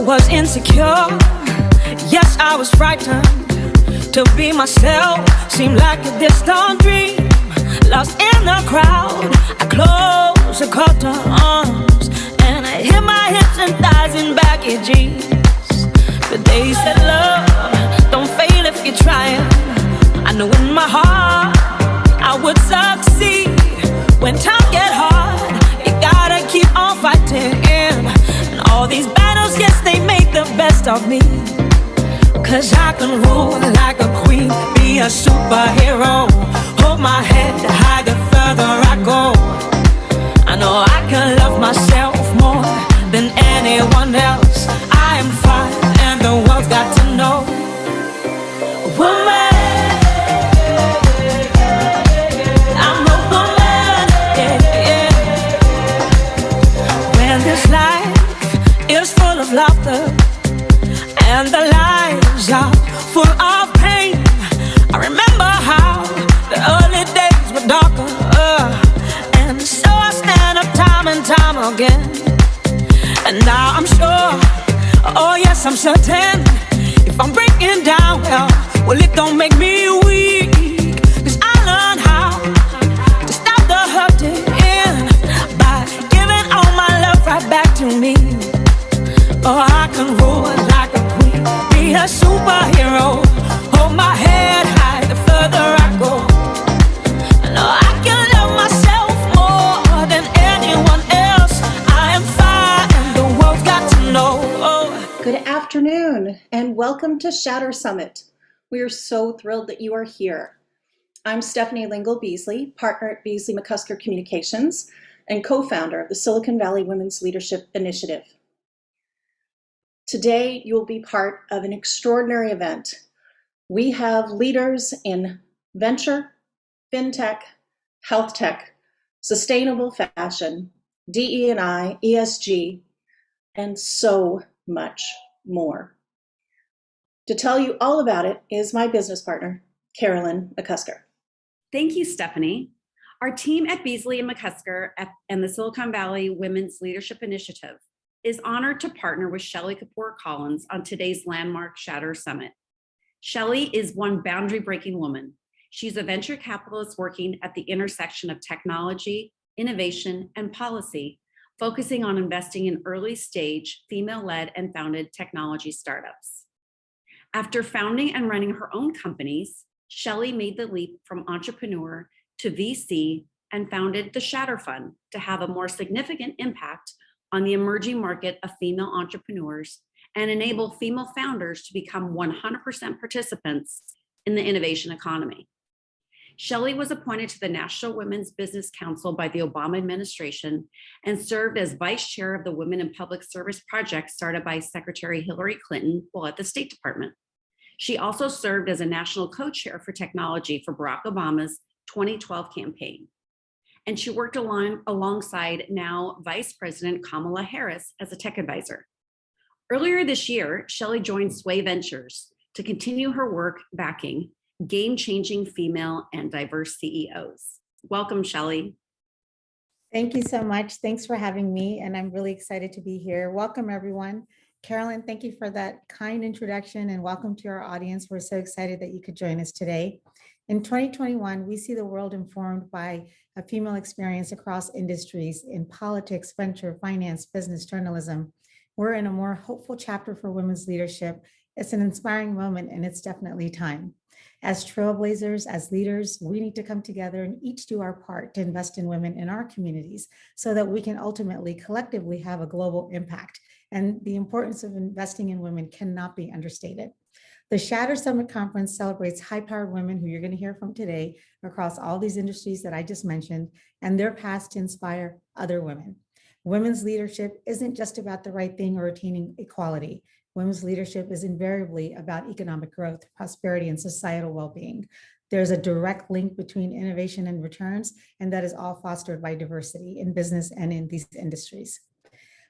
Was insecure, yes, I was frightened to be myself. Seemed like a distant dream, lost in the crowd. I closed the curtains and I hit my hips and thighs in baggy jeans. But they said, love, don't fail if you're trying. I know in my heart I would succeed. When times get hard, you gotta keep on fighting. And all these battles, yes, they make the best of me. Cause I can rule like a queen, be a superhero. Hold my head high the further I go. I know I can love myself more than anyone else. I am fine and the world's got to know. Woman, I'm a woman, yeah. When this life is full of laughter and the lives are full of pain, I remember how the early days were darker, and so I stand up time and time again. And now I'm sure, oh yes, I'm certain, if I'm breaking down, well, it don't make me weak. Cause I learned how to stop the hurting by giving all my love right back to me. Oh, I can rule like a queen, be a superhero. Hold my head high the further I go. I know I can love myself more than anyone else. I am fine and the world's got to know. Good afternoon and welcome to Shatter Summit. We are so thrilled that you are here. I'm Stefanie Lingle Beasley, partner at Beasley McCusker Communications and co-founder of the Silicon Valley Women's Leadership Initiative. Today, you'll be part of an extraordinary event. We have leaders in venture, fintech, health tech, sustainable fashion, DE&I, ESG, and so much more. To tell you all about it is my business partner, Carolyn McCusker. Thank you, Stefanie. Our team at Beasley and McCusker and the Silicon Valley Women's Leadership Initiative is honored to partner with Shelly Kapoor Collins on today's landmark Shatter Summit. Shelly is one boundary-breaking woman. She's a venture capitalist working at the intersection of technology, innovation, and policy, focusing on investing in early-stage, female-led and founded technology startups. After founding and running her own companies, Shelly made the leap from entrepreneur to VC and founded the Shatter Fund to have a more significant impact on the emerging market of female entrepreneurs and enable female founders to become 100% participants in the innovation economy. Shelly was appointed to the National Women's Business Council by the Obama administration and served as vice chair of the Women in Public Service project started by Secretary Hillary Clinton while at the State Department. She also served as a national co-chair for technology for Barack Obama's 2012 campaign. And she worked alongside now Vice President Kamala Harris as a tech advisor. Earlier this year, Shelly joined Sway Ventures to continue her work backing game-changing female and diverse CEOs. Welcome, Shelly. Thank you so much. Thanks for having me, and I'm really excited to be here. Welcome, everyone. Carolyn, thank you for that kind introduction, and welcome to our audience. We're so excited that you could join us today. In 2021, we see the world informed by a female experience across industries in politics, venture, finance, business, journalism. We're in a more hopeful chapter for women's leadership. It's an inspiring moment, and it's definitely time. As trailblazers, as leaders, we need to come together and each do our part to invest in women in our communities so that we can ultimately, collectively have a global impact. And the importance of investing in women cannot be understated. The Shatter Summit Conference celebrates high-powered women who you're going to hear from today across all these industries that I just mentioned and their paths to inspire other women. Women's leadership isn't just about the right thing or attaining equality. Women's leadership is invariably about economic growth, prosperity, and societal well-being. There's a direct link between innovation and returns, and that is all fostered by diversity in business and in these industries.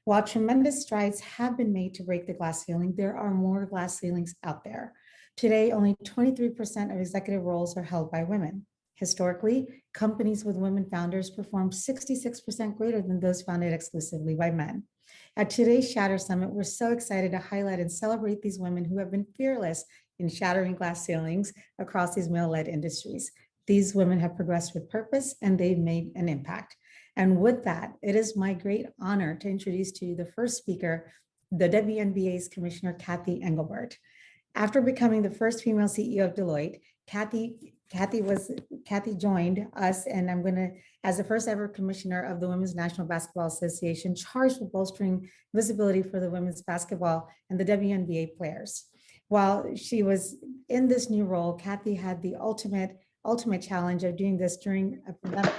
While tremendous strides have been made to break the glass ceiling, there are more glass ceilings out there. Today, only 23% of executive roles are held by women. Historically, companies with women founders perform 66% greater than those founded exclusively by men. At today's Shatter Summit, we're so excited to highlight and celebrate these women who have been fearless in shattering glass ceilings across these male-led industries. These women have progressed with purpose and they've made an impact. And with that, it is my great honor to introduce to you the first speaker, the WNBA's Commissioner, Cathy Engelbert. After becoming the first female CEO of Deloitte, Cathy joined us, and I'm going to, as the first ever commissioner of the Women's National Basketball Association, charged with bolstering visibility for the women's basketball and the WNBA players. While she was in this new role, Cathy had the ultimate challenge of doing this during a pandemic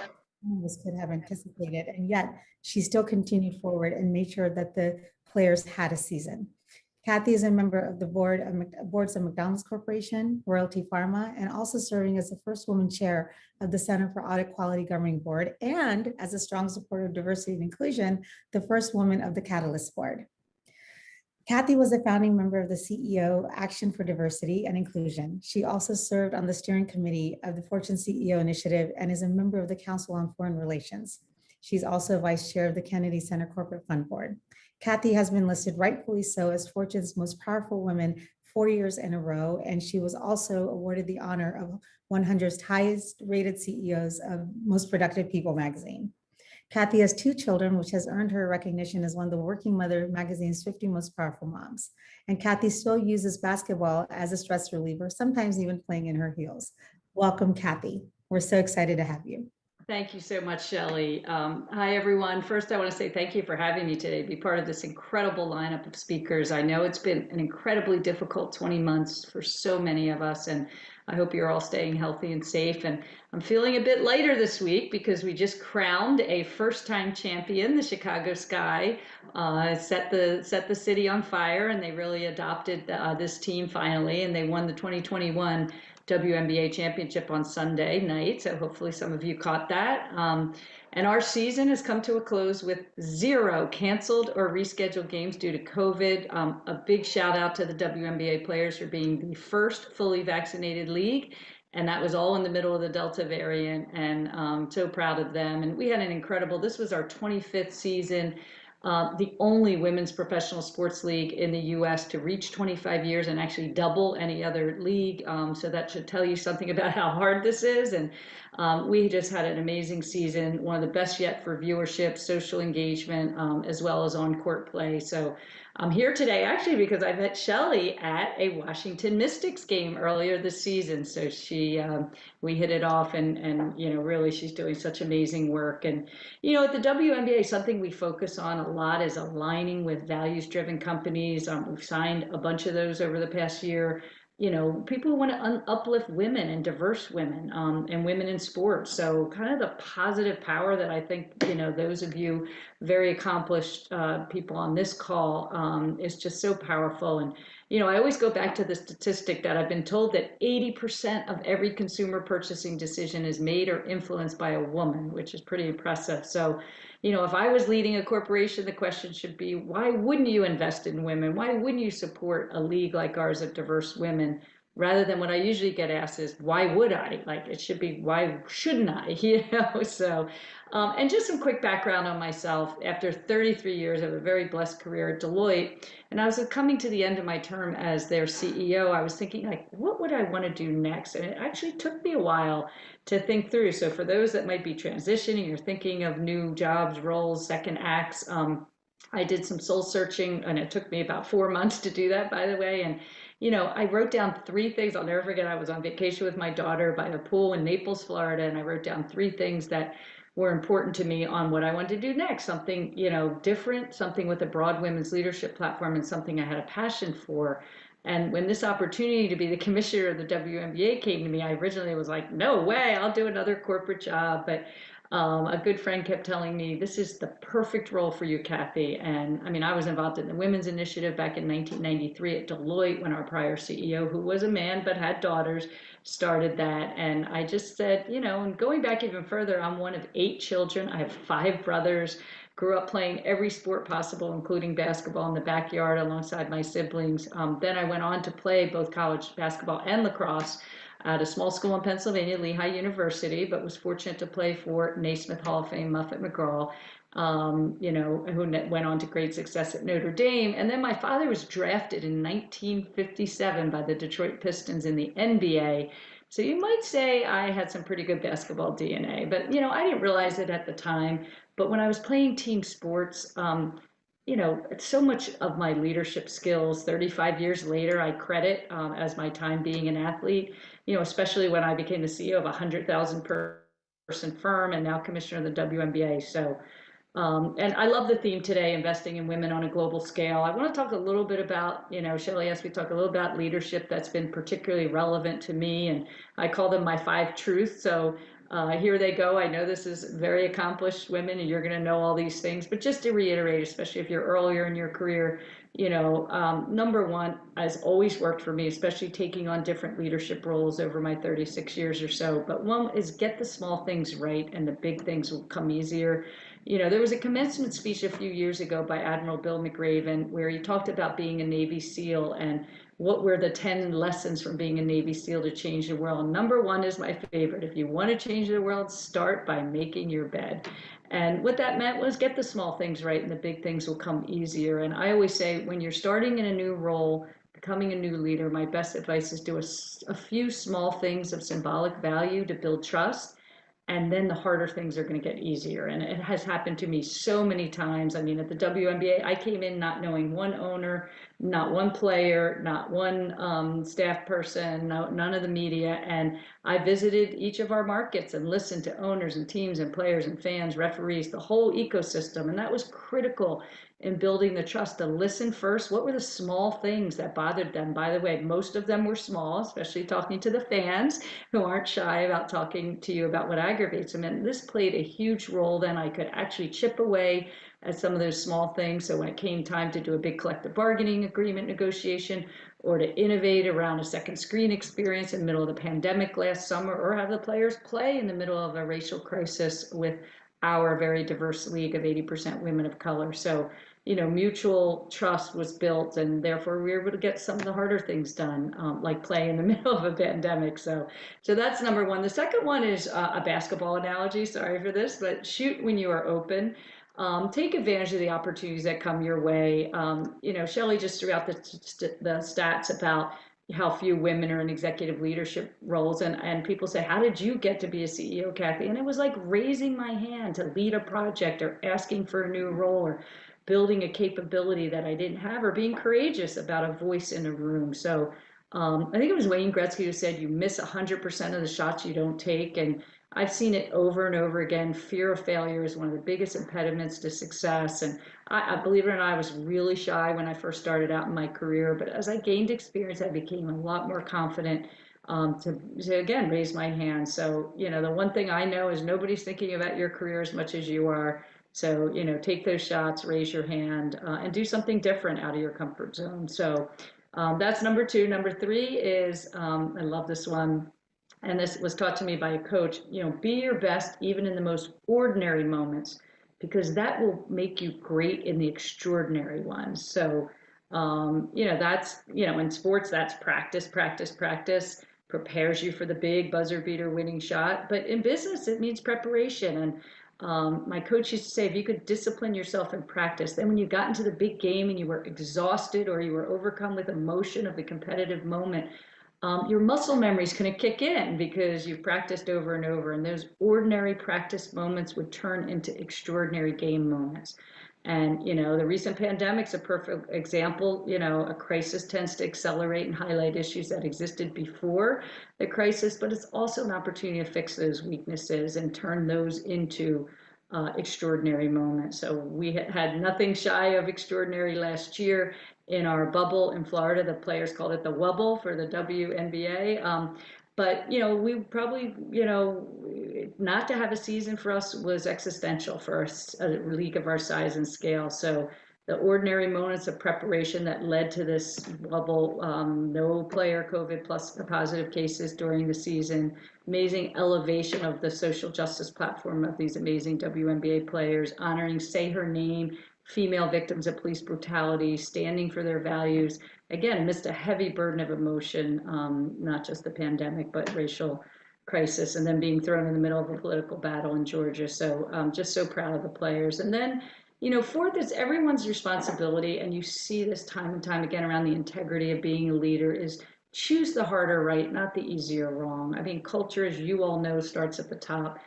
this could have anticipated, and yet she still continued forward and made sure that the players had a season. Cathy is a member of the boards of McDonald's Corporation, Royalty Pharma, and also serving as the first woman chair of the Center for Audit Quality Governing Board, and as a strong supporter of diversity and inclusion, the first woman of the Catalyst Board. Cathy was a founding member of the CEO Action for Diversity and Inclusion. She also served on the steering committee of the Fortune CEO Initiative and is a member of the Council on Foreign Relations. She's also vice chair of the Kennedy Center Corporate Fund Board. Cathy has been listed, rightfully so, as Fortune's most powerful women 4 years in a row, and she was also awarded the honor of 100's highest rated CEOs of Most Productive People magazine. Cathy has 2 children, which has earned her recognition as one of the Working Mother magazine's 50 most powerful moms. And Cathy still uses basketball as a stress reliever, sometimes even playing in her heels. Welcome, Cathy. We're so excited to have you. Thank you so much, Shelly. Hi, everyone. First, I want to say thank you for having me today, be part of this incredible lineup of speakers. I know it's been an incredibly difficult 20 months for so many of us, and I hope you're all staying healthy and safe. And I'm feeling a bit lighter this week because we just crowned a first-time champion. The Chicago Sky set the city on fire, and they really adopted this team finally, and they won the 2021 WNBA championship on Sunday night. So hopefully some of you caught that. And our season has come to a close with 0 canceled or rescheduled games due to COVID. A big shout out to the WNBA players for being the first fully vaccinated league. And that was all in the middle of the Delta variant, and so proud of them. And we had an incredible, this was our 25th season. The only women's professional sports league in the US to reach 25 years and actually double any other league. So that should tell you something about how hard this is. And we just had an amazing season, one of the best yet for viewership, social engagement, as well as on-court play. So I'm here today actually because I met Shelly at a Washington Mystics game earlier this season. So we hit it off, and really she's doing such amazing work. And at the WNBA, something we focus on a lot is aligning with values-driven companies. We've signed a bunch of those over the past year. People who want to uplift women and diverse women and women in sports. So kind of the positive power that I think, those of you very accomplished people on this call is just so powerful. And, I always go back to the statistic that I've been told that 80% of every consumer purchasing decision is made or influenced by a woman, which is pretty impressive. So, if I was leading a corporation, the question should be, why wouldn't you invest in women? Why wouldn't you support a league like ours of diverse women? Rather than what I usually get asked is, why would I? Like, it should be, why shouldn't I? So, and just some quick background on myself. After 33 years of a very blessed career at Deloitte, and I was coming to the end of my term as their CEO, I was thinking, like, what would I want to do next? And it actually took me a while to think through. So for those that might be transitioning or thinking of new jobs, roles, second acts, I did some soul searching, and it took me about 4 months to do that, by the way. And I wrote down 3 things. I'll never forget. I was on vacation with my daughter by a pool in Naples, Florida, and I wrote down 3 things that were important to me on what I wanted to do next. Something, different, something with a broad women's leadership platform, and something I had a passion for. And when this opportunity to be the commissioner of the WNBA came to me, I originally was like, no way, I'll do another corporate job. But a good friend kept telling me, this is the perfect role for you, Cathy. And I was involved in the Women's Initiative back in 1993 at Deloitte when our prior CEO, who was a man but had daughters, started that. And I just said, and going back even further, I'm one of 8 children. I have 5 brothers. grew up playing every sport possible, including basketball in the backyard alongside my siblings. Then I went on to play both college basketball and lacrosse at a small school in Pennsylvania, Lehigh University, but was fortunate to play for Naismith Hall of Fame Muffet McGraw, who went on to great success at Notre Dame. And then my father was drafted in 1957 by the Detroit Pistons in the NBA. So you might say I had some pretty good basketball DNA, but, I didn't realize it at the time. But when I was playing team sports, so much of my leadership skills, 35 years later, I credit as my time being an athlete, especially when I became the CEO of a 100,000 person firm and now commissioner of the WNBA. So, and I love the theme today, investing in women on a global scale. I want to talk a little bit about, Shelly asked me to talk a little about leadership that's been particularly relevant to me. And I call them my 5 truths. So here they go. I know this is very accomplished women and you're going to know all these things, but just to reiterate, especially if you're earlier in your career, number one has always worked for me, especially taking on different leadership roles over my 36 years or so. But one is get the small things right and the big things will come easier. There was a commencement speech a few years ago by Admiral Bill McRaven where he talked about being a Navy SEAL and what were the 10 lessons from being a Navy SEAL to change the world. Number one is my favorite. If you want to change the world, start by making your bed. And what that meant was get the small things right and the big things will come easier. And I always say when you're starting in a new role, becoming a new leader, my best advice is do a few small things of symbolic value to build trust. And then the harder things are going to get easier. And it has happened to me so many times. I mean, at the WNBA, I came in not knowing one owner, not one player, not one staff person, none of the media. And I visited each of our markets and listened to owners and teams and players and fans, referees, the whole ecosystem. And that was critical in building the trust to listen first. What were the small things that bothered them? By the way, most of them were small, especially talking to the fans who aren't shy about talking to you about what aggravates them. And this played a huge role. Then I could actually chip away at some of those small things. So when it came time to do a big collective bargaining agreement negotiation or to innovate around a second screen experience in the middle of the pandemic last summer, or have the players play in the middle of a racial crisis with our very diverse league of 80% women of color. So, mutual trust was built and therefore we were able to get some of the harder things done, like play in the middle of a pandemic. So that's number one. The second one is a basketball analogy. Sorry for this, but shoot when you are open. Take advantage of the opportunities that come your way. Shelly just threw out the stats about how few women are in executive leadership roles. And people say, how did you get to be a CEO, Cathy? And it was like raising my hand to lead a project or asking for a new role or building a capability that I didn't have or being courageous about a voice in a room. So I think it was Wayne Gretzky who said, you miss 100% of the shots you don't take. And I've seen it over and over again. Fear of failure is one of the biggest impediments to success. And I believe it or not, I was really shy when I first started out in my career. But as I gained experience, I became a lot more confident to again, raise my hand. So, the one thing I know is nobody's thinking about your career as much as you are. So, take those shots, raise your hand, and do something different out of your comfort zone. So that's number two. Number three is, I love this one. And this was taught to me by a coach, be your best even in the most ordinary moments, because that will make you great in the extraordinary ones. So, that's, in sports, that's practice, prepares you for the big buzzer beater winning shot. But in business, it means preparation. And my coach used to say, if you could discipline yourself in practice, then when you got into the big game and you were exhausted or you were overcome with emotion of the competitive moment, your muscle memory is going to kick in because you've practiced over and over. And those ordinary practice moments would turn into extraordinary game moments. And, the recent pandemic's a perfect example. A crisis tends to accelerate and highlight issues that existed before the crisis, but it's also an opportunity to fix those weaknesses and turn those into extraordinary moments. So we had nothing shy of extraordinary last year. In our bubble in Florida, the players called it the wubble for the WNBA. But, we probably, not to have a season for us was existential for a league of our size and scale. So the ordinary moments of preparation that led to this bubble, no player COVID plus positive cases during the season, amazing elevation of the social justice platform of these amazing WNBA players, honoring Say Her Name, female victims of police brutality, standing for their values, again, amidst a heavy burden of emotion, not just the pandemic, but racial crisis, and then being thrown in the middle of a political battle in Georgia. So just so proud of the players. And then, fourth is everyone's responsibility, and you see this time and time again around the integrity of being a leader, is choose the harder right, not the easier wrong. I mean, culture, as you all know, starts at the top.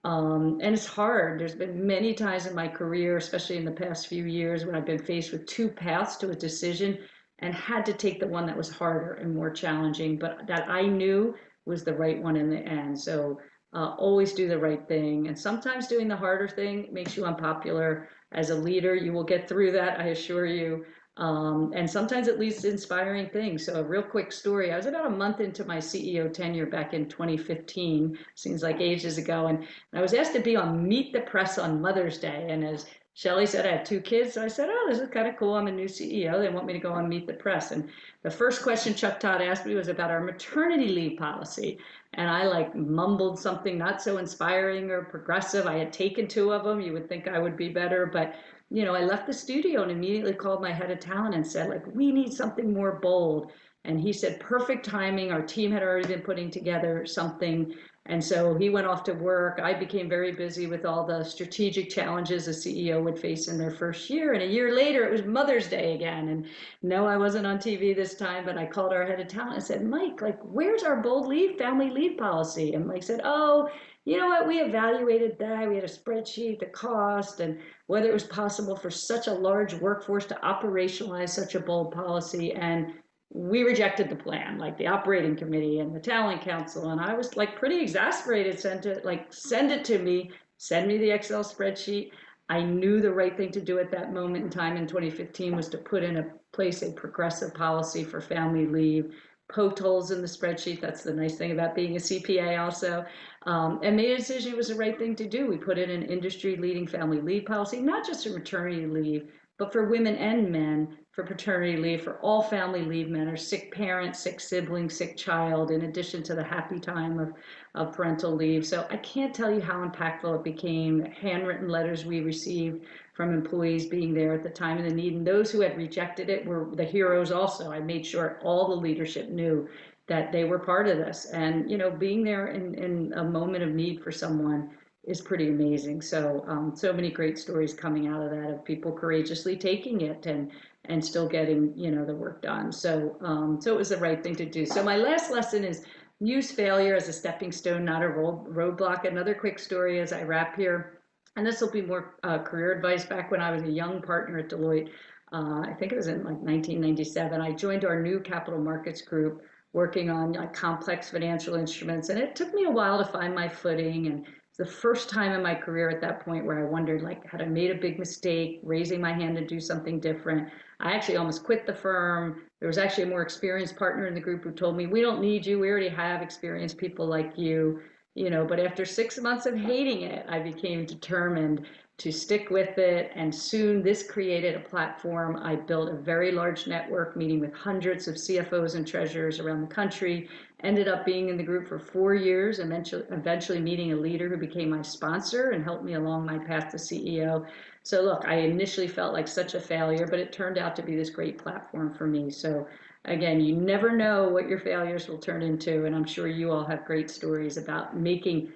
And it's hard. There's been many times in my career, especially in the past few years, when I've been faced with two paths to a decision and had to take the one that was harder and more challenging, but that I knew was the right one in the end. So always do the right thing. And sometimes doing the harder thing makes you unpopular. As a leader, you will get through that, I assure you. And sometimes it leads to inspiring things. So a real quick story. I was about a month into my CEO tenure back in 2015, seems like ages ago. And I was asked to be on Meet the Press on Mother's Day. And as Shelly said, I had two kids. So I said, oh, this is kind of cool. I'm a new CEO. They want me to go on Meet the Press. And the first question Chuck Todd asked me was about our maternity leave policy. And I mumbled something not so inspiring or progressive. I had taken two of them. You would think I would be better. But, I left the studio and immediately called my head of talent and said, we need something more bold. And he said, perfect timing. Our team had already been putting together something. And so he went off to work. I became very busy with all the strategic challenges a CEO would face in their first year. And a year later, it was Mother's Day again. And no, I wasn't on TV this time, but I called our head of talent and said, Mike, where's our bold family leave policy? And Mike said, oh, you know what? We evaluated that. We had a spreadsheet, the cost, and whether it was possible for such a large workforce to operationalize such a bold policy. And we rejected the plan, the operating committee and the talent council. And I was pretty exasperated, send it to me, send me the Excel spreadsheet. I knew the right thing to do at that moment in time in 2015 was to put in place a progressive policy for family leave, poked holes in the spreadsheet. That's the nice thing about being a CPA also, and made a decision it was the right thing to do. We put in an industry-leading family leave policy, not just for maternity leave, but for women and men, for paternity leave, for all family leave men, or sick parent, sick sibling, sick child, in addition to the happy time of parental leave. So I can't tell you how impactful it became. Handwritten letters we received from employees being there at the time of the need. And those who had rejected it were the heroes also. I made sure all the leadership knew that they were part of this. And, being there in a moment of need for someone is pretty amazing. So so many great stories coming out of that, of people courageously taking it and still getting the work done. So so it was the right thing to do. So my last lesson is use failure as a stepping stone, not a roadblock. Another quick story as I wrap here, and this will be more career advice. Back when I was a young partner at Deloitte, I think it was in 1997, I joined our new capital markets group working on complex financial instruments, and it took me a while to find my footing. And the first time in my career at that point where I wondered, had I made a big mistake, raising my hand to do something different. I actually almost quit the firm. There was actually a more experienced partner in the group who told me, we don't need you. We already have experienced people like you. But after 6 months of hating it, I became determined to stick with it. And soon this created a platform. I built a very large network, meeting with hundreds of CFOs and treasurers around the country. Ended up being in the group for 4 years, and eventually meeting a leader who became my sponsor and helped me along my path to CEO. So look, I initially felt like such a failure, but it turned out to be this great platform for me. So again, you never know what your failures will turn into. And I'm sure you all have great stories about making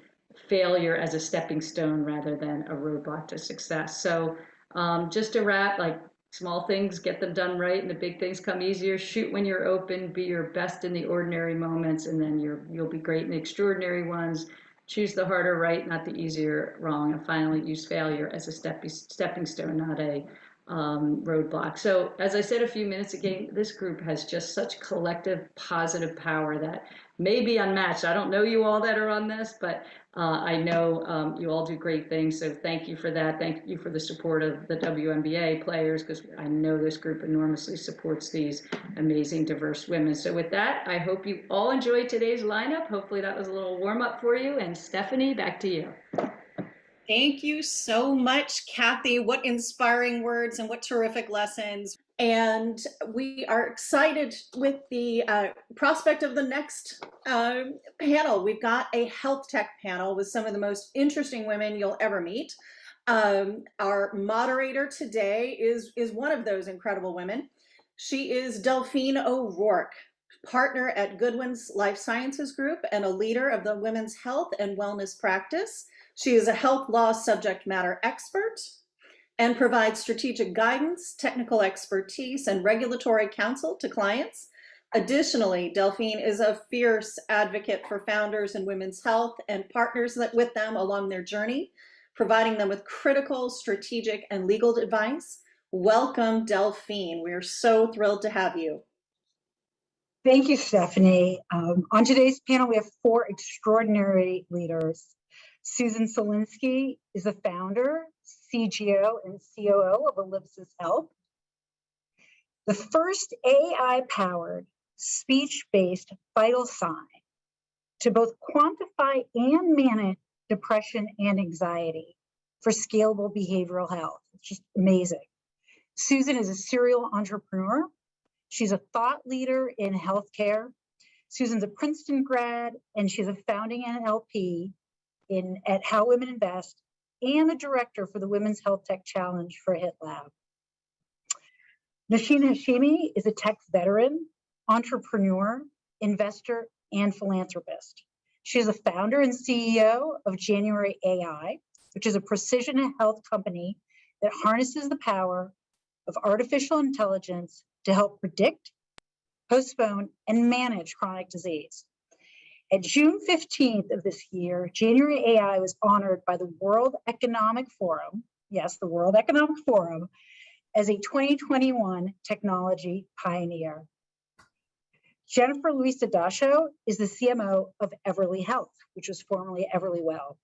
failure as a stepping stone rather than a roadblock to success. So just to wrap, small things, get them done right, and the big things come easier. Shoot when you're open, be your best in the ordinary moments, and then you'll be great in the extraordinary ones. Choose the harder right, not the easier wrong. And finally, use failure as a stepping stone, not a roadblock. So as I said a few minutes ago, this group has just such collective positive power that may be unmatched. I don't know you all that are on this, but I know you all do great things. So thank you for that. Thank you for the support of the WNBA players, because I know this group enormously supports these amazing, diverse women. So with that, I hope you all enjoyed today's lineup. Hopefully that was a little warm up for you. And Stefanie, back to you. Thank you so much, Cathy. What inspiring words and what terrific lessons. And we are excited with the prospect of the next panel. We've got a health tech panel with some of the most interesting women you'll ever meet. Our moderator today is one of those incredible women. She is Delphine O'Rourke, partner at Goodwin's Life Sciences Group and a leader of the women's health and wellness practice. She is a health law subject matter expert and provides strategic guidance, technical expertise, and regulatory counsel to clients. Additionally, Delphine is a fierce advocate for founders in women's health and partners with them along their journey, providing them with critical, strategic, and legal advice. Welcome, Delphine. We're so thrilled to have you. Thank you, Stefanie. On today's panel, we have 4 extraordinary leaders. Susan Solinsky is a founder, CGO, and COO of Ellipsis Health, the first AI-powered, speech-based vital sign to both quantify and manage depression and anxiety for scalable behavioral health. It's just amazing. Susan is a serial entrepreneur. She's a thought leader in healthcare. Susan's a Princeton grad, and she's a founding NLP at How Women Invest and the director for the Women's Health Tech Challenge for HitLab. Nosheen Hashimi is a tech veteran, entrepreneur, investor, and philanthropist. She is a founder and CEO of January AI, which is a precision health company that harnesses the power of artificial intelligence to help predict, postpone, and manage chronic disease. At June 15th of this year, January AI was honored by the World Economic Forum, yes, the World Economic Forum, as a 2021 technology pioneer. Jenifer Luisi Dasho is the CMO of Everly Health, which was formerly Everlywell,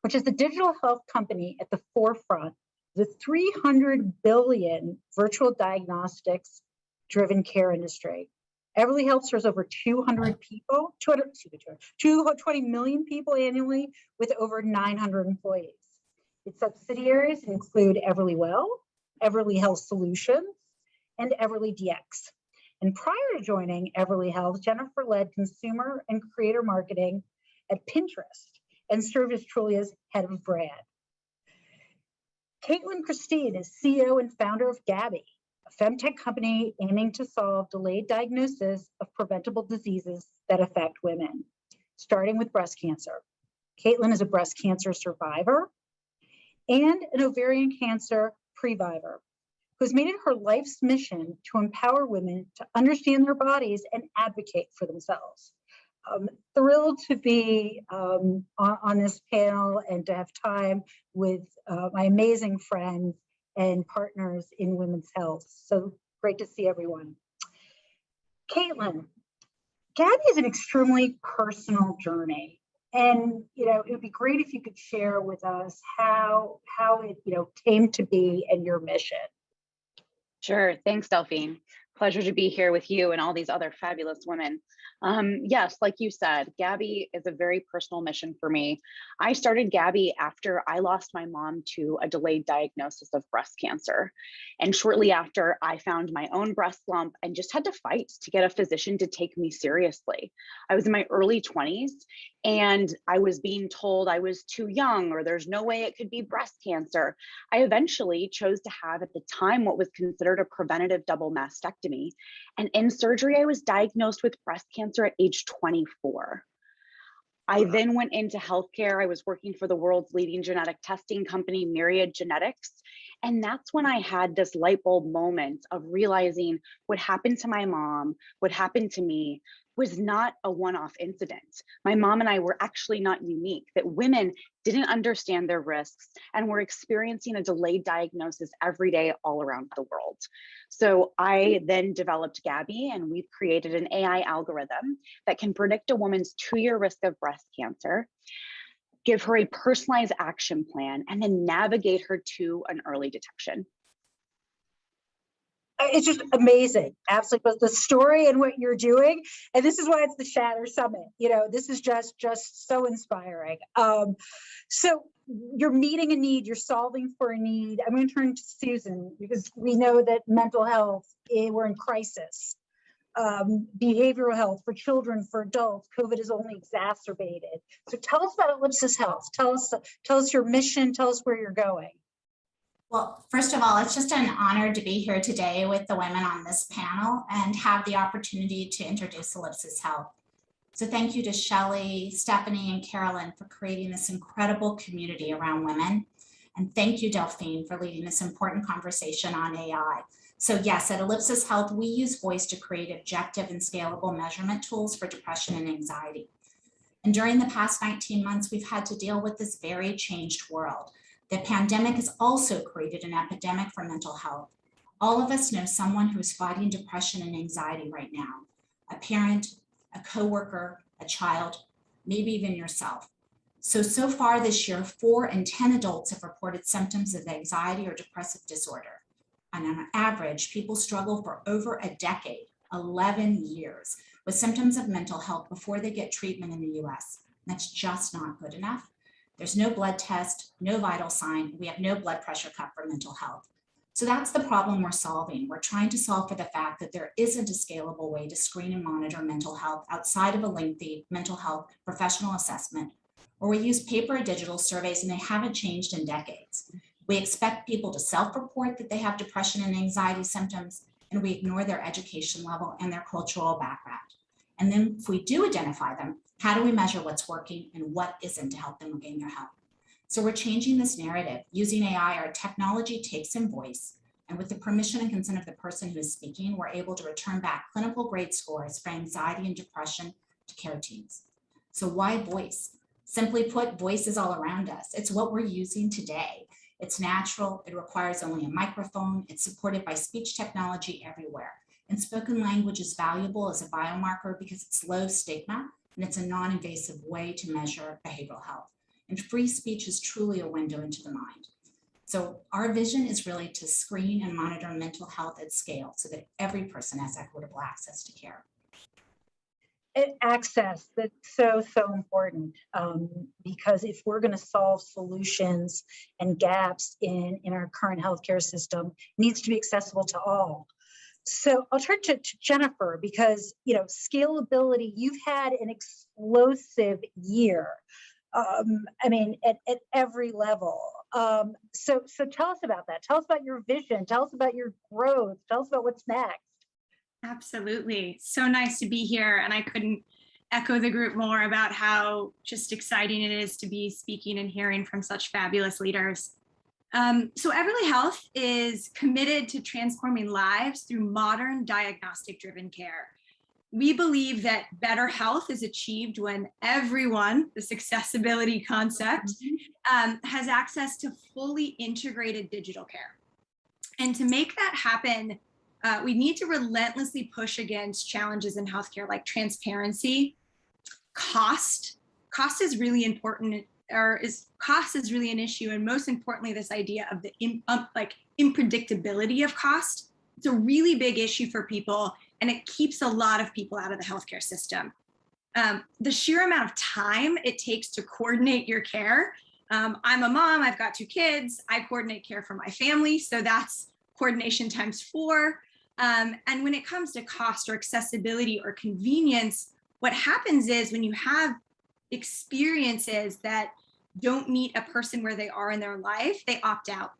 which is the digital health company at the forefront of the $300 billion virtual diagnostics-driven care industry. Everly Health serves over 220 million people annually with over 900 employees. Its subsidiaries include Everlywell, Everly Health Solutions, and Everly DX. And prior to joining Everly Health, Jenifer led consumer and creator marketing at Pinterest and served as Trulia's head of brand. Kaitlin Christine is CEO and founder of Gabbi, a femtech company aiming to solve delayed diagnosis of preventable diseases that affect women, starting with breast cancer. Kaitlin is a breast cancer survivor and an ovarian cancer previvor who has made it her life's mission to empower women to understand their bodies and advocate for themselves. I'm thrilled to be on this panel and to have time with my amazing friends and partners in women's health. So great to see everyone. Kaitlin, Gabbi is an extremely personal journey. And it would be great if you could share with us how it came to be and your mission. Sure. Thanks, Delphine. Pleasure to be here with you and all these other fabulous women. Yes, like you said, Gabbi is a very personal mission for me. I started Gabbi after I lost my mom to a delayed diagnosis of breast cancer. And shortly after, I found my own breast lump and just had to fight to get a physician to take me seriously. I was in my early 20s and I was being told I was too young or there's no way it could be breast cancer. I eventually chose to have at the time what was considered a preventative double mastectomy. And in surgery, I was diagnosed with breast cancer at age 24. I then went into healthcare. I was working for the world's leading genetic testing company, Myriad Genetics. And that's when I had this light bulb moment of realizing what happened to my mom, what happened to me was not a one-off incident. My mom and I were actually not unique, that women didn't understand their risks and were experiencing a delayed diagnosis every day all around the world. So I then developed Gabbi, and we've created an AI algorithm that can predict a woman's 2-year risk of breast cancer, give her a personalized action plan, and then navigate her to an early detection. it's just amazing. Absolutely. But the story and what you're doing, and this is why it's the Shatter Summit. This is just so inspiring. So you're meeting a need, you're solving for a need. I'm going to turn to Susan because we know that mental health, we're in crisis. Behavioral health for children, for adults, COVID is only exacerbated. So tell us about Ellipsis Health. Tell us your mission. Tell us where you're going. Well, first of all, it's just an honor to be here today with the women on this panel and have the opportunity to introduce Ellipsis Health. So thank you to Shelly, Stefanie, and Carolyn for creating this incredible community around women. And thank you, Delphine, for leading this important conversation on AI. So yes, at Ellipsis Health, we use voice to create objective and scalable measurement tools for depression and anxiety. And during the past 19 months, we've had to deal with this very changed world. The pandemic has also created an epidemic for mental health. All of us know someone who's fighting depression and anxiety right now, a parent, a coworker, a child, maybe even yourself. So far this year, 4 in 10 adults have reported symptoms of anxiety or depressive disorder. And on average, people struggle for over a decade, 11 years, with symptoms of mental health before they get treatment in the US. That's just not good enough. There's no blood test, no vital sign. We have no blood pressure cuff for mental health. So that's the problem we're solving. We're trying to solve for the fact that there isn't a scalable way to screen and monitor mental health outside of a lengthy mental health professional assessment, or we use paper or digital surveys and they haven't changed in decades. We expect people to self-report that they have depression and anxiety symptoms, and we ignore their education level and their cultural background. And then if we do identify them, how do we measure what's working and what isn't to help them regain their health? So we're changing this narrative. Using AI, our technology takes in voice, and with the permission and consent of the person who is speaking, we're able to return back clinical grade scores for anxiety and depression to care teams. So why voice? Simply put, voice is all around us. It's what we're using today. It's natural, it requires only a microphone, it's supported by speech technology everywhere. And spoken language is valuable as a biomarker because it's low stigma and it's a non-invasive way to measure behavioral health. And free speech is truly a window into the mind. So our vision is really to screen and monitor mental health at scale so that every person has equitable access to care. Access, that's so important, because if we're going to solve solutions and gaps in our current healthcare system, it needs to be accessible to all. So I'll turn to Jenifer because, scalability, you've had an explosive year. I mean, at every level. So tell us about that. Tell us about your vision. Tell us about your growth. Tell us about what's next. Absolutely. So nice to be here. And I couldn't echo the group more about how just exciting it is to be speaking and hearing from such fabulous leaders. So Everly Health is committed to transforming lives through modern diagnostic-driven care. We believe that better health is achieved when everyone, this accessibility concept, has access to fully integrated digital care. And to make that happen, we need to relentlessly push against challenges in healthcare like transparency, cost. Cost is really important, cost is really an issue, and most importantly, this idea of the unpredictability of cost. It's a really big issue for people, and it keeps a lot of people out of the healthcare system. The sheer amount of time it takes to coordinate your care. I'm a mom, I've got 2 kids, I coordinate care for my family, so that's coordination times 4. And when it comes to cost or accessibility or convenience, what happens is when you have experiences that don't meet a person where they are in their life, they opt out.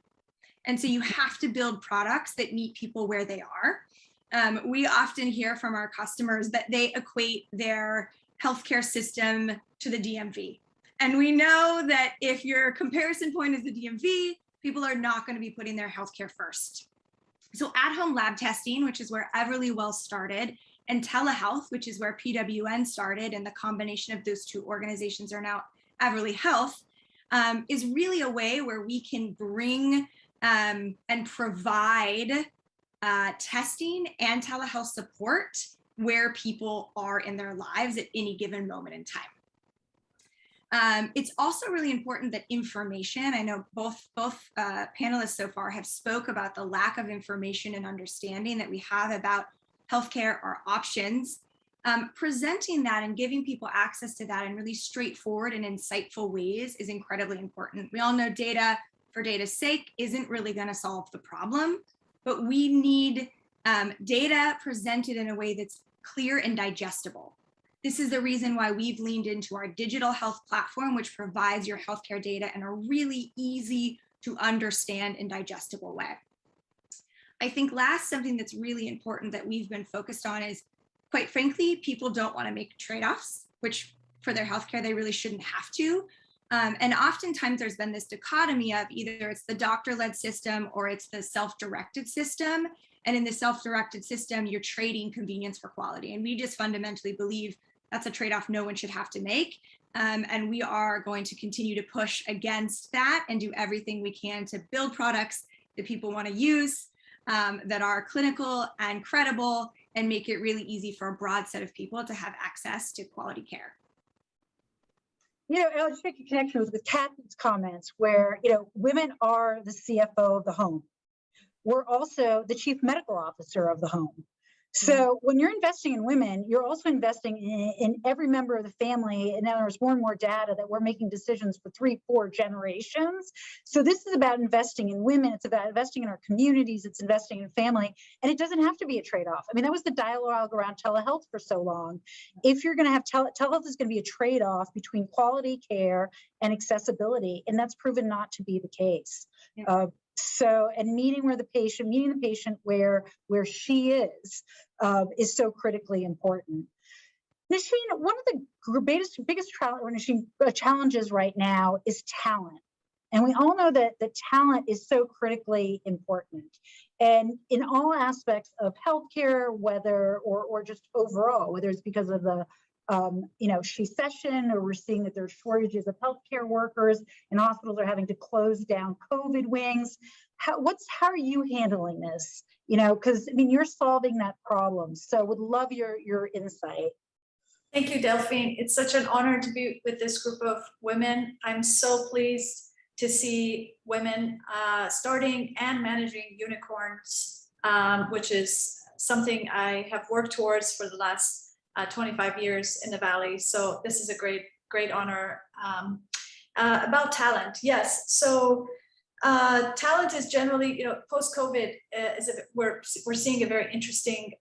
And so you have to build products that meet people where they are. We often hear from our customers that they equate their healthcare system to the DMV. And we know that if your comparison point is the DMV, people are not going to be putting their healthcare first. So at-home lab testing, which is where Everly Well started, and telehealth, which is where PWN started, and the combination of those 2 organizations are now Everly Health, is really a way where we can bring and provide testing and telehealth support where people are in their lives at any given moment in time. It's also really important that information, I know both panelists so far have spoke about the lack of information and understanding that we have about healthcare or options. Presenting that and giving people access to that in really straightforward and insightful ways is incredibly important. We all know data for data's sake isn't really going to solve the problem, but we need data presented in a way that's clear and digestible. This is the reason why we've leaned into our digital health platform, which provides your healthcare data in a really easy to understand and digestible way. I think last, something that's really important that we've been focused on is, quite frankly, people don't want to make trade-offs, which for their healthcare, they really shouldn't have to. And oftentimes there's been this dichotomy of either it's the doctor-led system or it's the self-directed system. And in the self-directed system, you're trading convenience for quality. And we just fundamentally believe that's a trade-off no one should have to make. And we are going to continue to push against that and do everything we can to build products that people want to use, that are clinical and credible, and make it really easy for a broad set of people to have access to quality care. You know, I'll just make a connection with Cathy's comments where, you know, women are the CFO of the home. We're also the chief medical officer of the home. So when you're investing in women, you're also investing in every member of the family. And now there's more and more data that we're making decisions for 3-4 generations. So this is about investing in women. It's about investing in our communities. It's investing in family. And it doesn't have to be a trade-off. I mean, that was the dialogue around telehealth for so long. If you're going to have telehealth is going to be a trade-off between quality care and accessibility. And that's proven not to be the case. Yeah. And meeting the patient where she is so critically important. Nasheen, one of the biggest challenges right now is talent. And we all know that the talent is so critically important. And in all aspects of healthcare, whether or just overall, whether it's because of the recession, or we're seeing that there's shortages of healthcare workers and hospitals are having to close down COVID wings. How are you handling this? You know, because I mean, you're solving that problem. So would love your insight. Thank you, Delphine. It's such an honor to be with this group of women. I'm so pleased to see women starting and managing unicorns, which is something I have worked towards for the last 25 years in the Valley. So this is a great honor. About talent, yes. So talent is generally, you know, post-COVID, we're seeing a very interesting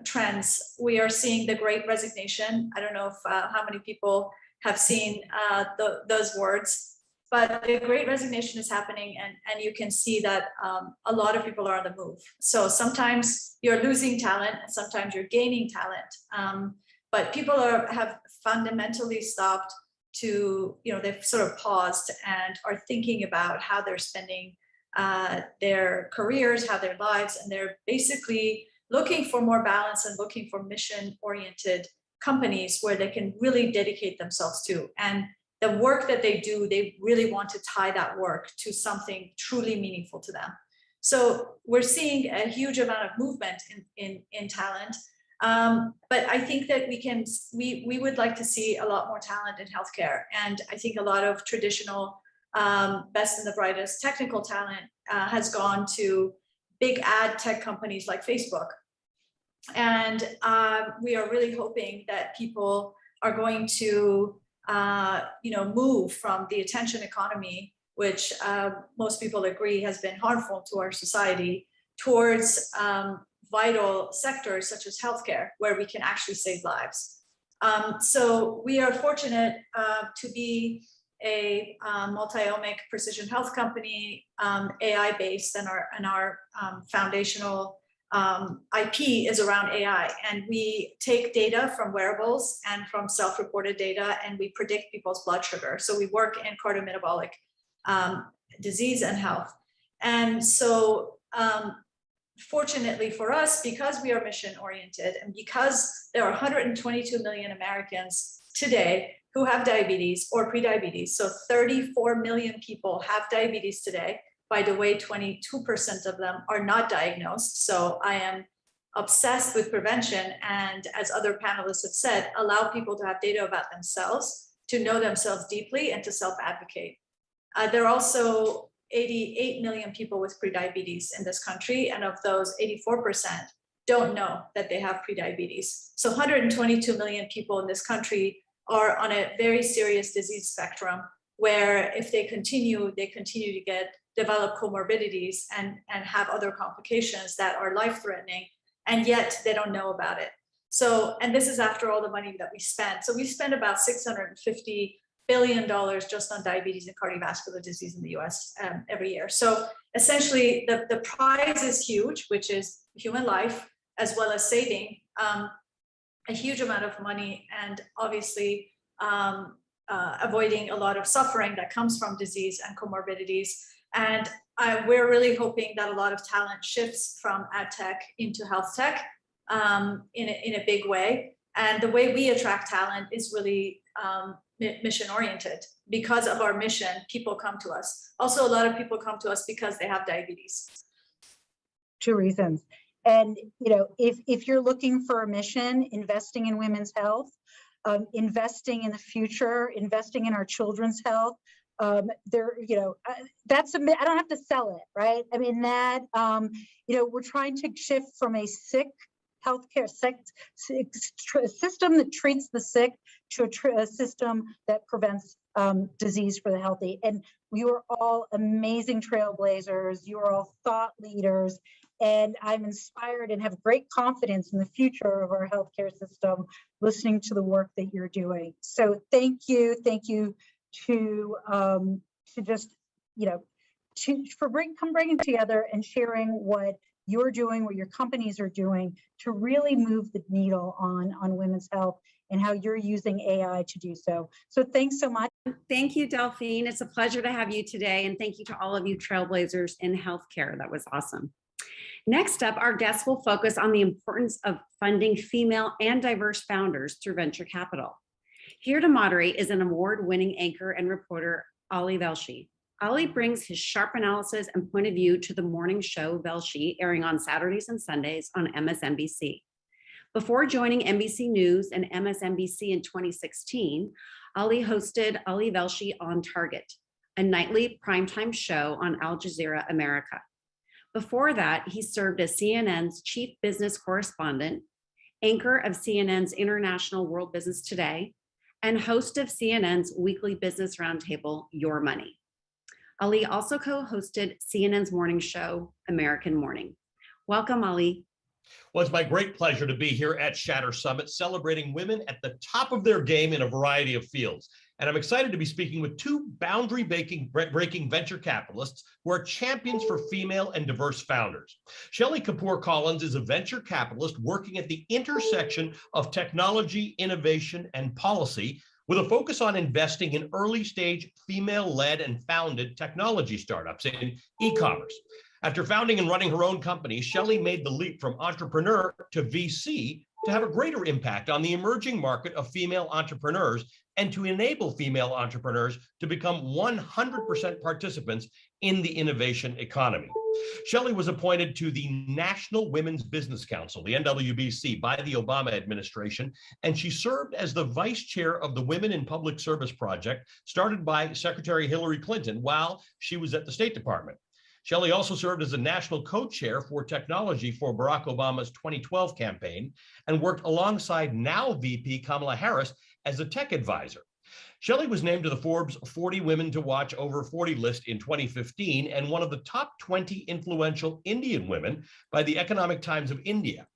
trends. We are seeing the Great Resignation. I don't know if how many people have seen those words, but the Great Resignation is happening, and you can see that a lot of people are on the move. So sometimes you're losing talent, and sometimes you're gaining talent. But people have fundamentally stopped to, you know, they've sort of paused and are thinking about how they're spending their careers, how their lives, and they're basically looking for more balance and looking for mission-oriented companies where they can really dedicate themselves to. And the work that they do, they really want to tie that work to something truly meaningful to them. So we're seeing a huge amount of movement in talent. But I think that we would like to see a lot more talent in healthcare. And I think a lot of traditional best and the brightest technical talent has gone to big ad tech companies like Facebook. And we are really hoping that people are going to move from the attention economy, which most people agree has been harmful to our society, towards vital sectors such as healthcare, where we can actually save lives. So we are fortunate to be a multi-omic precision health company, AI-based, and our foundational IP is around AI. And we take data from wearables and from self-reported data, and we predict people's blood sugar. So we work in cardiometabolic disease and health. And so fortunately for us, because we are mission oriented, and because there are 122 million Americans today who have diabetes or prediabetes, so 34 million people have diabetes today. By the way, 22% of them are not diagnosed. So I am obsessed with prevention, and as other panelists have said, allow people to have data about themselves to know themselves deeply and to self-advocate. There are also 88 million people with prediabetes in this country, and of those, 84% don't know that they have prediabetes. So 122 million people in this country are on a very serious disease spectrum, where if they continue to develop comorbidities and have other complications that are life-threatening, and yet they don't know about it. So, and this is after all the money that we spent. So we spend about $650 billion just on diabetes and cardiovascular disease in the US every year. So essentially the prize is huge, which is human life, as well as saving a huge amount of money, and obviously avoiding a lot of suffering that comes from disease and comorbidities. And we're really hoping that a lot of talent shifts from ad tech into health tech in a big way. And the way we attract talent is really mission oriented. Because of our mission, people come to us. Also, a lot of people come to us because they have diabetes. Two reasons. And if you're looking for a mission, investing in women's health, investing in the future, investing in our children's health, that's I don't have to sell it, right? I mean that we're trying to shift from a sick healthcare system that treats the sick to a system that prevents disease for the healthy. And you are all amazing trailblazers. You are all thought leaders. And I'm inspired and have great confidence in the future of our healthcare system, listening to the work that you're doing. So thank you to just, for bringing together and sharing what you're doing, what your companies are doing to really move the needle on women's health and how you're using AI to do so. So thanks so much. Thank you, Delphine. It's a pleasure to have you today. And thank you to all of you trailblazers in healthcare. That was awesome. Next up, our guests will focus on the importance of funding female and diverse founders through venture capital. Here to moderate is an award-winning anchor and reporter, Ali Velshi. Ali brings his sharp analysis and point of view to the morning show Velshi, airing on Saturdays and Sundays on MSNBC. Before joining NBC News and MSNBC in 2016, Ali hosted Ali Velshi on Target, a nightly primetime show on Al Jazeera America. Before that, he served as CNN's chief business correspondent, anchor of CNN's International World Business Today, and host of CNN's weekly business roundtable, Your Money. Ali also co-hosted CNN's morning show, American Morning. Welcome, Ali. Well, it's my great pleasure to be here at Shatter Summit, celebrating women at the top of their game in a variety of fields. And I'm excited to be speaking with two boundary-breaking venture capitalists who are champions for female and diverse founders. Shelly Kapoor Collins is a venture capitalist working at the intersection of technology, innovation, and policy, with a focus on investing in early-stage female-led and founded technology startups in e-commerce. After founding and running her own company, Shelly made the leap from entrepreneur to VC to have a greater impact on the emerging market of female entrepreneurs and to enable female entrepreneurs to become 100% participants in the innovation economy. Shelly was appointed to the National Women's Business Council, the NWBC, by the Obama administration, and she served as the vice chair of the Women in Public Service Project, started by Secretary Hillary Clinton while she was at the State Department. Shelly also served as a national co-chair for technology for Barack Obama's 2012 campaign and worked alongside now VP Kamala Harris as a tech advisor. Shelly was named to the Forbes 40 Women to Watch Over 40 list in 2015 and one of the top 20 influential Indian women by the Economic Times of India.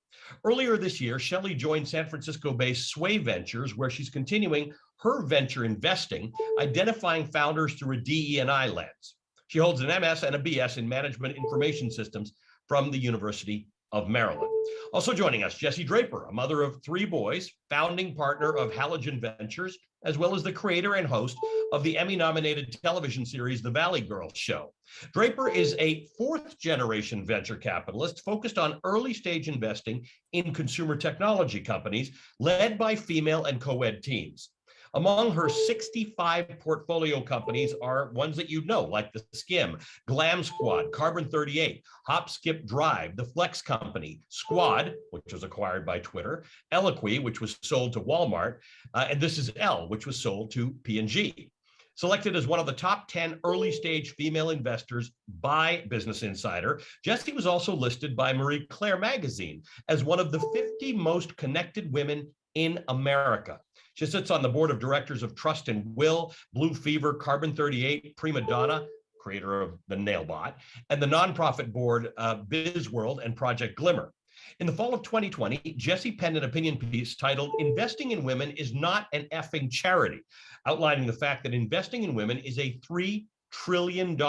Earlier this year, Shelly joined San Francisco-based Sway Ventures, where she's continuing her venture investing, identifying founders through a DE&I lens. She holds an MS and a BS in Management Information Systems from the University of Maryland. Also joining us, Jessie Draper, a mother of 3 boys, founding partner of Halogen Ventures, as well as the creator and host of the Emmy-nominated television series, The Valley Girl Show. Draper is a 4th-generation venture capitalist focused on early-stage investing in consumer technology companies led by female and co-ed teams. Among her 65 portfolio companies are ones that you know, like the Skim, Glam Squad, Carbon 38, Hop Skip Drive, the Flex Company, Squad, which was acquired by Twitter, Eloquy, which was sold to Walmart, and This Is L, which was sold to P&G. Selected as one of the top 10 early stage female investors by Business Insider, Jessie was also listed by Marie Claire magazine as one of the 50 most connected women in America. She sits on the board of directors of Trust and Will, Blue Fever, Carbon 38, Prima Donna, creator of the Nailbot, and the nonprofit board BizWorld and Project Glimmer. In the fall of 2020, Jessie penned an opinion piece titled "Investing in Women is Not an Effing Charity," outlining the fact that investing in women is a $3 trillion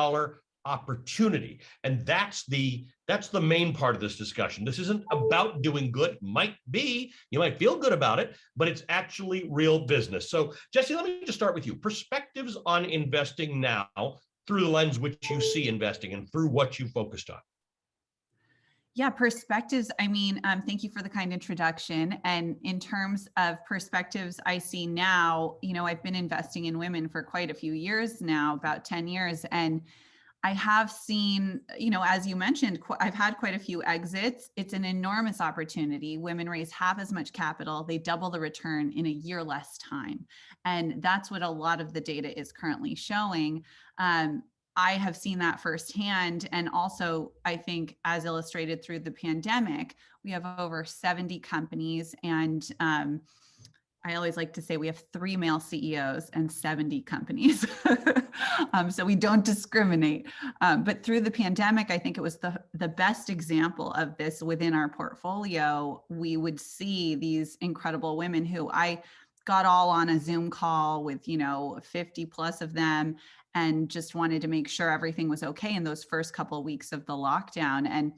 opportunity. And that's the main part of this discussion. This isn't about doing good. Might be, you might feel good about it, but it's actually real business. So Jessie, let me just start with you. Perspectives on investing now through the lens which you see investing and through what you focused on. Yeah, perspectives. I mean, thank you for the kind introduction. And in terms of perspectives I see now, you know, I've been investing in women for quite a few years now, about 10 years. And I have seen, you know, as you mentioned, I've had quite a few exits. It's an enormous opportunity. Women raise half as much capital. They double the return in a year less time. And that's what a lot of the data is currently showing. I have seen that firsthand. And also, I think as illustrated through the pandemic, we have over 70 companies. And I always like to say we have 3 male CEOs and 70 companies. So we don't discriminate. But through the pandemic, I think it was the best example of this within our portfolio. We would see these incredible women who I got all on a Zoom call with, you know, 50 plus of them, and just wanted to make sure everything was okay in those first couple of weeks of the lockdown. And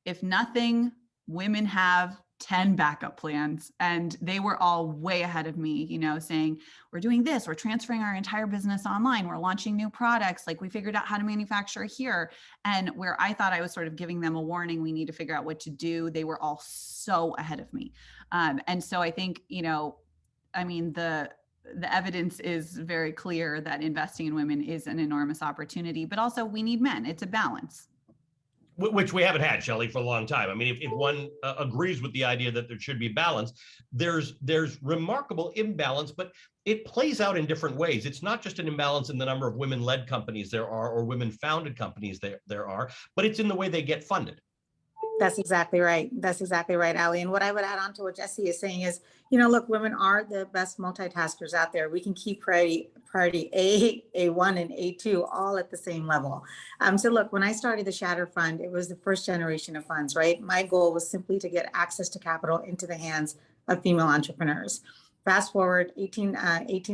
if nothing, women have 10 backup plans, and they were all way ahead of me, you know, saying, we're doing this, we're transferring our entire business online, we're launching new products, like we figured out how to manufacture here. And where I thought I was sort of giving them a warning, we need to figure out what to do, they were all so ahead of me. And so I think, you know, I mean, the evidence is very clear that investing in women is an enormous opportunity, but also we need men. It's a balance. Which we haven't had, Shelly, for a long time. I mean, if one agrees with the idea that there should be balance, there's remarkable imbalance, but it plays out in different ways. It's not just an imbalance in the number of women-led companies there are or women-founded companies there are, but it's in the way they get funded. That's exactly right. That's exactly right, Ali. And what I would add on to what Jessie is saying is, you know, look, women are the best multitaskers out there. We can keep priority A, A1, and A2 all at the same level. So look, when I started the Shatter Fund, it was the first generation of funds, right? My goal was simply to get access to capital into the hands of female entrepreneurs. Fast forward 18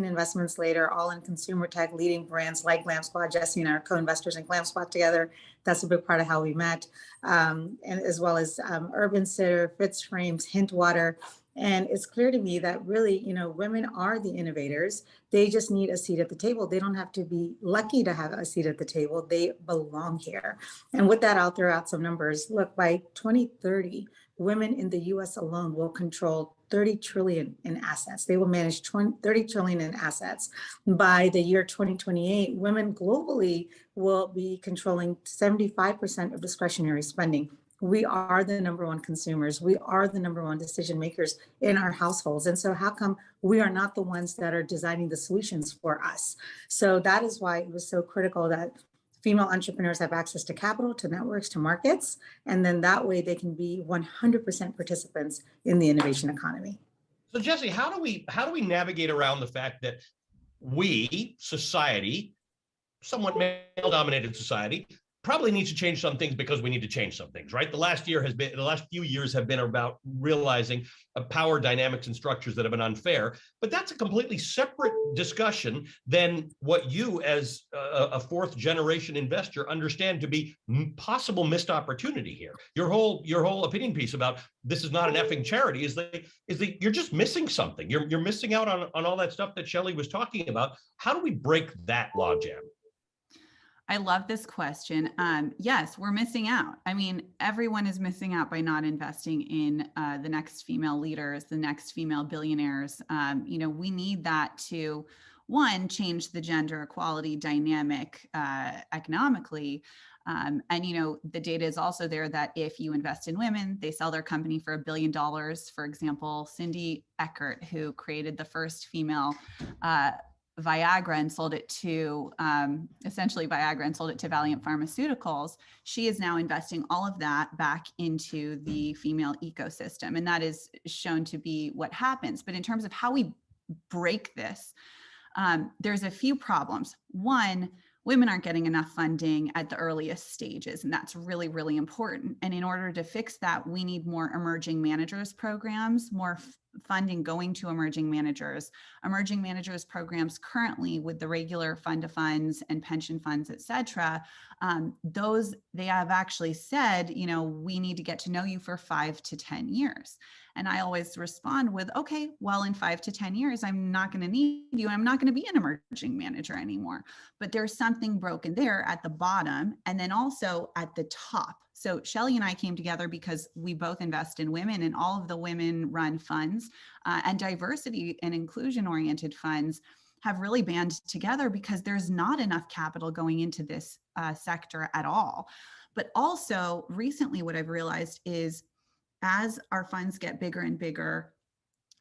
investments later, all in consumer tech, leading brands like Glam Squad. Jessie and I are co-investors in Glam Squad together. That's a big part of how we met. And as well as Urban Sitter, Fitz Frames, Hintwater. And it's clear to me that really, you know, women are the innovators. They just need a seat at the table. They don't have to be lucky to have a seat at the table. They belong here. And with that, I'll throw out some numbers. Look, by 2030, women in the US alone will control 30 trillion in assets. They will manage 30 trillion in assets. By the year 2028, women globally will be controlling 75% of discretionary spending. We are the number one consumers. We are the number one decision makers in our households. And so how come we are not the ones that are designing the solutions for us? So that is why it was so critical that female entrepreneurs have access to capital, to networks, to markets, and then that way they can be 100% participants in the innovation economy. So Jessie, how do we navigate around the fact that we, society, somewhat male-dominated society, probably needs to change some things because we need to change some things, right? The last few years have been about realizing power dynamics and structures that have been unfair, but that's a completely separate discussion than what you as a fourth generation investor understand to be possible missed opportunity here. Your whole opinion piece about this is not an effing charity is that you're just missing something. You're missing out on all that stuff that Shelly was talking about. How do we break that logjam? I love this question. Yes, we're missing out. I mean, everyone is missing out by not investing in the next female leaders, the next female billionaires. We need that to, one, change the gender equality dynamic economically. The data is also there that if you invest in women, they sell their company for $1 billion. For example, Cindy Eckert, who created the first female Viagra and sold it to Viagra and sold it to Valiant Pharmaceuticals. She is now investing all of that back into the female ecosystem. And that is shown to be what happens. But in terms of how we break this, there's a few problems. One, women aren't getting enough funding at the earliest stages, and that's really, really important. And in order to fix that, we need more emerging managers programs, more funding going to emerging managers programs currently with the regular fund of funds and pension funds, et cetera. Those, they have actually said, we need to get to know you for 5 to 10 years. And I always respond with, okay, well, in 5 to 10 years, I'm not going to need you. I'm not going to be an emerging manager anymore. But there's something broken there at the bottom and then also at the top. So Shelly and I came together because we both invest in women, and all of the women run funds and diversity and inclusion oriented funds have really band together because there's not enough capital going into this sector at all. But also recently what I've realized is as our funds get bigger and bigger,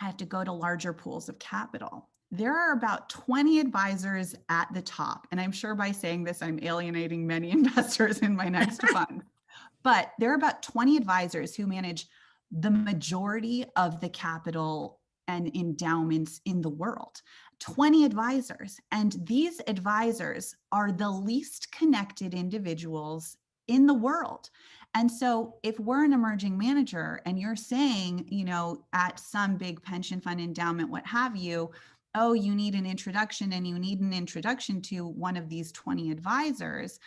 I have to go to larger pools of capital. There are about 20 advisors at the top. And I'm sure by saying this, I'm alienating many investors in my next fund. But there are about 20 advisors who manage the majority of the capital and endowments in the world. 20 advisors. And these advisors are the least connected individuals in the world. And so if we're an emerging manager and you're saying, at some big pension fund endowment, what have you, oh, you need an introduction and you need an introduction to one of these 20 advisors,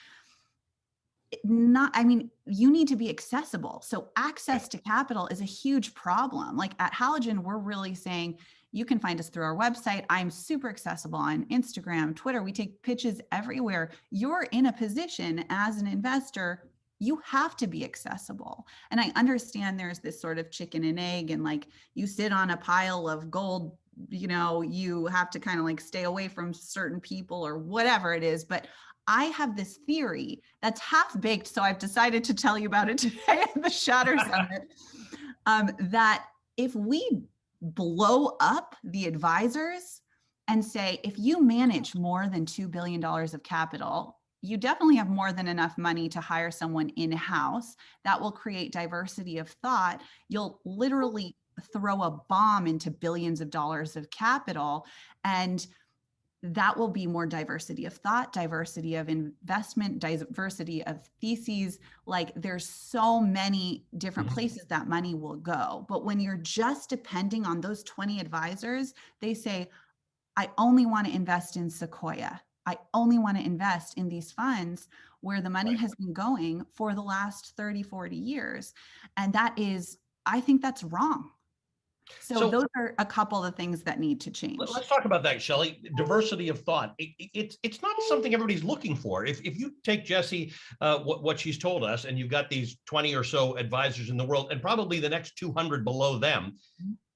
you need to be accessible. So access to capital is a huge problem. Like at Halogen, we're really saying, you can find us through our website. I'm super accessible on Instagram, Twitter. We take pitches everywhere. You're in a position as an investor, you have to be accessible. And I understand there's this sort of chicken and egg and like you sit on a pile of gold, you have to kind of like stay away from certain people or whatever it is. But I have this theory that's half baked. So I've decided to tell you about it today at the Shatter Summit, that if we blow up the advisors and say, if you manage more than $2 billion of capital, you definitely have more than enough money to hire someone in-house that will create diversity of thought. You'll literally throw a bomb into billions of dollars of capital, and that will be more diversity of thought, diversity of investment, diversity of theses. Like there's so many different places that money will go. But when you're just depending on those 20 advisors, they say, I only want to invest in Sequoia. I only want to invest in these funds where the money has been going for the last 30, 40 years. And that is, I think that's wrong. So those are a couple of the things that need to change. Let's talk about that, Shelly. Diversity of thought. It's not something everybody's looking for. If you take Jessie, what she's told us, and you've got these 20 or so advisors in the world, and probably the next 200 below them,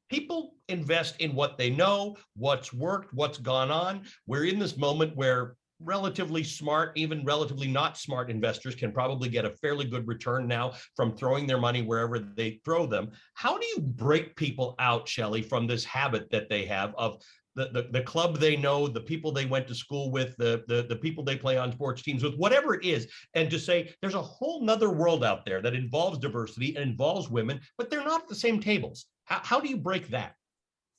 people invest in what they know, what's worked, what's gone on. We're in this moment where relatively smart, even relatively not smart investors can probably get a fairly good return now from throwing their money wherever they throw them. How do you break people out, Shelly, from this habit that they have of the club they know, the people they went to school with, the people they play on sports teams with, whatever it is, and just say there's a whole nother world out there that involves diversity and involves women, but they're not at the same tables. How do you break that?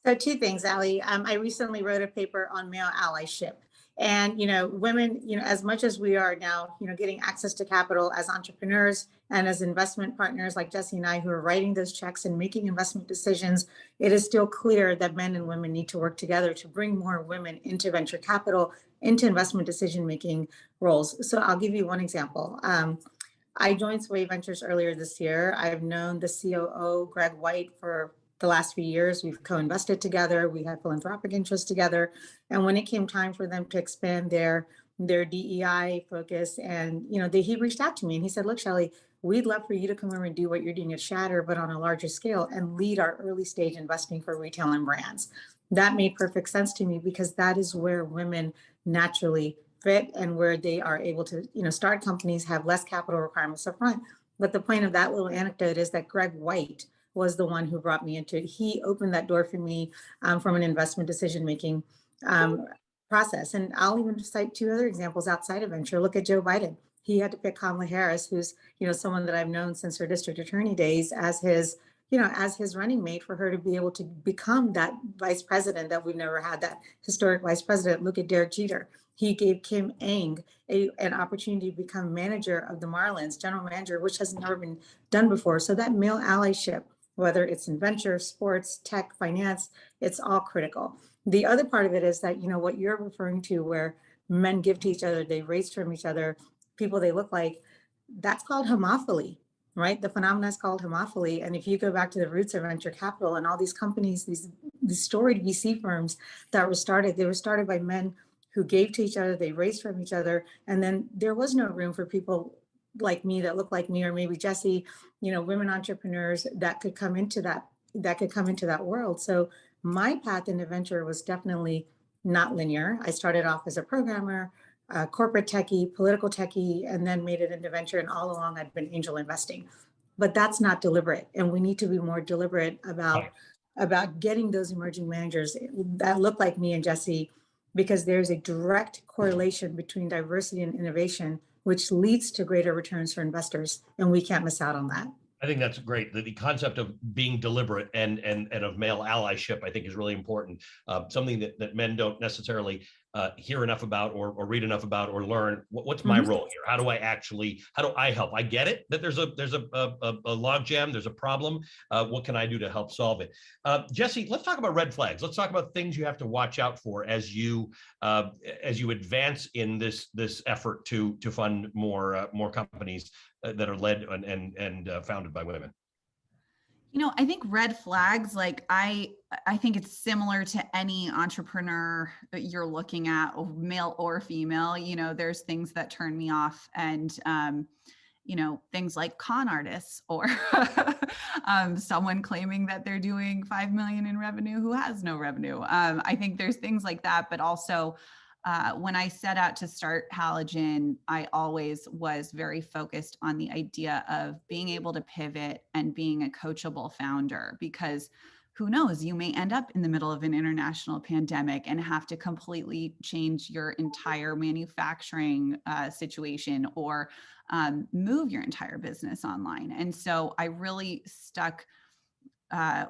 So 2 things, Ali. I recently wrote a paper on male allyship. And, women, as much as we are now, getting access to capital as entrepreneurs and as investment partners like Jessie and I, who are writing those checks and making investment decisions, it is still clear that men and women need to work together to bring more women into venture capital, into investment decision-making roles. So I'll give you one example. I joined Sway Ventures earlier this year. I've known the COO, Greg White, for the last few years. We've co-invested together. We had philanthropic interests together. And when it came time for them to expand their their DEI focus. And, he reached out to me and he said, look, Shelly, we'd love for you to come over and do what you're doing at Shatter, but on a larger scale and lead our early stage investing for retail and brands. That made perfect sense to me because that is where women naturally fit and where they are able to, start companies, have less capital requirements up front. But the point of that little anecdote is that Greg White was the one who brought me into it. He opened that door for me from an investment decision-making process. And I'll even cite two other examples outside of venture. Look at Joe Biden. He had to pick Kamala Harris, who's, someone that I've known since her district attorney days as his running mate for her to be able to become that vice president that we've never had, that historic vice president. Look at Derek Jeter. He gave Kim Ng an opportunity to become manager of the Marlins, general manager, which has never been done before. So that male allyship, whether it's in venture, sports, tech, finance, it's all critical. The other part of it is that, what you're referring to where men give to each other, they raise from each other, people they look like, that's called homophily, right? The phenomenon is called homophily. And if you go back to the roots of venture capital and all these companies, these storied VC firms that were started, they were started by men who gave to each other, they raised from each other. And then there was no room for people like me that look like me, or maybe Jesse, women entrepreneurs that could come into that world. So my path into venture was definitely not linear. I started off as a programmer, corporate techie, political techie, and then made it into venture. And all along I'd been angel investing, but that's not deliberate. And we need to be more deliberate about getting those emerging managers that look like me and Jesse, because there's a direct correlation between diversity and innovation, which leads to greater returns for investors. And we can't miss out on that. I think that's great. The concept of being deliberate and of male allyship, I think, is really important. Something that men don't necessarily hear enough about or read enough about or learn. What's my role here? How do I help? I get it that there's a log jam, there's a problem. What can I do to help solve it? Jesse, let's talk about red flags. Let's talk about things you have to watch out for as you advance in this effort to fund more companies that are led and founded by women. I think red flags, like I think it's similar to any entrepreneur that you're looking at, male or female. There's things that turn me off, and things like con artists or someone claiming that they're doing 5 million in revenue who has no revenue. I think there's things like that, but also when I set out to start Halogen, I always was very focused on the idea of being able to pivot and being a coachable founder, because who knows, you may end up in the middle of an international pandemic and have to completely change your entire manufacturing situation or move your entire business online. And so I really stuck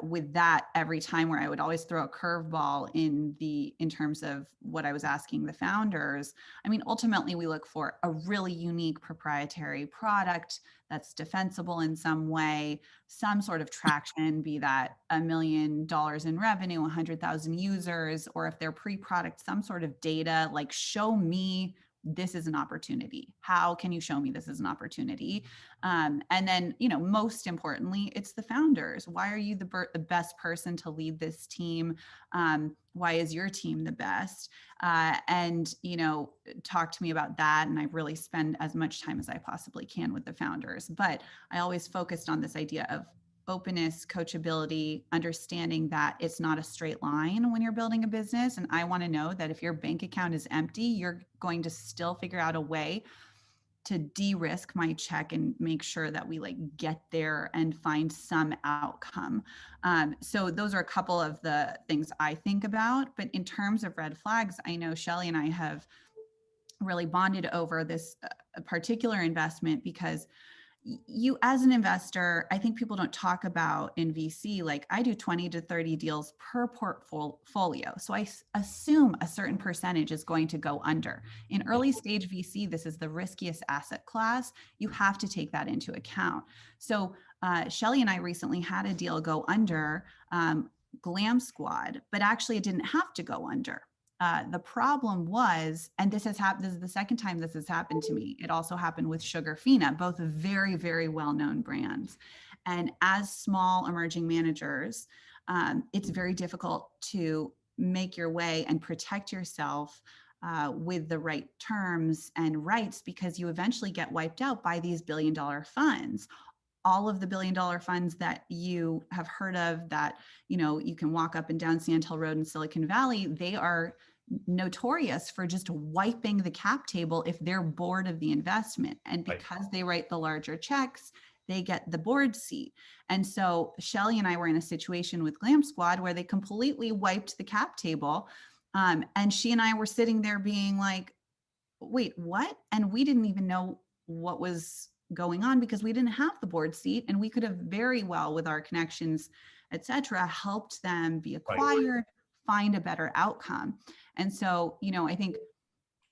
with that every time, where I would always throw a curveball in terms of what I was asking the founders. I mean, ultimately we look for a really unique proprietary product that's defensible in some way, some sort of traction, be that $1 million in revenue, 100,000 users, or if they're pre-product, some sort of data, like show me this is an opportunity. How can you show me this is an opportunity? And then, most importantly, it's the founders. Why are you the best person to lead this team? Why is your team the best? And, talk to me about that. And I really spend as much time as I possibly can with the founders. But I always focused on this idea of openness, coachability, understanding that it's not a straight line when you're building a business. And I want to know that if your bank account is empty, you're going to still figure out a way to de-risk my check and make sure that we get there and find some outcome. So those are a couple of the things I think about. But in terms of red flags, I know Shelly and I have really bonded over this particular investment, because you as an investor, I think people don't talk about in VC, like I do 20 to 30 deals per portfolio. So I assume a certain percentage is going to go under. In early stage VC, this is the riskiest asset class. You have to take that into account. So Shelly and I recently had a deal go under, Glam Squad, but actually it didn't have to go under. The problem was, and this is the second time this has happened to me. It also happened with Sugarfina, both very, very well-known brands. And as small emerging managers, it's very difficult to make your way and protect yourself with the right terms and rights, because you eventually get wiped out by these billion-dollar funds. All of the billion-dollar funds that you have heard of that, you can walk up and down Sand Hill Road in Silicon Valley, they are notorious for just wiping the cap table if they're bored of the investment. And because they write the larger checks, they get the board seat. And so Shelly and I were in a situation with Glam Squad where they completely wiped the cap table. And she and I were sitting there being like, wait, what? And we didn't even know what was going on because we didn't have the board seat, and we could have very well, with our connections, et cetera, helped them be acquired, find a better outcome. And so, I think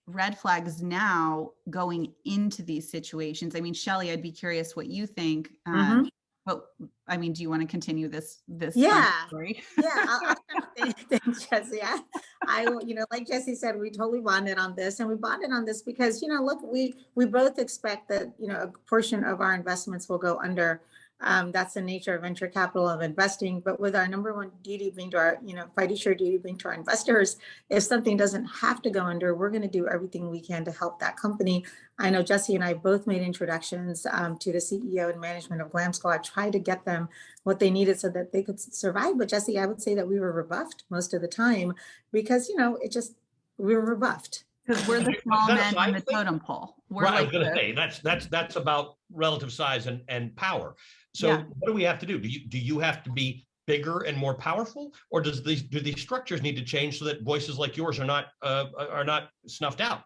red flags now going into these situations. I mean, Shelly, I'd be curious what you think. But I mean, do you want to continue this story? Thanks, Jessie. I like Jessie said, we totally bonded on this, and we bonded on this because, look, we both expect that, a portion of our investments will go under. That's the nature of venture capital, of investing. But with our number one duty being to our, fiduciary duty being to our investors, if something doesn't have to go under, we're going to do everything we can to help that company. I know Jessie and I both made introductions to the CEO and management of Glam Squad, tried to get them what they needed so that they could survive. But Jessie, I would say that we were rebuffed most of the time because, we were rebuffed. Because we're the small men on the totem pole. I was going to say that's about relative size and power. So what do we have to do? Do you have to be bigger and more powerful, or do these structures need to change so that voices like yours are not snuffed out?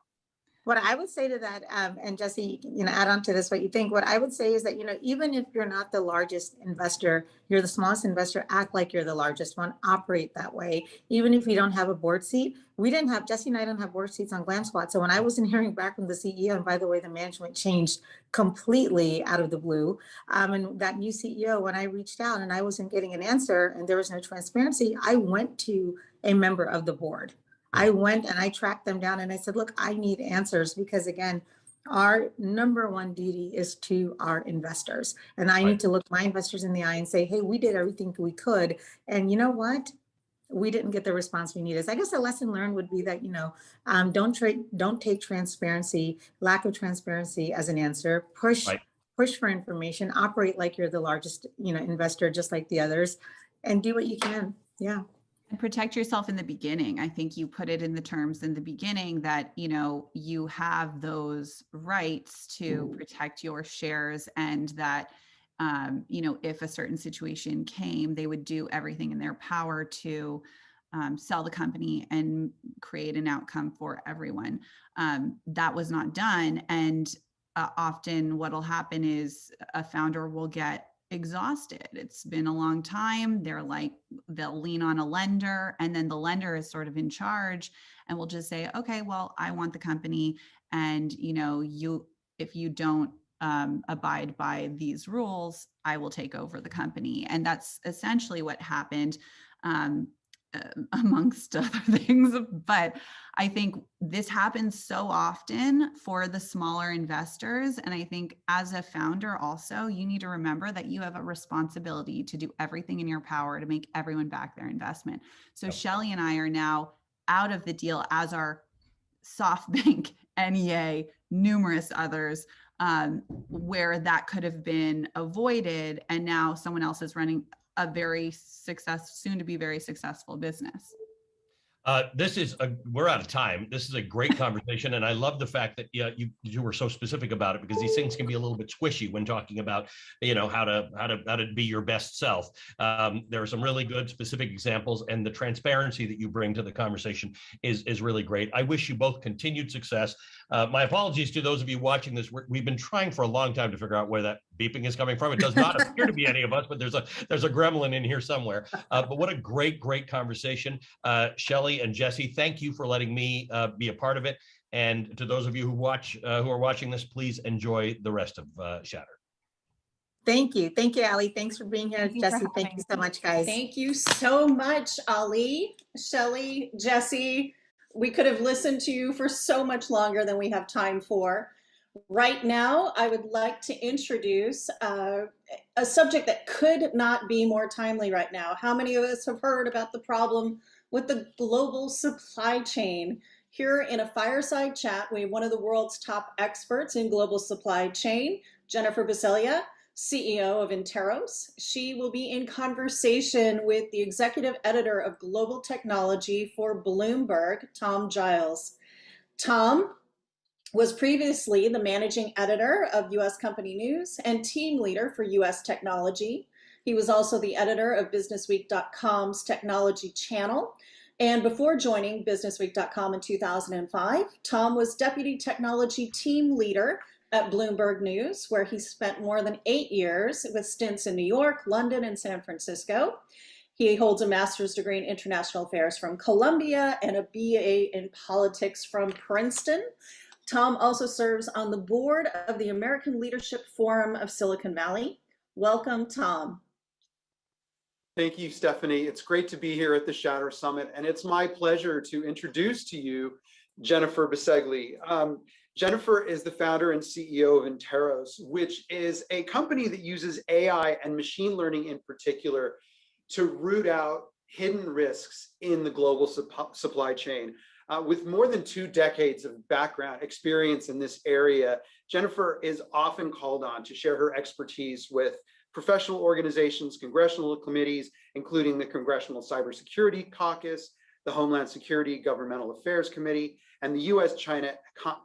What I would say to that, and Jessie, add on to this what you think. What I would say is that, even if you're not the largest investor, you're the smallest investor, act like you're the largest one, operate that way. Even if you don't have a board seat, Jessie and I don't have board seats on Glam Squad. So when I wasn't hearing back from the CEO, and by the way, the management changed completely out of the blue. And that new CEO, when I reached out and I wasn't getting an answer and there was no transparency, I went to a member of the board. I went and I tracked them down and I said, look, I need answers because, again, our number one duty is to our investors. And I need to look my investors in the eye and say, hey, we did everything we could. And you know what? We didn't get the response we needed. So I guess the lesson learned would be that, don't take transparency, lack of transparency as an answer. Push for information, operate like you're the largest, investor, just like the others, and do what you can. Yeah. And protect yourself in the beginning. I think you put it in the terms in the beginning that, you have those rights to protect your shares, and that, if a certain situation came, they would do everything in their power to sell the company and create an outcome for everyone. That was not done. And often what will happen is a founder will get exhausted. It's been a long time. They'll lean on a lender, and then the lender is sort of in charge and will just say, okay, well, I want the company. And, if you don't abide by these rules, I will take over the company. And that's essentially what happened, amongst other things. But I think this happens so often for the smaller investors. And I think as a founder also, you need to remember that you have a responsibility to do everything in your power to make everyone back their investment. So Shelly and I are now out of the deal, as are SoftBank, NEA, numerous others, where that could have been avoided. And now someone else is running a soon to be very successful business. We're out of time. This is a great conversation. And I love the fact that you were so specific about it, because these things can be a little bit squishy when talking about, how to be your best self. There are some really good specific examples, and the transparency that you bring to the conversation is really great. I wish you both continued success. My apologies to those of you watching this. We've been trying for a long time to figure out where that beeping is coming from. It does not appear to be any of us, but there's a gremlin in here somewhere. But what a great conversation. Shelly and Jessie, thank you for letting me be a part of it. And to those of you who are watching this, please enjoy the rest of Shatter. Thank you. Thank you, Ali. Thanks for being here. Jessie, thank you so much, guys. Thank you so much, Ali, Shelly, Jessie. We could have listened to you for so much longer than we have time for. Right now, I would like to introduce a subject that could not be more timely right now. How many of us have heard about the problem with the global supply chain? Here in a fireside chat, we have one of the world's top experts in global supply chain, Jenifer Beasley, CEO of Interos. She will be in conversation with the executive editor of global technology for Bloomberg, Tom Giles. Tom was previously the managing editor of US Company News and team leader for US Technology. He was also the editor of BusinessWeek.com's technology channel. And before joining BusinessWeek.com in 2005, Tom was deputy technology team leader at Bloomberg News, where he spent more than 8 years with stints in New York, London, and San Francisco. He holds a master's degree in international affairs from Columbia and a BA in politics from Princeton. Tom also serves on the board of the American Leadership Forum of Silicon Valley. Welcome, Tom. Thank you, Stefanie. It's great to be here at the Shatter Summit, and it's my pleasure to introduce to you Jenifer Beasley. Jenifer is the founder and CEO of Interos, which is a company that uses AI and machine learning in particular to root out hidden risks in the global supply chain. With more than 2 decades of background experience in this area, Jenifer is often called on to share her expertise with professional organizations, congressional committees, including the Congressional Cybersecurity Caucus, the Homeland Security Governmental Affairs Committee, and the U.S.-China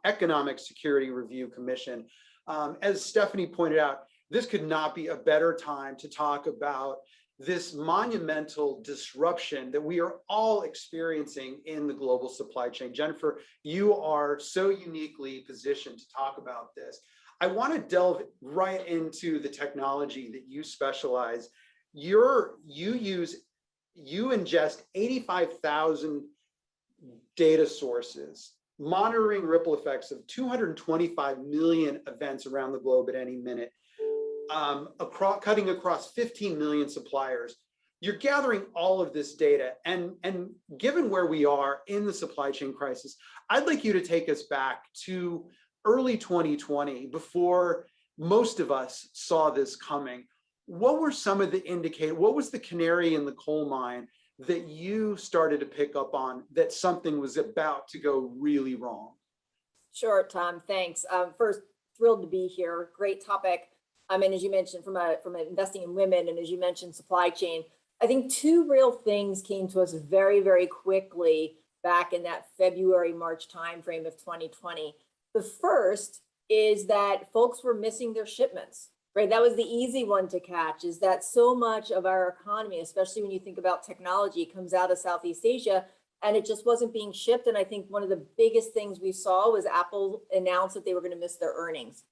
Economic Security Review Commission. As Stefanie pointed out, this could not be a better time to talk about this monumental disruption that we are all experiencing in the global supply chain. Jenifer, you are so uniquely positioned to talk about this. I want to delve right into the technology that you specialize. You ingest 85,000 data sources, monitoring ripple effects of 225 million events around the globe at any minute, cutting across 15 million suppliers. You're gathering all of this data, and given where we are in the supply chain crisis, I'd like you to take us back to early 2020, before most of us saw this coming. What were some of the indicators? What was the canary in the coal mine that you started to pick up on that something was about to go really wrong? Sure, Tom, thanks. First, thrilled to be here. Great topic. And as you mentioned, from investing in women, and as you mentioned, supply chain, I think 2 real things came to us very, very quickly back in that February, March timeframe of 2020. The first is that folks were missing their shipments, right? That was the easy one to catch, is that so much of our economy, especially when you think about technology, comes out of Southeast Asia, and it just wasn't being shipped. And I think one of the biggest things we saw was Apple announce that they were going to miss their earnings.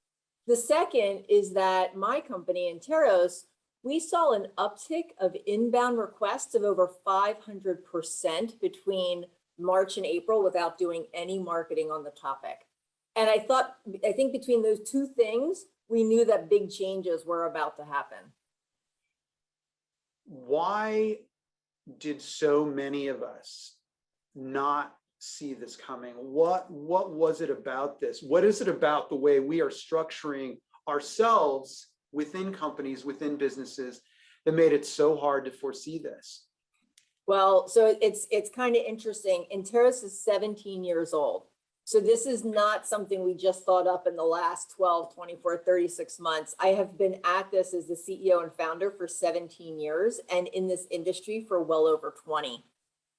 The second is that my company, Interos, we saw an uptick of inbound requests of over 500% between March and April without doing any marketing on the topic. And I think between those 2 things, we knew that big changes were about to happen. Why did so many of us not see this coming? What was it about this? What is it about the way we are structuring ourselves within companies, within businesses, that made it so hard to foresee this? Well, so it's kind of interesting. Interos is 17 years old. So this is not something we just thought up in the last 12, 24, 36 months. I have been at this as the CEO and founder for 17 years and in this industry for well over 20.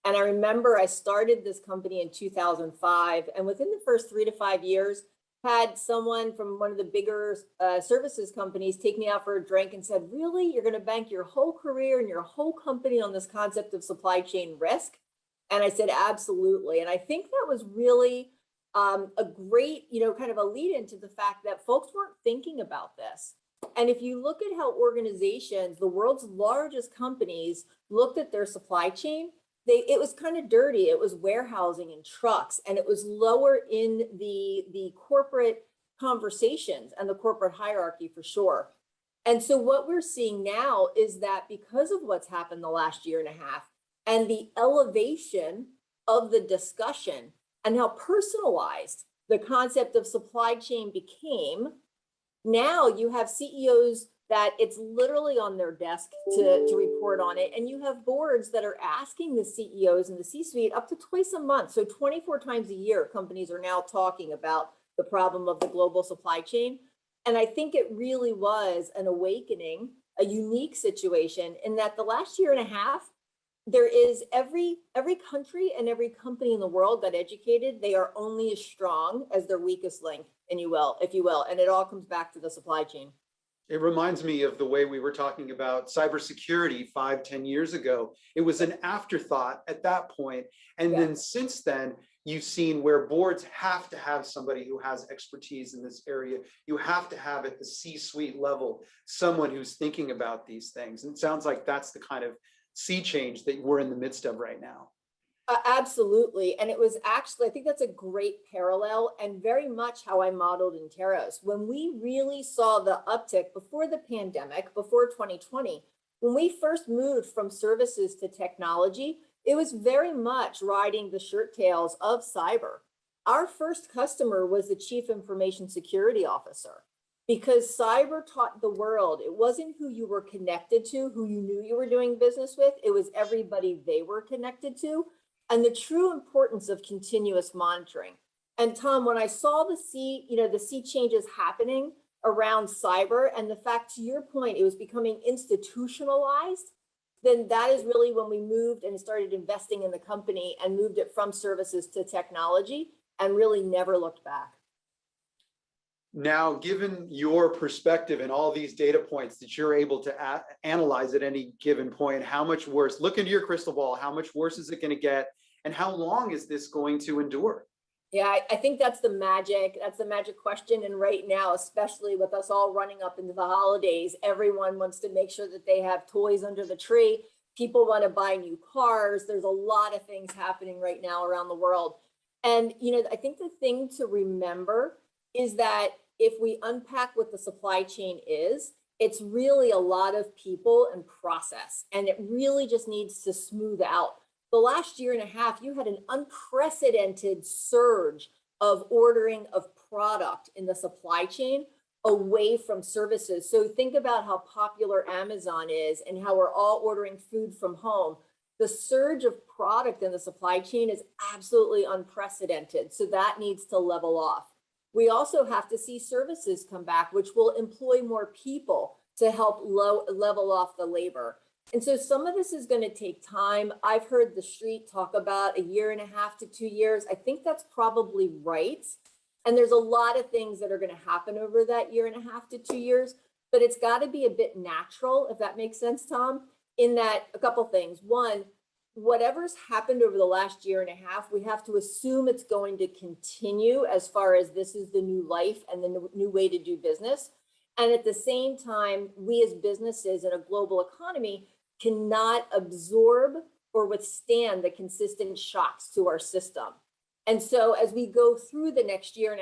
And I remember I started this company in 2005, and within the first 3 to 5 years, had someone from one of the bigger services companies take me out for a drink and said, really, you're going to bank your whole career and your whole company on this concept of supply chain risk? And I said, absolutely. And I think that was really a great, kind of a lead into the fact that folks weren't thinking about this. And if you look at how organizations, the world's largest companies, looked at their supply chain, it was kind of dirty. It was warehousing and trucks, and it was lower in the corporate conversations and the corporate hierarchy for sure. And so what we're seeing now is that because of what's happened the last year and a half and the elevation of the discussion and how personalized the concept of supply chain became, now you have CEOs that it's literally on their desk to report on it. And you have boards that are asking the CEOs and the C-suite up to twice a month. So 24 times a year, companies are now talking about the problem of the global supply chain. And I think it really was an awakening, a unique situation in that the last year and a half, there is every country and every company in the world got educated. They are only as strong as their weakest link, if you will. And it all comes back to the supply chain. It reminds me of the way we were talking about cybersecurity 5-10 years ago. It was an afterthought at that point. And then since then, you've seen where boards have to have somebody who has expertise in this area. You have to have at the C-suite level, someone who's thinking about these things. And it sounds like that's the kind of sea change that we're in the midst of right now. Absolutely. And it was actually, I think that's a great parallel and very much how I modeled Interos. When we really saw the uptick before the pandemic, before 2020, when we first moved from services to technology, it was very much riding the shirt tails of cyber. Our first customer was the chief information security officer because cyber taught the world. It wasn't who you were connected to, who you knew you were doing business with. It was everybody they were connected to. And the true importance of continuous monitoring. And Tom, when I saw the sea changes happening around cyber and the fact, to your point, it was becoming institutionalized, then that is really when we moved and started investing in the company and moved it from services to technology and really never looked back. Now, given your perspective and all these data points that you're able to analyze at any given point, how much worse, look into your crystal ball, how much worse is it going to get? And how long is this going to endure? Yeah, I think that's the magic question. And right now, especially with us all running up into the holidays, everyone wants to make sure that they have toys under the tree. People want to buy new cars. There's a lot of things happening right now around the world. And, I think the thing to remember is that if we unpack what the supply chain is, it's really a lot of people and process, and it really just needs to smooth out. The last year and a half, you had an unprecedented surge of ordering of product in the supply chain away from services. So think about how popular Amazon is and how we're all ordering food from home. The surge of product in the supply chain is absolutely unprecedented. So that needs to level off. We also have to see services come back, which will employ more people to help level off the labor. And so some of this is going to take time. I've heard the street talk about 1.5 to 2 years. I think that's probably right. And there's a lot of things that are going to happen over that 1.5 to 2 years, but it's got to be a bit natural, if that makes sense, Tom, in that a couple things. One, whatever's happened over the last 1.5 years, we have to assume it's going to continue as far as this is the new life and the new way to do business. And at the same time, we as businesses in a global economy cannot absorb or withstand the consistent shocks to our system. And so as we go through the next 1.5 years,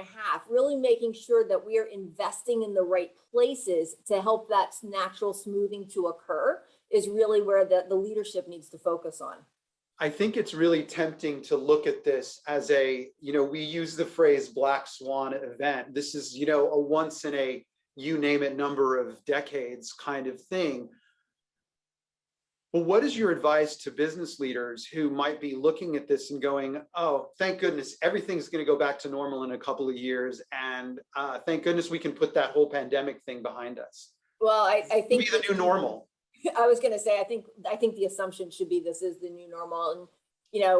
really making sure that we are investing in the right places to help that natural smoothing to occur is really where the leadership needs to focus on. I think it's really tempting to look at this as we use the phrase black swan event. This is, a once in a, you name it, number of decades kind of thing. Well, what is your advice to business leaders who might be looking at this and going, oh, thank goodness, everything's going to go back to normal in a couple of years. And thank goodness we can put that whole pandemic thing behind us. Well, I think be the new normal. I was going to say, I think the assumption should be this is the new normal. And,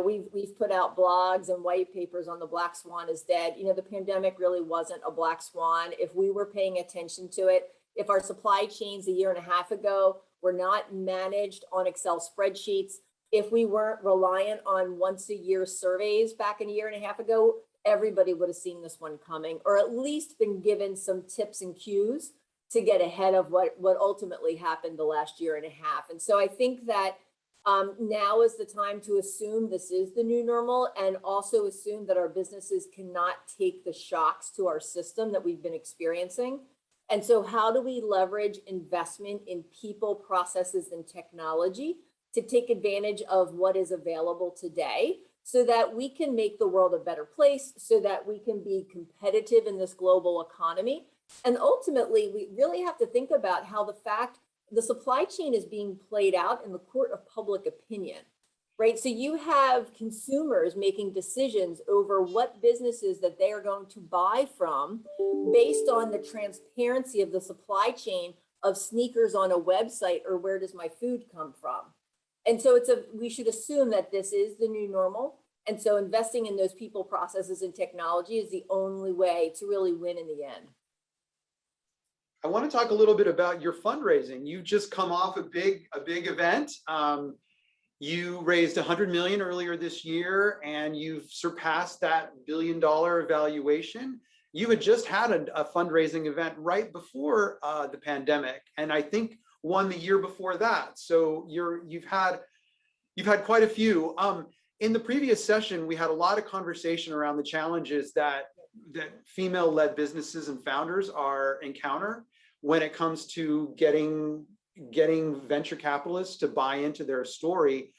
we've put out blogs and white papers on the black swan is dead. The pandemic really wasn't a black swan. If we were paying attention to it, if our supply chains 1.5 years ago were not managed on Excel spreadsheets, if we weren't reliant on once a year surveys back in 1.5 years ago, everybody would have seen this one coming, or at least been given some tips and cues to get ahead of what ultimately happened the last 1.5 years. And so I think that now is the time to assume this is the new normal, and also assume that our businesses cannot take the shocks to our system that we've been experiencing. And so how do we leverage investment in people, processes, and technology to take advantage of what is available today so that we can make the world a better place, so that we can be competitive in this global economy, And ultimately, we really have to think about how the supply chain is being played out in the court of public opinion, right? So you have consumers making decisions over what businesses that they are going to buy from based on the transparency of the supply chain of sneakers on a website, or where does my food come from? And so we should assume that this is the new normal. And so investing in those people, processes, and technology is the only way to really win in the end. I want to talk a little bit about your fundraising. You've just come off a big event. You raised 100 million earlier this year, and you've surpassed that $1 billion valuation. You had just had a fundraising event right before the pandemic, and I think one the year before that. So you've had quite a few. In the previous session, we had a lot of conversation around the challenges that female-led businesses and founders encounter when it comes to getting venture capitalists to buy into their story.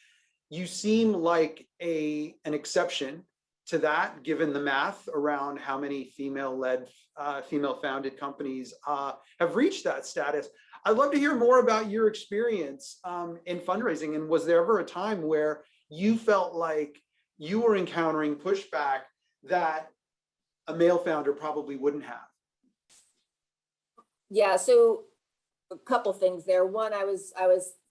You seem like an exception to that, given the math around how many female-led, female-founded companies have reached that status. I'd love to hear more about your experience in fundraising. And was there ever a time where you felt like you were encountering pushback that a male founder probably wouldn't have? Yeah, so a couple things there. One, I was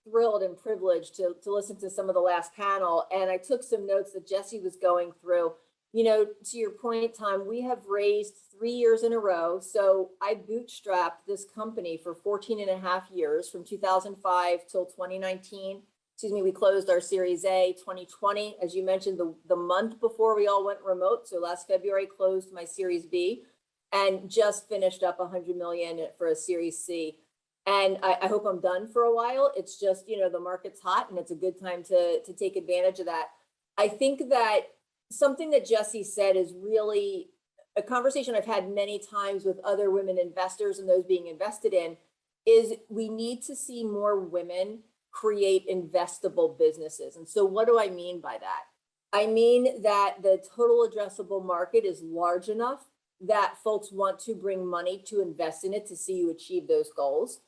thrilled and privileged to listen to some of the last panel, and I took some notes that Jesse was going through. You know, to your point, Tom, we have raised 3 years in a row. So I bootstrapped this company for 14 and a half years, from 2005 till 2019. Excuse me, we closed our Series A 2020, as you mentioned, the month before we all went remote. So last February, closed my Series B, and just finished up 100 million for a Series C. And I hope I'm done for a while. It's just, you know, the market's hot, and it's a good time to take advantage of that. I think that something that Jesse said is really a conversation I've had many times with other women investors and those being invested in, is we need to see more women create investable businesses. And so what do I mean by that? I mean that the total addressable market is large enough that folks want to bring money to invest in it to see you achieve those goals.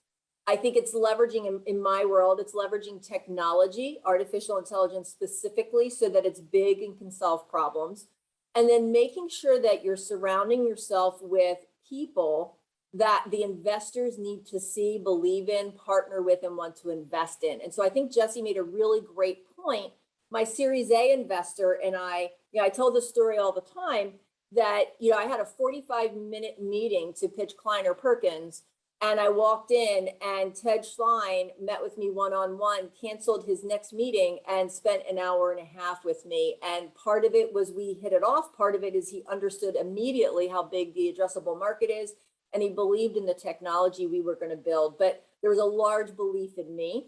I think it's leveraging, in my world, it's leveraging technology, artificial intelligence specifically, so that it's big and can solve problems. And then making sure that you're surrounding yourself with people that the investors need to see, believe in, partner with, and want to invest in. And so I think Jesse made a really great point. My Series A investor and I tell this story all the time, that, you know, I had a 45-minute meeting to pitch Kleiner Perkins, and I walked in and Ted Schlein met with me one-on-one, canceled his next meeting, and spent an hour and a half with me. And part of it was we hit it off. Part of it is he understood immediately how big the addressable market is, and he believed in the technology we were going to build. But there was a large belief in me.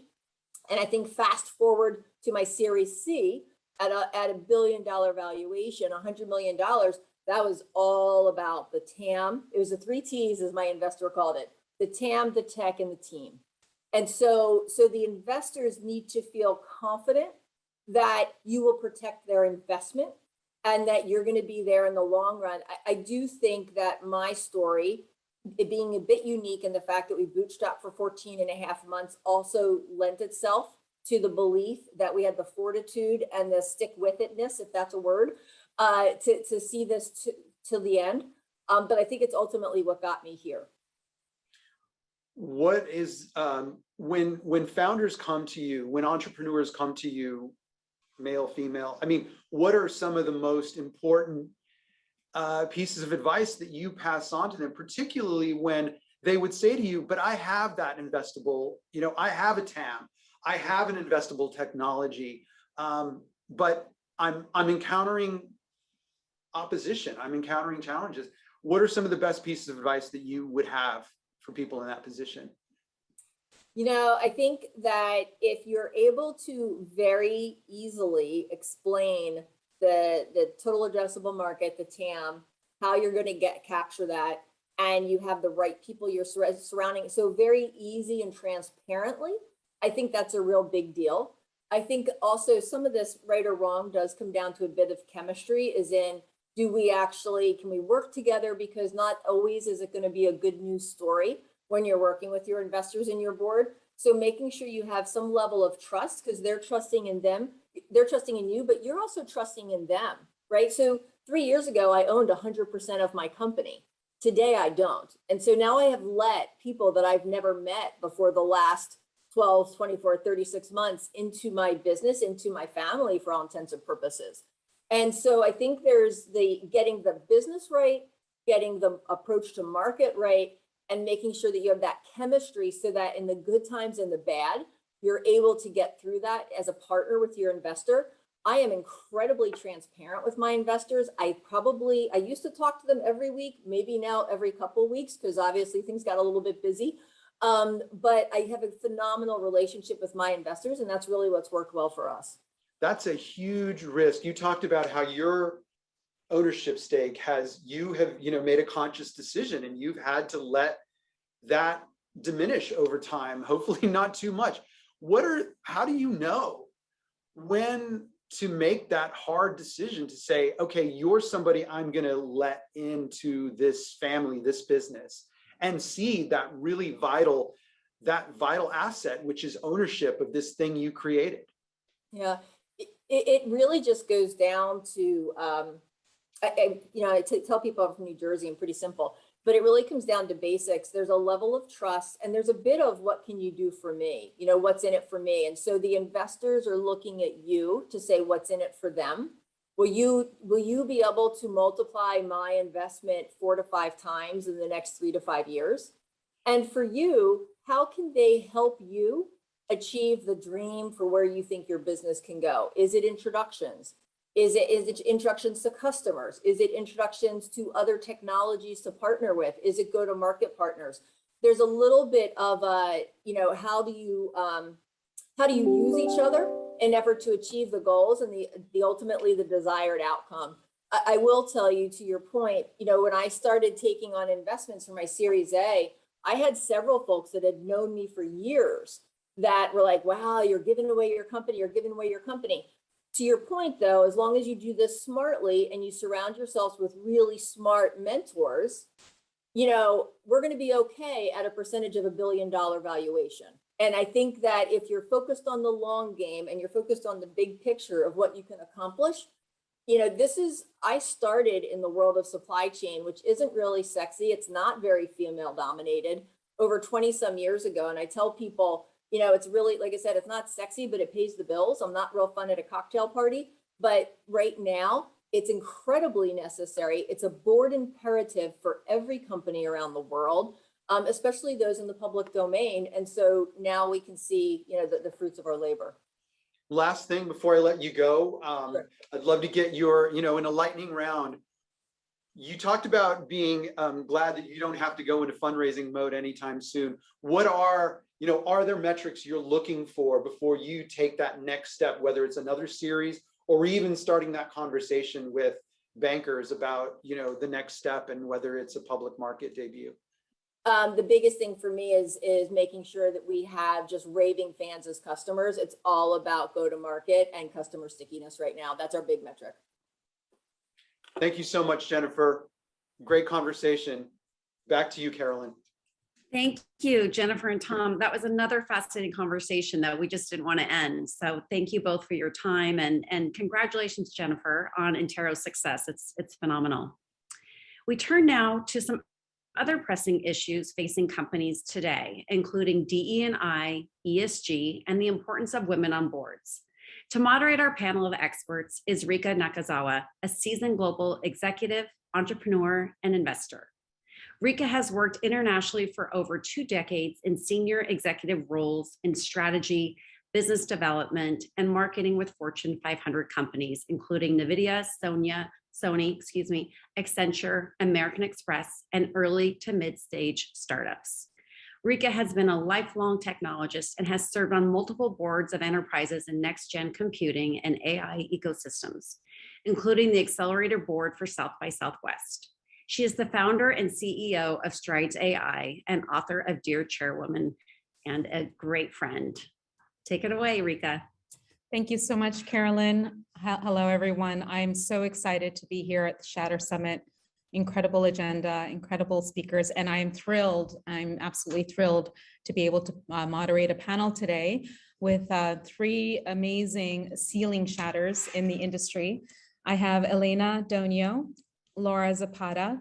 And I think fast forward to my Series C at a $1 billion valuation, $100 million, that was all about the TAM. It was the 3 T's, as my investor called it: the TAM, the tech, and the team. And so the investors need to feel confident that you will protect their investment and that you're going to be there in the long run. I do think that my story, it being a bit unique in the fact that we bootstrapped for 14 and a half months, also lent itself to the belief that we had the fortitude and the stick-with-itness, if that's a word, to see this to the end. But I think it's ultimately what got me here. What is, when founders come to you, when entrepreneurs come to you, male, female, I mean, what are some of the most important pieces of advice that you pass on to them, particularly when they would say to you, but I have that investable, you know, I have a TAM, I have an investable technology, but I'm encountering opposition, I'm encountering challenges. What are some of the best pieces of advice that you would have for people in that position? You know, I think that if you're able to very easily explain the total addressable market, the TAM, how you're going to capture that, and you have the right people you're surrounding, so very easy and transparently, I think that's a real big deal. I think also some of this, right or wrong, does come down to a bit of chemistry, is in, can we work together? Because not always is it going to be a good news story when you're working with your investors and your board. So making sure you have some level of trust, because they're trusting in you, but you're also trusting in them, right? So 3 years ago, I owned 100% of my company. Today, I don't. And so now I have let people that I've never met before the last 12, 24, 36 months into my business, into my family for all intents and purposes. And so I think there's getting the business right, getting the approach to market right, and making sure that you have that chemistry so that in the good times and the bad, you're able to get through that as a partner with your investor. I am incredibly transparent with my investors. I used to talk to them every week, maybe now every couple of weeks, because obviously things got a little bit busy. But I have a phenomenal relationship with my investors, and that's really what's worked well for us. That's a huge risk. You talked about how your ownership stake you have made a conscious decision, and you've had to let that diminish over time, hopefully not too much. How do you know when to make that hard decision to say, okay, you're somebody I'm going to let into this family, this business, and see that really vital asset, which is ownership of this thing you created? Yeah, it really just goes down to, I tell people I'm from New Jersey, and pretty simple, but it really comes down to basics. There's a level of trust, and there's a bit of what can you do for me? What's in it for me? And so the investors are looking at you to say what's in it for them. Will you be able to multiply my investment 4 to 5 times in the next 3 to 5 years? And for you, how can they help you achieve the dream for where you think your business can go? Is it introductions? Is it introductions to customers? Is it introductions to other technologies to partner with? Is it go-to-market partners? There's a little bit of how do you use each other in effort to achieve the goals and the ultimately the desired outcome. I will tell you, to your point, when I started taking on investments for my Series A, I had several folks that had known me for years that were like, wow, you're giving away your company, you're giving away your company. To your point, though, as long as you do this smartly and you surround yourselves with really smart mentors, we're going to be okay at a percentage of $1 billion valuation. And I think that if you're focused on the long game and you're focused on the big picture of what you can accomplish, I started in the world of supply chain, which isn't really sexy. It's not very female dominated, over 20 some years ago. And I tell people, it's really, like I said, it's not sexy, but it pays the bills. I'm not real fun at a cocktail party, but right now it's incredibly necessary. It's a board imperative for every company around the world, especially those in the public domain. And so now we can see, the fruits of our labor. Last thing before I let you go, Sure. I'd love to get your, in a lightning round, you talked about being glad that you don't have to go into fundraising mode anytime soon. What are there metrics you're looking for before you take that next step, whether it's another series or even starting that conversation with bankers about, the next step and whether it's a public market debut? The biggest thing for me is making sure that we have just raving fans as customers. It's all about go-to-market and customer stickiness right now. That's our big metric. Thank you so much, Jenifer. Great conversation. Back to you, Carolyn. Thank you, Jenifer and Tom. That was another fascinating conversation that we just didn't want to end. So thank you both for your time, and congratulations, Jenifer, on Intero's success. It's phenomenal. We turn now to some other pressing issues facing companies today, including DE&I, ESG, and the importance of women on boards. To moderate our panel of experts is Rika Nakazawa, a seasoned global executive, entrepreneur, and investor. Rika has worked internationally for over 2 decades in senior executive roles in strategy, business development, and marketing with Fortune 500 companies, including NVIDIA, Sony, Accenture, American Express, and early to mid-stage startups. Rika has been a lifelong technologist and has served on multiple boards of enterprises in next-gen computing and AI ecosystems, including the Accelerator Board for South by Southwest. She is the founder and CEO of Strides AI and author of Dear Chairwoman, and a great friend. Take it away, Rika. Thank you so much, Carolyn. Hello, everyone. I'm so excited to be here at the Shatter Summit. Incredible agenda, incredible speakers, and I'm absolutely thrilled to be able to moderate a panel today with three amazing ceiling shatters in the industry. I have Elena Donio, Laura Zapata,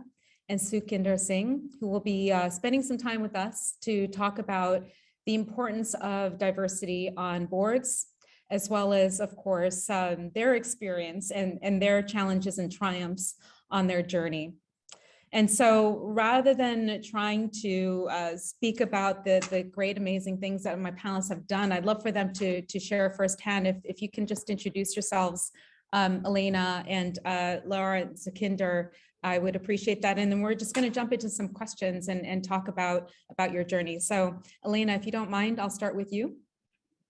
and Sukhinder Singh, who will be spending some time with us to talk about the importance of diversity on boards, as well as, of course, their experience and their challenges and triumphs on their journey. And so rather than trying to speak about the great, amazing things that my panelists have done, I'd love for them to share firsthand. If you can just introduce yourselves, Elena and Laura and Sukhinder, I would appreciate that. And then we're just going to jump into some questions and talk about your journey. So Elena, if you don't mind, I'll start with you.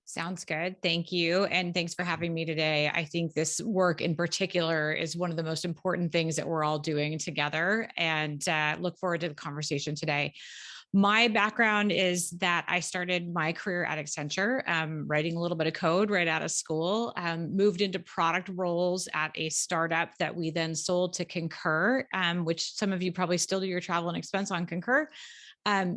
Sounds good. Thank you. And thanks for having me today. I think this work in particular is one of the most important things that we're all doing together, and look forward to the conversation today. My background is that I started my career at Accenture, writing a little bit of code right out of school, moved into product roles at a startup that we then sold to Concur, which some of you probably still do your travel and expense on Concur.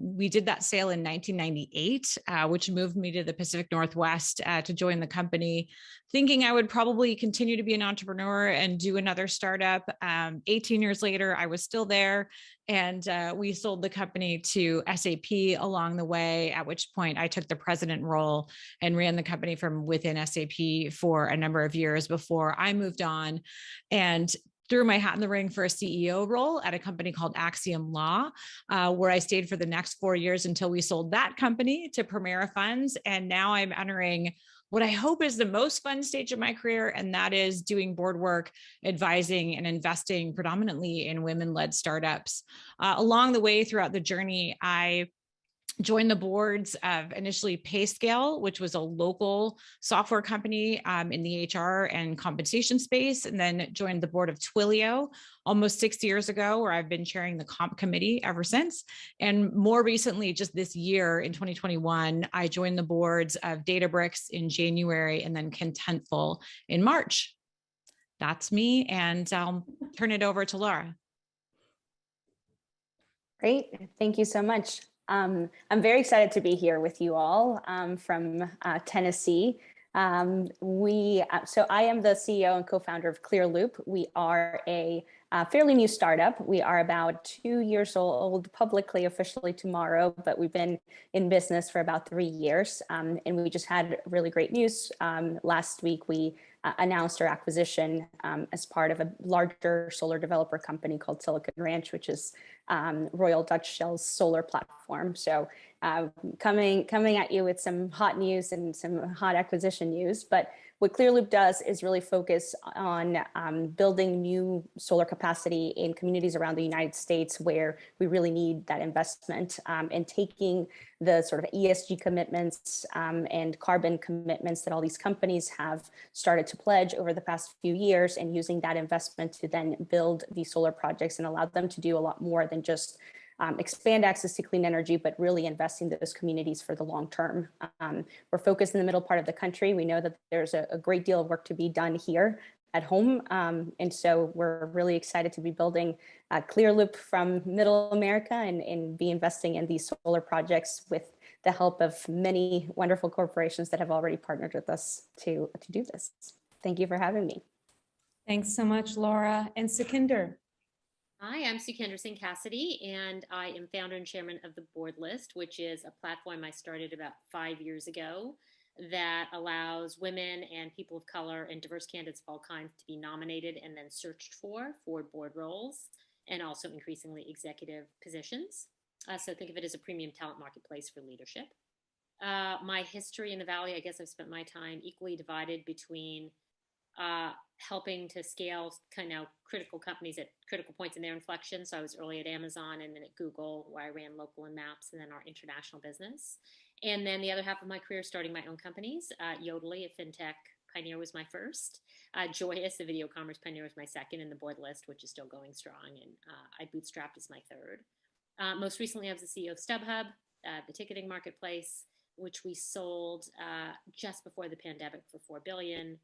We did that sale in 1998, which moved me to the Pacific Northwest to join the company, thinking I would probably continue to be an entrepreneur and do another startup. 18 years later, I was still there, and we sold the company to SAP along the way, at which point I took the president role and ran the company from within SAP for a number of years before I moved on and threw my hat in the ring for a CEO role at a company called Axiom Law, where I stayed for the next 4 years until we sold that company to Primera Funds. And now I'm entering what I hope is the most fun stage of my career, and that is doing board work, advising and investing predominantly in women-led startups. Along the way throughout the journey, I joined the boards of initially PayScale, which was a local software company in the HR and compensation space, and then joined the board of Twilio almost 6 years ago, where I've been chairing the comp committee ever since. And more recently, just this year in 2021, I joined the boards of Databricks in January and then Contentful in March. That's me, and I'll turn it over to Laura. Great, thank you so much. I'm very excited to be here with you all from Tennessee. So I am the CEO and co-founder of ClearLoop. We are a fairly new startup. We are about 2 years old, publicly, officially tomorrow, but we've been in business for about 3 years. And we just had really great news. Last week, we announced our acquisition as part of a larger solar developer company called Silicon Ranch, which is Royal Dutch Shell's solar platform. So coming at you with some hot news and some hot acquisition news. But what ClearLoop does is really focus on building new solar capacity in communities around the United States where we really need that investment, and taking the sort of ESG commitments and carbon commitments that all these companies have started to pledge over the past few years, and using that investment to then build these solar projects and allow them to do a lot more than just expand access to clean energy, but really invest in those communities for the long term. We're focused in the middle part of the country. We know that there's a great deal of work to be done here at home. And so we're really excited to be building ClearLoop from middle America and be investing in these solar projects with the help of many wonderful corporations that have already partnered with us to do this. Thank you for having me. Thanks so much, Laura. And Sukhinder. Hi, I'm Sukhinder Singh Cassidy, and I am founder and chairman of the Board List, which is a platform I started about 5 years ago that allows women and people of color and diverse candidates of all kinds to be nominated and then searched for board roles, and also increasingly executive positions. So think of it as a premium talent marketplace for leadership. My history in the Valley, I guess I've spent my time equally divided between helping to scale kind of critical companies at critical points in their inflection. So I was early at Amazon and then at Google, where I ran local and maps, and then our international business. And then the other half of my career starting my own companies. Yodely, a fintech pioneer, was my first. Joyous, a video commerce pioneer, was my second, and the Board List, which is still going strong. And I bootstrapped as my third. Most recently, I was the CEO of StubHub, the ticketing marketplace, which we sold just before the pandemic for $4 billion.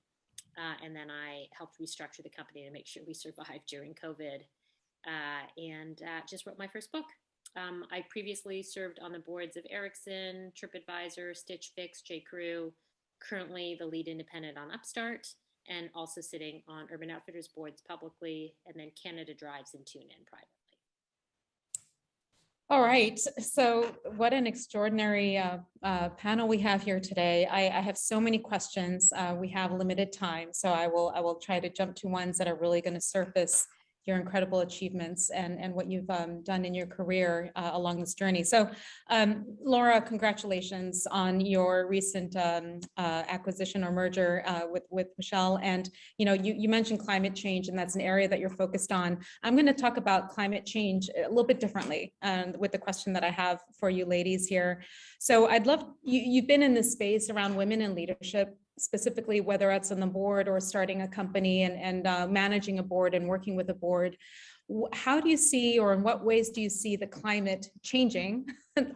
And then I helped restructure the company to make sure we survived during COVID, and just wrote my first book. I previously served on the boards of Ericsson, TripAdvisor, Stitch Fix, J.Crew, currently the lead independent on Upstart, and also sitting on Urban Outfitters boards publicly, and then Canada Drives and TuneIn privately. All right, so what an extraordinary panel we have here today. I have so many questions. We have limited time, so I will try to jump to ones that are really going to surface your incredible achievements and what you've done in your career along this journey. So Laura, congratulations on your recent acquisition or merger with Michelle. And you mentioned climate change, and that's an area that you're focused on. I'm going to talk about climate change a little bit differently with the question that I have for you ladies here. So I'd love, you've been in this space around women in leadership, specifically whether it's on the board or starting a company and managing a board and working with a board. How do you see, or in what ways do you see the climate changing,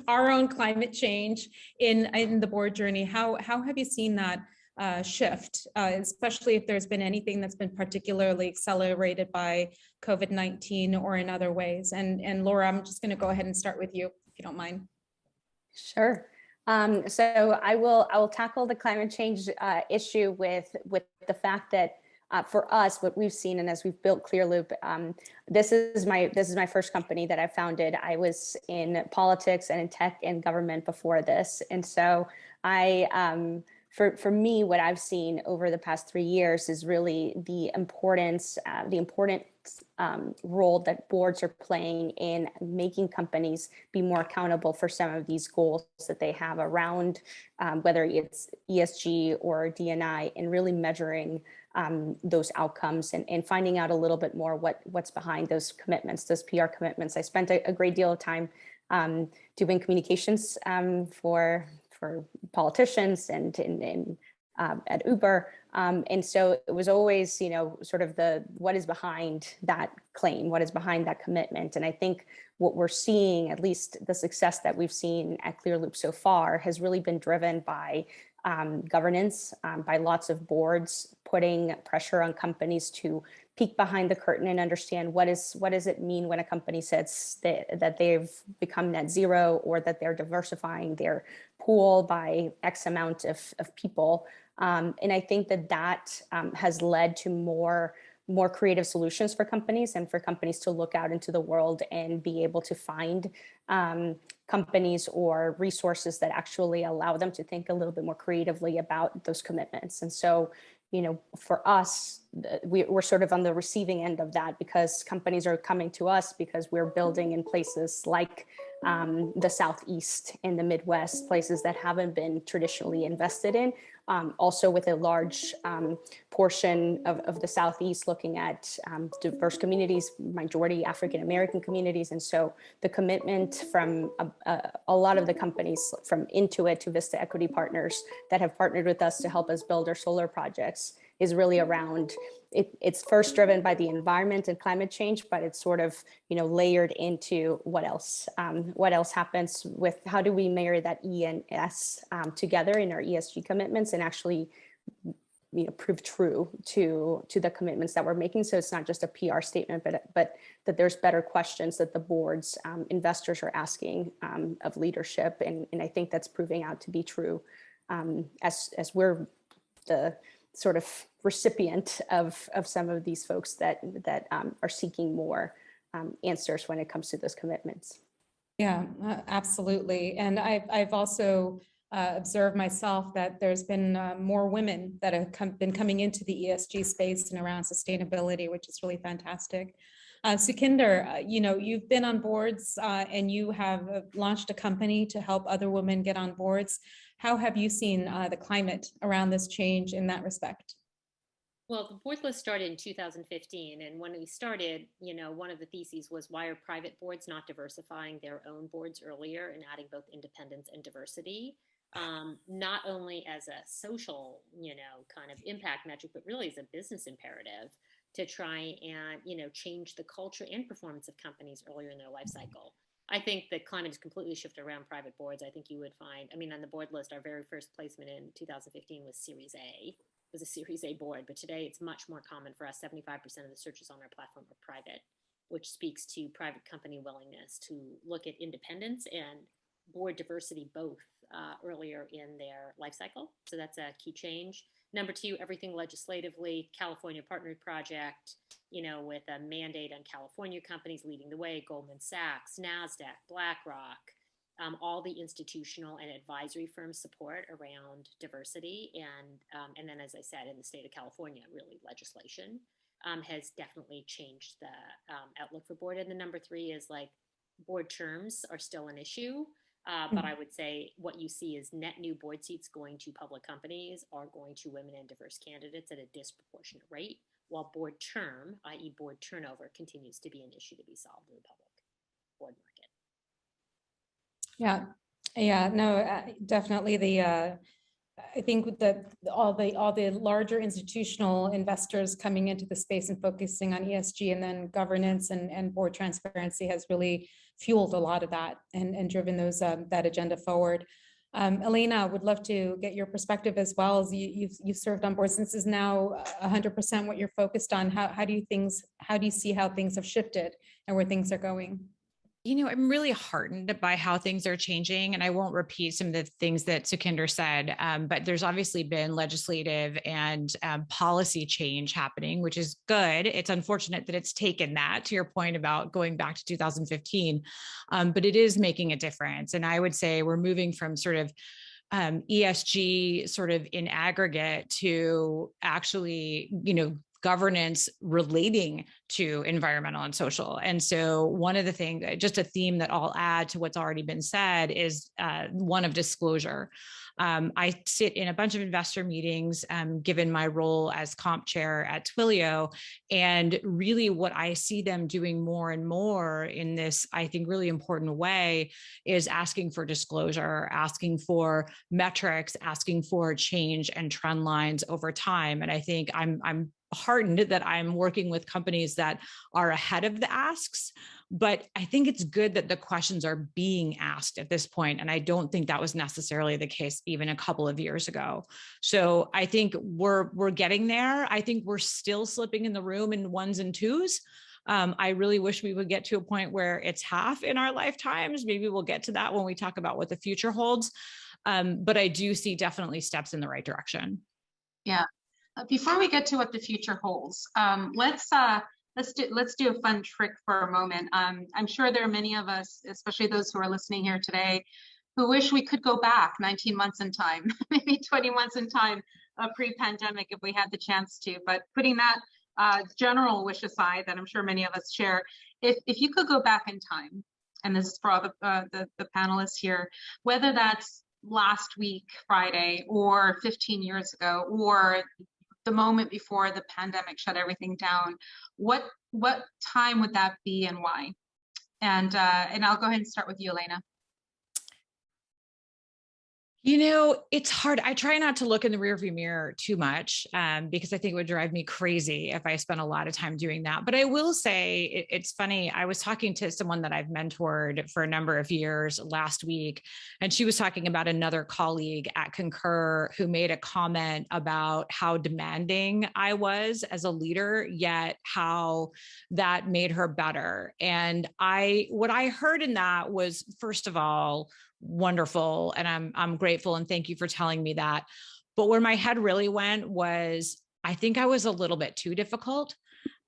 our own climate change in the board journey? How have you seen that shift, especially if there's been anything that's been particularly accelerated by COVID-19 or in other ways? And Laura, I'm just going to go ahead and start with you, if you don't mind. Sure. So I will tackle the climate change issue with the fact that for us, what we've seen, and as we've built ClearLoop, this is my first company that I founded. I was in politics and in tech and government before this, and so for me, what I've seen over the past 3 years is really the important role that boards are playing in making companies be more accountable for some of these goals that they have around whether it's ESG or D&I, and really measuring those outcomes and finding out a little bit more what's behind those commitments, those PR commitments. I spent a great deal of time doing communications for politicians and at Uber. And so it was always, sort of what is behind that claim, what is behind that commitment. And I think what we're seeing, at least the success that we've seen at ClearLoop so far, has really been driven by governance, by lots of boards putting pressure on companies to peek behind the curtain and understand what does it mean when a company says that they've become net zero, or that they're diversifying their pool by X amount of people. And I think that has led to more creative solutions for companies, and for companies to look out into the world and be able to find companies or resources that actually allow them to think a little bit more creatively about those commitments. And so, for us, we're sort of on the receiving end of that, because companies are coming to us because we're building in places like the Southeast and the Midwest, places that haven't been traditionally invested in. Also with a large portion of the Southeast looking at diverse communities, majority African-American communities. And so the commitment from a lot of the companies, from Intuit to Vista Equity Partners, that have partnered with us to help us build our solar projects, is really around, it's first driven by the environment and climate change, but it's sort of, layered into what else happens with how do we marry that E and S together in our ESG commitments and actually, prove true to the commitments that we're making. So it's not just a PR statement, but that there's better questions that the boards, investors are asking of leadership. And I think that's proving out to be true as we're the sort of recipient of some of these folks that are seeking more answers when it comes to those commitments. Yeah, absolutely. And I've also observed myself that there's been more women that have been coming into the ESG space and around sustainability, which is really fantastic. Sukhinder, you've been on boards and you have launched a company to help other women get on boards. How have you seen the climate around this change in that respect? Well, the board list started in 2015. And when we started, one of the theses was, why are private boards not diversifying their own boards earlier and adding both independence and diversity? Not only as a social, kind of impact metric, but really as a business imperative to try and, change the culture and performance of companies earlier in their life cycle. I think the climate has completely shifted around private boards. I think you would find, on the board list, our very first placement in 2015 was Series A. was a Series A board, but today it's much more common for us. 75% of the searches on our platform are private, which speaks to private company willingness to look at independence and board diversity both earlier in their life cycle. So that's a key change. Number two, everything legislatively, California Partnered Project, with a mandate on California companies leading the way, Goldman Sachs, NASDAQ, BlackRock, all the institutional and advisory firms support around diversity. And then, as I said, in the state of California, really legislation has definitely changed the outlook for board. And the number three is board terms are still an issue. But I would say what you see is net new board seats going to public companies are going to women and diverse candidates at a disproportionate rate, while board term, i.e. board turnover, continues to be an issue to be solved in the public board market. Yeah, no, definitely I think that all the larger institutional investors coming into the space and focusing on ESG and then governance and board transparency has really fueled a lot of that and driven that agenda forward. Elena, would love to get your perspective as well, as you've served on boards. This is now 100% what you're focused on. How do you see how things have shifted and where things are going? I'm really heartened by how things are changing, and I won't repeat some of the things that Sukhinder said, but there's obviously been legislative and policy change happening, which is good. It's unfortunate that it's taken that, to your point about going back to 2015, but it is making a difference. And I would say we're moving from sort of ESG sort of in aggregate to actually, governance relating to environmental and social. And so one of the things, just a theme that I'll add to what's already been said, is one of disclosure. I sit in a bunch of investor meetings, given my role as comp chair at Twilio, and really what I see them doing more and more in this, I think, really important way is asking for disclosure, asking for metrics, asking for change and trend lines over time. And I think I'm heartened that I'm working with companies that are ahead of the asks, but I think it's good that the questions are being asked at this point. And I don't think that was necessarily the case even a couple of years ago. So I think we're getting there. I think we're still slipping in the room in ones and twos. I really wish we would get to a point where it's half in our lifetimes. Maybe we'll get to that when we talk about what the future holds. But I do see definitely steps in the right direction. Yeah. Before we get to what the future holds, let's do a fun trick for a moment. I'm sure there are many of us, especially those who are listening here today, who wish we could go back 19 months in time, maybe 20 months in time, pre-pandemic, if we had the chance to. But putting that general wish aside, that I'm sure many of us share, if you could go back in time, and this is for all the panelists here, whether that's last week, Friday, or 15 years ago, or the moment before the pandemic shut everything down, what time would that be and why? And I'll go ahead and start with you, Elena. It's hard. I try not to look in the rearview mirror too much because I think it would drive me crazy if I spent a lot of time doing that. But I will say it's funny. I was talking to someone that I've mentored for a number of years last week, and she was talking about another colleague at Concur who made a comment about how demanding I was as a leader, yet how that made her better. And what I heard in that was, first of all, wonderful. And I'm grateful. And thank you for telling me that. But where my head really went was, I think I was a little bit too difficult.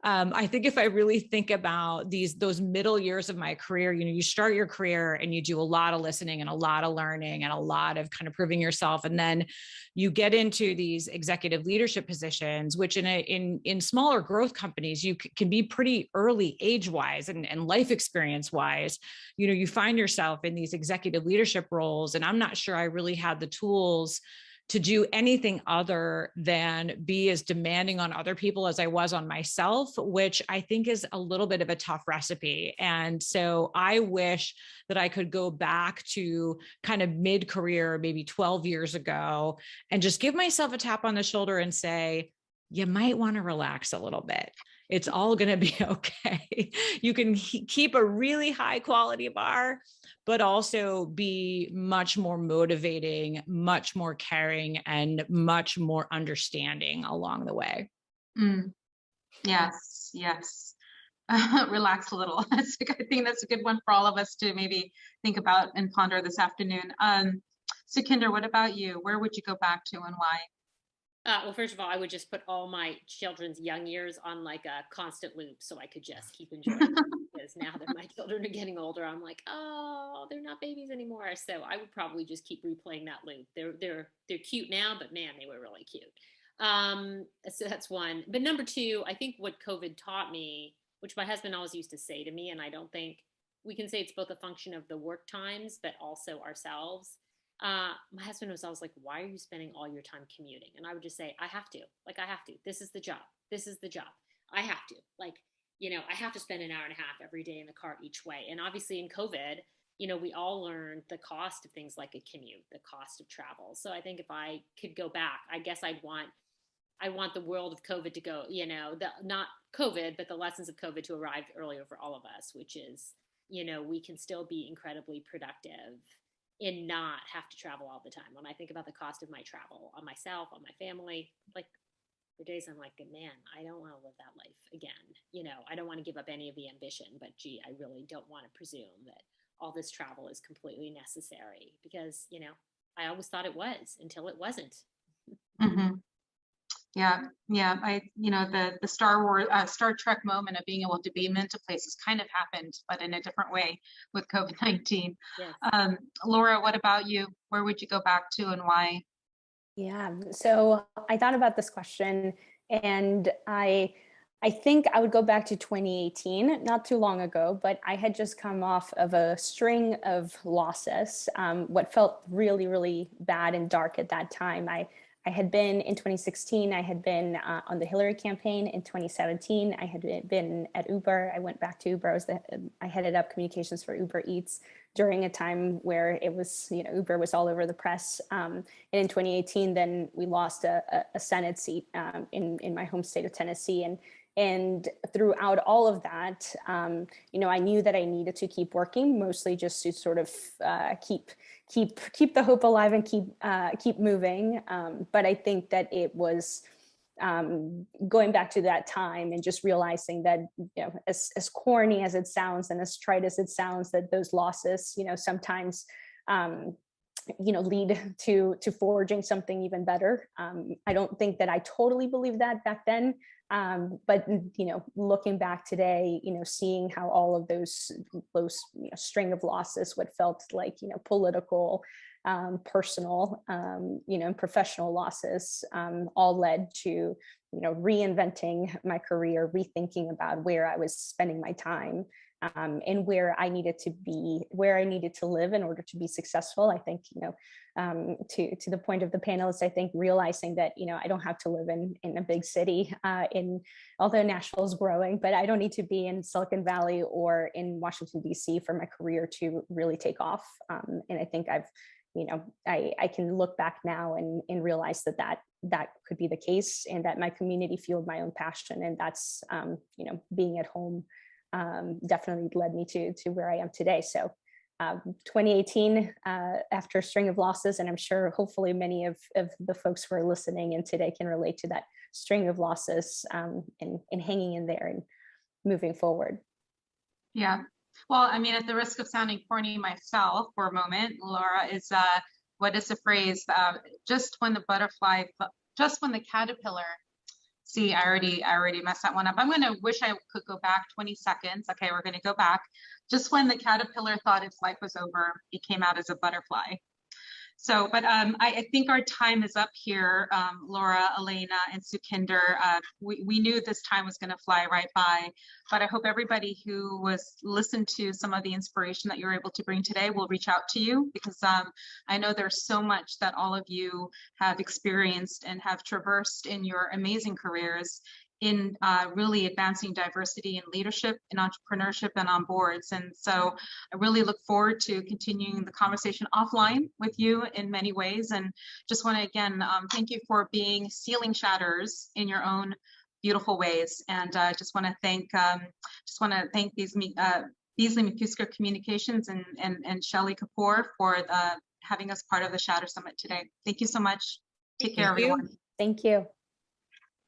I think if I really think about those middle years of my career, you start your career and you do a lot of listening and a lot of learning and a lot of kind of proving yourself. And then you get into these executive leadership positions, which in smaller growth companies, you can be pretty early age-wise and life experience-wise. You find yourself in these executive leadership roles. And I'm not sure I really had the tools to do anything other than be as demanding on other people as I was on myself, which I think is a little bit of a tough recipe. And so I wish that I could go back to kind of mid-career, maybe 12 years ago, and just give myself a tap on the shoulder and say, you might want to relax a little bit. It's all going to be okay. You can keep a really high quality bar, but also be much more motivating, much more caring, and much more understanding along the way. Yes, yes. Relax a little. I think that's a good one for all of us to maybe think about and ponder this afternoon. Sukhinder, what about you? Where would you go back to and why? Well, first of all, I would just put all my children's young years on like a constant loop so I could just keep enjoying them. Because now that my children are getting older, I'm like, oh, they're not babies anymore. So I would probably just keep replaying that loop. They're cute now, but man, they were really cute. So that's one. But number two, I think what COVID taught me, which my husband always used to say to me, and I don't think we can say it's both a function of the work times, but also ourselves. My husband was always like, why are you spending all your time commuting? And I would just say, I have to. I have to. This is the job. This is the job. I have to. I have to spend an hour and a half every day in the car each way. And obviously in COVID, we all learned the cost of things like a commute, the cost of travel. So I think if I could go back, I guess I want the world of COVID to go, not COVID, but the lessons of COVID to arrive earlier for all of us, which is, we can still be incredibly productive and not have to travel all the time. When I think about the cost of my travel on myself, on my family, like for days I'm like, man, I don't want to live that life again. I don't want to give up any of the ambition, but gee, I really don't want to presume that all this travel is completely necessary because, I always thought it was until it wasn't. Mm-hmm. Yeah. The Star Trek moment of being able to beam into places kind of happened, but in a different way with COVID-19. Yes. Laura, what about you? Where would you go back to and why? Yeah, so I thought about this question, and I think I would go back to 2018, not too long ago, but I had just come off of a string of losses, what felt really, really bad and dark at that time. I had been in 2016, I had been on the Hillary campaign. In 2017, I had been at Uber. I went back to Uber. I headed up communications for Uber Eats during a time where it was, Uber was all over the press. And in 2018, then we lost a Senate seat in my home state of Tennessee. And throughout all of that, I knew that I needed to keep working, mostly just to sort of keep the hope alive and keep moving. But I think that it was going back to that time and just realizing that, as corny as it sounds and as trite as it sounds, that those losses, sometimes lead to forging something even better. I don't think that I totally believed that back then. But looking back today, seeing how all of those string of losses, what felt like political, personal, and professional losses, all led to reinventing my career, rethinking about where I was spending my time, and where I needed to be, where I needed to live in order to be successful. I think, to the point of the panelists, I think realizing that, I don't have to live in a big city, although Nashville is growing, but I don't need to be in Silicon Valley or in Washington, DC for my career to really take off. And I think I can look back now and realize that could be the case, and that my community fueled my own passion. And that's, being at home definitely led me to where I am today. So 2018, after a string of losses, and I'm sure hopefully many of the folks who are listening in today can relate to that string of losses, and hanging in there and moving forward. Yeah. Well, I mean, at the risk of sounding corny myself for a moment, Laura, what is the phrase? Just when the caterpillar. See, I already messed that one up. I'm going to wish I could go back 20 seconds. Okay, we're going to go back. Just when the caterpillar thought its life was over, it came out as a butterfly. So, but I think our time is up here, Laura, Elena, and Sukhinder. We knew this time was going to fly right by, but I hope everybody who was listened to some of the inspiration that you were able to bring today will reach out to you, because I know there's so much that all of you have experienced and have traversed in your amazing careers. in really advancing diversity in leadership, in entrepreneurship, and on boards. And so I really look forward to continuing the conversation offline with you in many ways. And just want to again, thank you for being ceiling shatters in your own beautiful ways. And just want to thank Beasley McCusker Communications and Shelly Kapoor for having us part of the Shatter Summit today. Thank you so much. Take care, everyone. Thank you.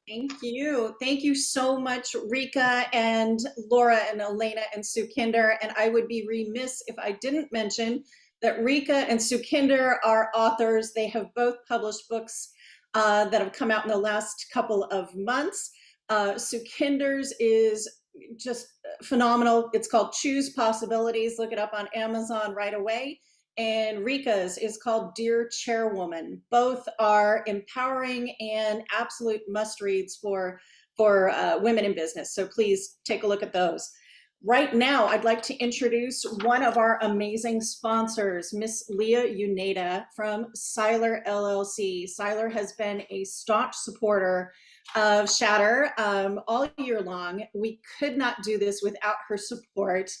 Thank you. Thank you so much, Rika and Laura and Elena and Sukhinder. And I would be remiss if I didn't mention that Rika and Sukhinder are authors. They have both published books that have come out in the last couple of months. Sukhinder's is just phenomenal. It's called Choose Possibilities. Look it up on Amazon right away. And Rika's is called Dear Chairwoman. Both are empowering and absolute must-reads for women in business. So please take a look at those. Right now, I'd like to introduce one of our amazing sponsors, Miss Leah Uneda from Seiler LLC. Seiler has been a staunch supporter of Shatter all year long. We could not do this without her support.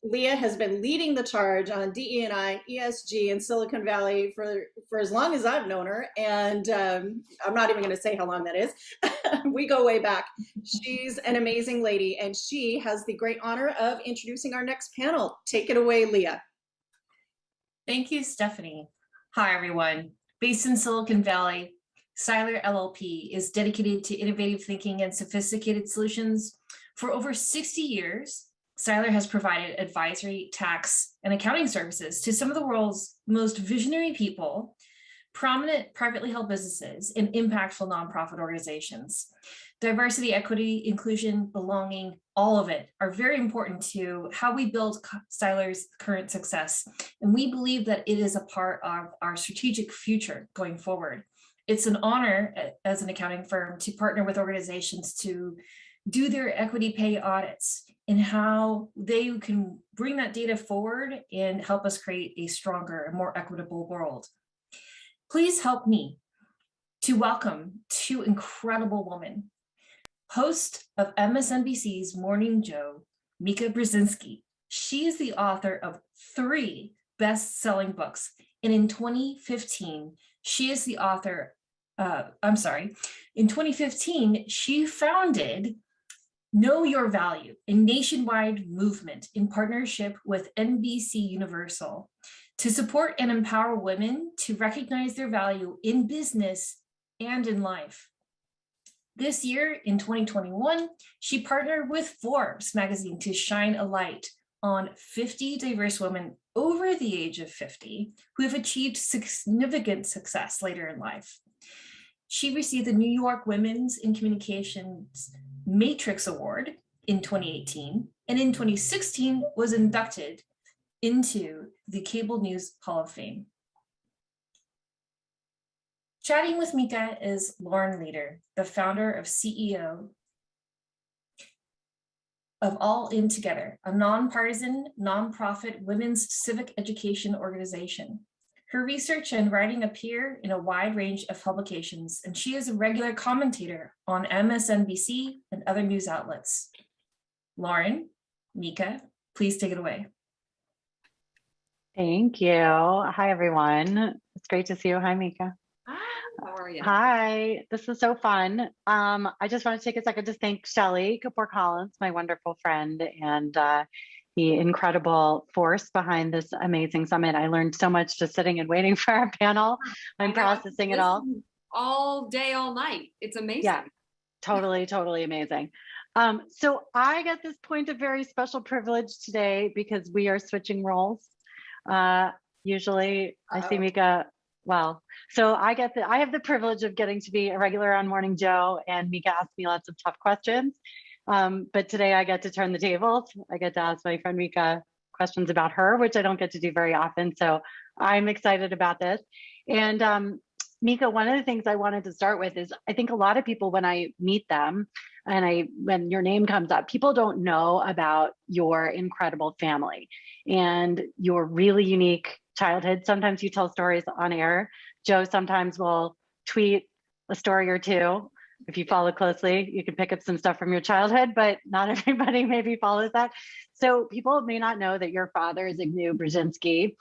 Leah has been leading the charge on DE&I, ESG in Silicon Valley for as long as I've known her. And I'm not even going to say how long that is. We go way back. She's an amazing lady, and she has the great honor of introducing our next panel. Take it away, Leah. Thank you, Stefanie. Hi, everyone. Based in Silicon Valley, Seiler LLP is dedicated to innovative thinking and sophisticated solutions. For over 60 years, Seiler has provided advisory, tax, and accounting services to some of the world's most visionary people, prominent privately held businesses, and impactful nonprofit organizations. Diversity, equity, inclusion, belonging, all of it are very important to how we build Seiler's current success. And we believe that it is a part of our strategic future going forward. It's an honor as an accounting firm to partner with organizations to do their equity pay audits and how they can bring that data forward and help us create a stronger and more equitable world. Please help me to welcome two incredible women. Host of MSNBC's Morning Joe, Mika Brzezinski. She is the author of 3 best-selling books. And in 2015, she is the author, in 2015, she founded Know Your Value, a nationwide movement in partnership with NBC Universal to support and empower women to recognize their value in business and in life. This year, in 2021, she partnered with Forbes magazine to shine a light on 50 diverse women over the age of 50 who have achieved significant success later in life. She received the New York Women's in Communications Matrix Award in 2018, and in 2016 was inducted into the Cable News Hall of Fame. Chatting with Mika is Lauren Leader, the founder of CEO of All In Together, a nonpartisan, nonprofit women's civic education organization. Her research and writing appear in a wide range of publications, and she is a regular commentator on MSNBC and other news outlets. Lauren, Mika, please take it away. Thank you. Hi, everyone. It's great to see you. Hi, Mika. How are you? Hi, this is so fun. I just want to take a second to thank Shelly Kapoor Collins, my wonderful friend, and the incredible force behind this amazing summit. I learned so much just sitting and waiting for our panel. I'm processing it all day, all night. It's amazing. Yeah, totally amazing. So I get this point of very special privilege today because we are switching roles. Usually I see Mika, well, so I have the privilege of getting to be a regular on Morning Joe, and Mika asks me lots of tough questions. But today I get to turn the tables. I get to ask my friend Mika questions about her, which I don't get to do very often. So I'm excited about this. And Mika, one of the things I wanted to start with is I think a lot of people, when I meet them and when your name comes up, people don't know about your incredible family and your really unique childhood. Sometimes you tell stories on air. Joe sometimes will tweet a story or two If you follow closely, you can pick up some stuff from your childhood, but not everybody maybe follows that. So people may not know that your father, Zygmunt Brzezinski,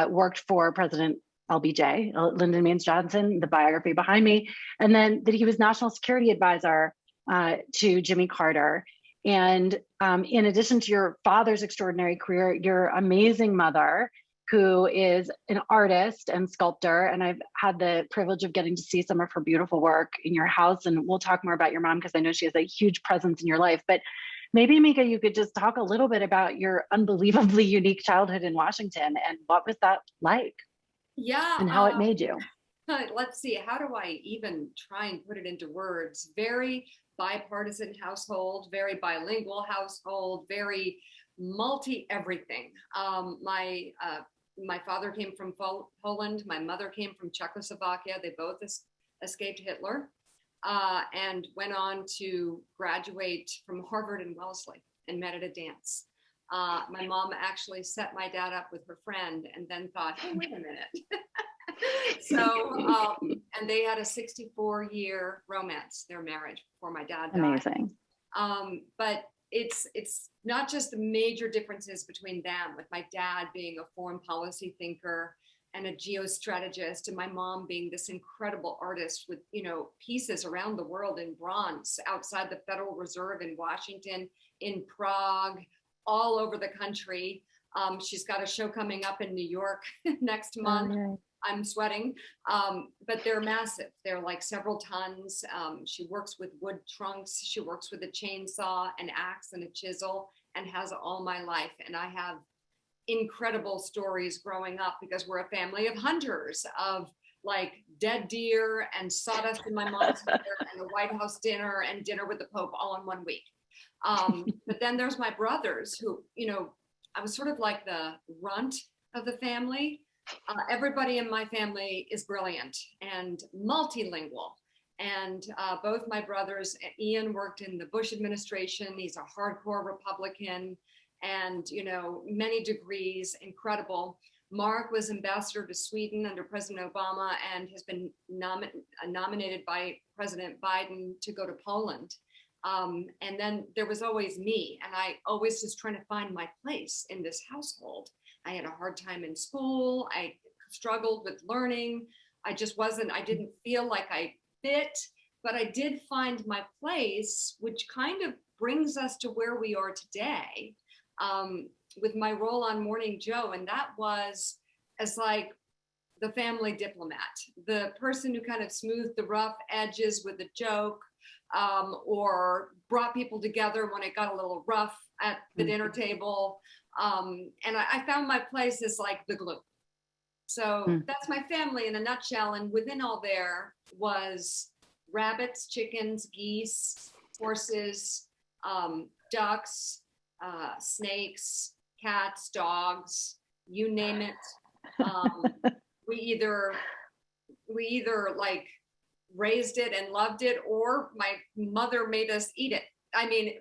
worked for President LBJ, Lyndon Baines Johnson, the biography behind me, and then that he was National Security Advisor to Jimmy Carter. And in addition to your father's extraordinary career, your amazing mother, who is an artist and sculptor, and I've had the privilege of getting to see some of her beautiful work in your house, and we'll talk more about your mom because I know she has a huge presence in your life. But maybe, Mika, you could just talk a little bit about your unbelievably unique childhood in Washington, and what was that like? Yeah. And how it made you. Let's see, how do I even try and put it into words? Very bipartisan household, very bilingual household, very multi-everything. My father came from Poland. My mother came from Czechoslovakia. They both escaped Hitler and went on to graduate from Harvard and Wellesley and met at a dance. My mom actually set my dad up with her friend and then thought, hey, wait a minute. So, and they had a 64-year romance, their marriage, before my dad died. Amazing. But it's not just the major differences between them, with my dad being a foreign policy thinker and a geostrategist, and my mom being this incredible artist with, pieces around the world in bronze outside the Federal Reserve in Washington, in Prague, all over the country. She's got a show coming up in New York next month. Oh, I'm sweating, but they're massive. They're like several tons. She works with wood trunks. She works with a chainsaw, an axe, and a chisel, and has all my life. And I have incredible stories growing up because we're a family of hunters, of like dead deer and sawdust in my mom's hair and a White House dinner and dinner with the Pope all in 1 week. But then there's my brothers who, I was sort of like the runt of the family. Everybody in my family is brilliant and multilingual. And both my brothers, Ian worked in the Bush administration. He's a hardcore Republican and, many degrees, incredible. Mark was ambassador to Sweden under President Obama and has been nominated by President Biden to go to Poland. And then there was always me, and I always was trying to find my place in this household. I had a hard time in school. I struggled with learning. I didn't feel like I fit, but I did find my place, which kind of brings us to where we are today, with my role on Morning Joe. And that was as like the family diplomat, the person who kind of smoothed the rough edges with a joke, or brought people together when it got a little rough at the dinner table. And I found my place as like the glue. So that's my family in a nutshell. And within all there was rabbits, chickens, geese, horses, ducks, snakes, cats, dogs, you name it. We either like raised it and loved it, or my mother made us eat it. I mean,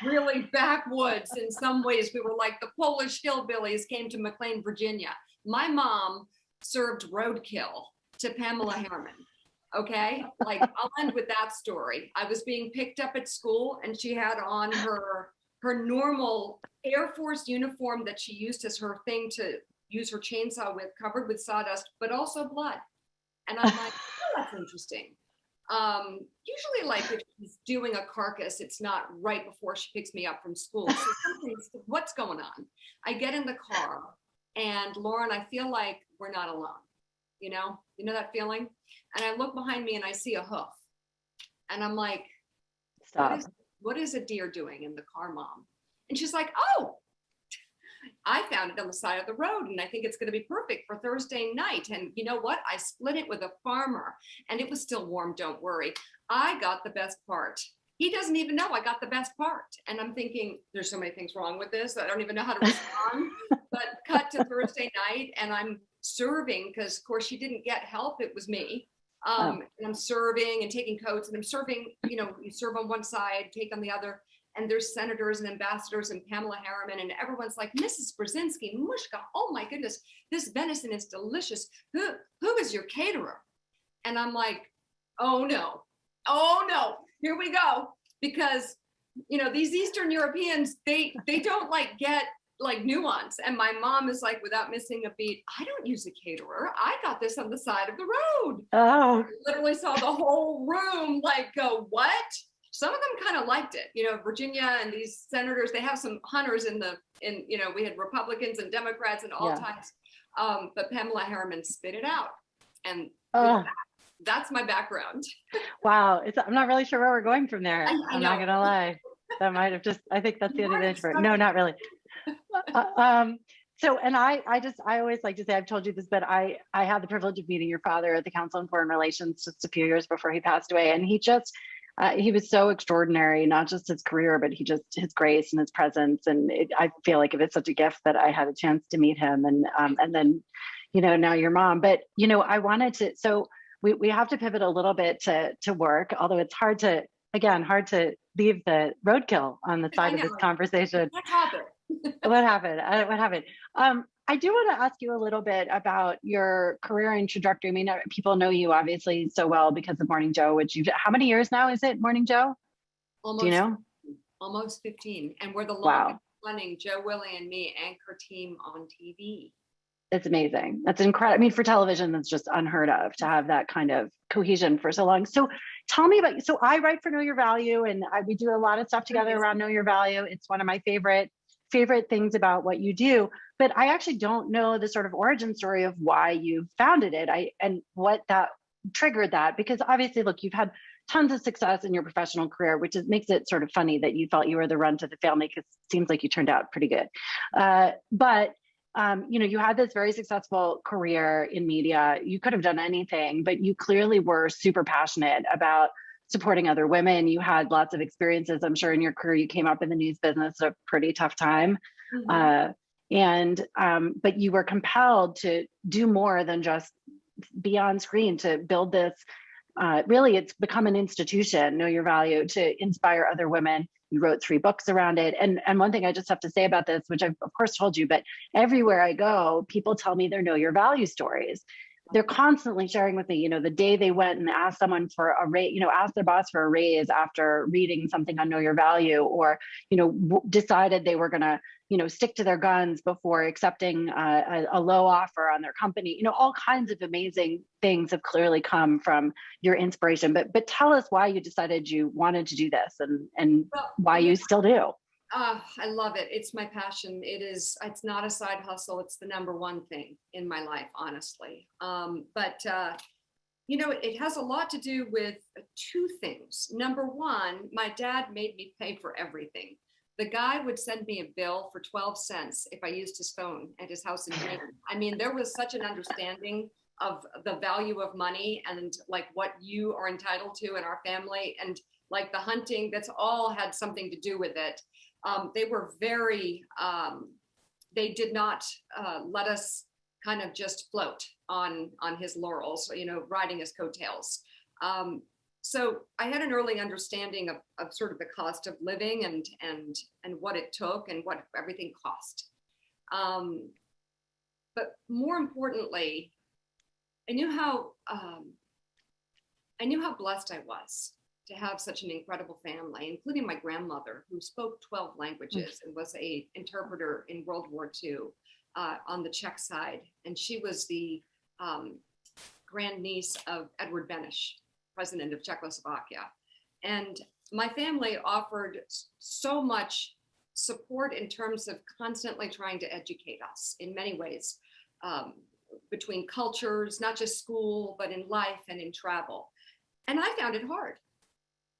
really backwoods in some ways. We were like the Polish hillbillies came to McLean, Virginia. My mom served roadkill to Pamela Harriman. Okay, like I'll end with that story. I was being picked up at school, and she had on her normal Air Force uniform that she used as her thing to use her chainsaw with, covered with sawdust, but also blood. And I'm like, oh, that's interesting. Usually like if she's doing a carcass, it's not right before she picks me up from school. So what's going on? I get in the car, and Lauren, I feel like we're not alone. You know that feeling? And I look behind me and I see a hoof. And I'm like, what is a deer doing in the car, Mom? And she's like, oh, I found it on the side of the road, and I think it's going to be perfect for Thursday night. And you know what? I split it with a farmer, and it was still warm. Don't worry. I got the best part. He doesn't even know I got the best part. And I'm thinking, there's so many things wrong with this. I don't even know how to respond. But cut to Thursday night, and I'm serving because, of course, she didn't get help. It was me. And I'm serving and taking coats, and I'm serving, you serve on one side, take on the other. And there's senators and ambassadors and Pamela Harriman, and everyone's like, Mrs. Brzezinski, Mushka, oh my goodness, this venison is delicious. Who is your caterer? And I'm like, oh no, Oh no, here we go. Because, you know, these Eastern Europeans, they don't like get like nuance. And my mom is like, without missing a beat, I don't use a caterer. I got this on the side of the road. Oh. I literally saw the whole room like go, what? Some of them kind of liked it. You know, Virginia and these senators, they have some hunters you know, we had Republicans and Democrats and all types. But Pamela Harriman spit it out. And that's my background. Wow. I'm not really sure where we're going from there. I'm not gonna lie. That might have I think that's the end of the intro. No, not really. So, and I always like to say, I've told you this, but I had the privilege of meeting your father at the Council on Foreign Relations just a few years before he passed away. And he was so extraordinary, not just his career, but his grace and his presence. And I feel like it was such a gift that I had a chance to meet him. And then, you know, now your mom, but, you know, I wanted to, so we have to pivot a little bit to work, although it's hard to leave the roadkill on the side of this conversation. What happened? What happened? I do want to ask you a little bit about your career and trajectory. I mean, people know you obviously so well because of Morning Joe, which how many years now is it, Morning Joe? Almost, do you know? Almost 15. And we're the longest running Joe, Willie, and me anchor team on TV. It's amazing. That's incredible. I mean, for television, that's just unheard of to have that kind of cohesion for so long. So tell me about, so I write for Know Your Value, and we do a lot of stuff together around Know Your Value. It's one of my favorite things about what you do, but I actually don't know the sort of origin story of why you founded it and what that triggered that, because obviously, look, you've had tons of success in your professional career, which makes it sort of funny that you felt you were the run to the family, because it seems like you turned out pretty good. But you know, you had this very successful career in media. You could have done anything, but you clearly were super passionate about supporting other women. You had lots of experiences, I'm sure, in your career. You came up in the news business at a pretty tough time. But you were compelled to do more than just be on screen, to build this, really it's become an institution, Know Your Value, to inspire other women. You wrote 3 books around it. And one thing I just have to say about this, which I've of course told you, but everywhere I go, people tell me their Know Your Value stories. They're constantly sharing with me, you know, the day they went and asked someone for a raise, you know, asked their boss for a raise after reading something on Know Your Value, or, you know, decided they were going to, you know, stick to their guns before accepting a low offer on their company. You know, all kinds of amazing things have clearly come from your inspiration. But tell us why you decided you wanted to do this, and why you still do. I love it. It's my passion. It's not a side hustle. It's the #1 thing in my life, honestly. You know, it has a lot to do with 2 things. Number 1, my dad made me pay for everything. The guy would send me a bill for 12 cents if I used his phone at his house in Maine. I mean, there was such an understanding of the value of money and like what you are entitled to in our family, and like the hunting, that's all had something to do with it. They were very, they did not let us kind of just float on his laurels, you know, riding his coattails. So I had an early understanding of sort of the cost of living and what it took and what everything cost. But more importantly, I knew how blessed I was to have such an incredible family, including my grandmother, who spoke 12 languages and was an interpreter in World War II on the Czech side. And she was the grandniece of Edward Beneš, president of Czechoslovakia. And my family offered so much support in terms of constantly trying to educate us in many ways, between cultures, not just school, but in life and in travel. And I found it hard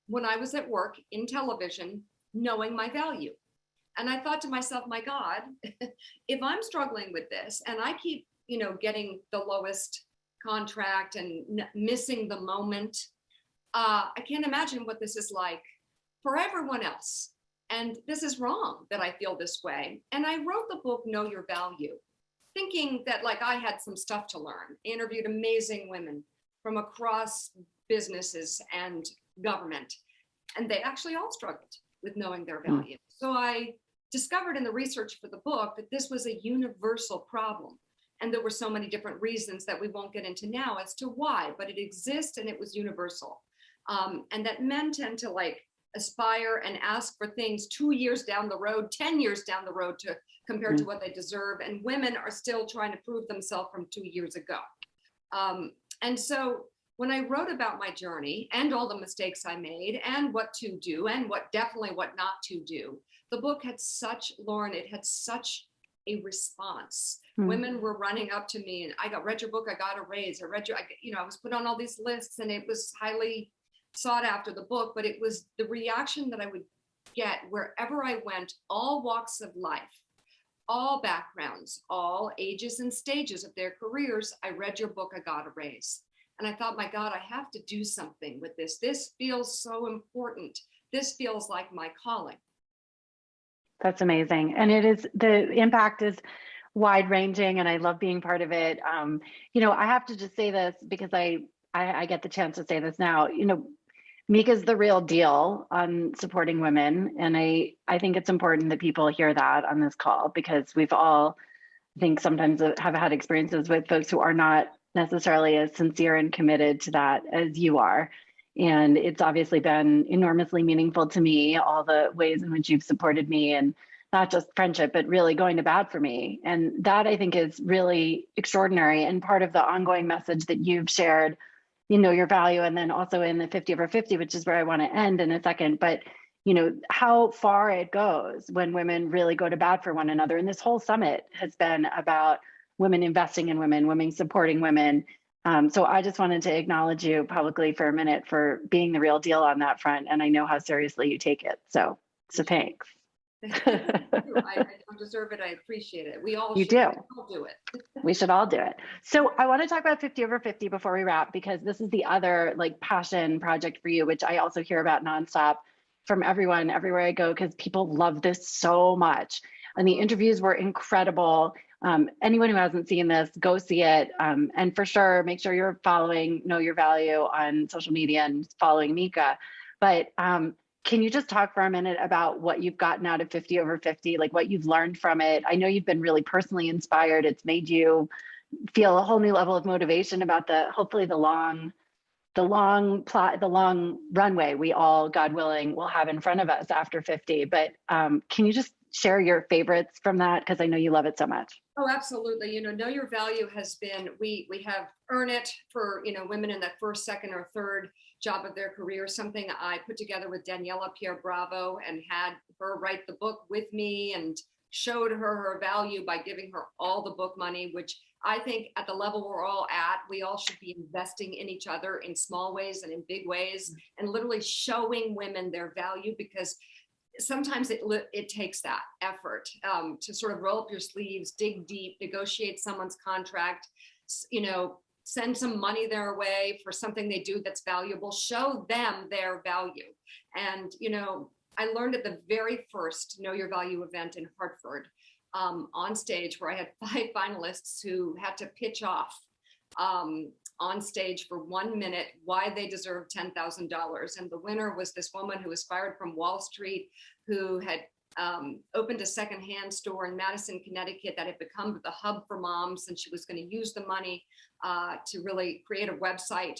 when I was at work in television, knowing my value. And I thought to myself, my God, if I'm struggling with this and I keep, you know, getting the lowest contract and missing the moment, I can't imagine what this is like for everyone else. And this is wrong that I feel this way. And I wrote the book, Know Your Value, thinking that like I had some stuff to learn. I interviewed amazing women from across businesses and government, and they actually all struggled with knowing their value. So I discovered in the research for the book that this was a universal problem. And there were so many different reasons that we won't get into now as to why, but it exists and it was universal. And that men tend to like aspire and ask for things 2 years down the road, 10 years down the road to compared to what they deserve. And women are still trying to prove themselves from 2 years ago. And so when I wrote about my journey and all the mistakes I made and what to do and what not to do, the book had such, Lauren, it had such a response. Women were running up to me and read your book, I got a raise. I was put on all these lists and it was highly sought after, the book, but it was the reaction that I would get wherever I went, all walks of life, all backgrounds, all ages and stages of their careers. I read your book, I got a raise. And I thought, my God, I have to do something with this. This feels so important. This feels like my calling. That's amazing. And it is, the impact is wide ranging and I love being part of it. I have to just say this because I get the chance to say this now, Mika's the real deal on supporting women. And I think it's important that people hear that on this call because we've all, I think sometimes have had experiences with folks who are not necessarily as sincere and committed to that as you are. And it's obviously been enormously meaningful to me, all the ways in which you've supported me and not just friendship, but really going to bat for me. And that I think is really extraordinary and part of the ongoing message that you've shared, your value, and then also in the 50 over 50, which is where I want to end in a second. But, how far it goes when women really go to bat for one another. And this whole summit has been about women investing in women, women supporting women. So I just wanted to acknowledge you publicly for a minute for being the real deal on that front. And I know how seriously you take it. So thanks. I don't deserve it. I appreciate it. We all You should. do. We all do it. We should all do it. So I want to talk about 50 over 50 before we wrap, because this is the other passion project for you, which I also hear about nonstop from everyone, everywhere I go, because people love this so much. And the interviews were incredible. Anyone who hasn't seen this, go see it. And for sure, make sure you're following Know Your Value on social media and following Mika. But can you just talk for a minute about what you've gotten out of 50 over 50, like what you've learned from it? I know you've been really personally inspired. It's made you feel a whole new level of motivation about hopefully the long runway we all, God willing, will have in front of us after 50. But can you just share your favorites from that? Because I know you love it so much. Oh, absolutely. Know Your Value has been, we have Earn It for, women in that first, second, or third job of their career, something I put together with Daniela Pierre Bravo and had her write the book with me and showed her value by giving her all the book money, which I think at the level we're all at, we all should be investing in each other in small ways and in big ways and literally showing women their value, because sometimes it takes that effort to sort of roll up your sleeves, dig deep, negotiate someone's contract, send some money their way for something they do that's valuable, show them their value. And, I learned at the very first Know Your Value event in Hartford on stage, where I had 5 finalists who had to pitch off on stage for 1 minute why they deserved $10,000. And the winner was this woman who was fired from Wall Street, who had opened a secondhand store in Madison, Connecticut that had become the hub for moms. And she was going to use the money to really create a website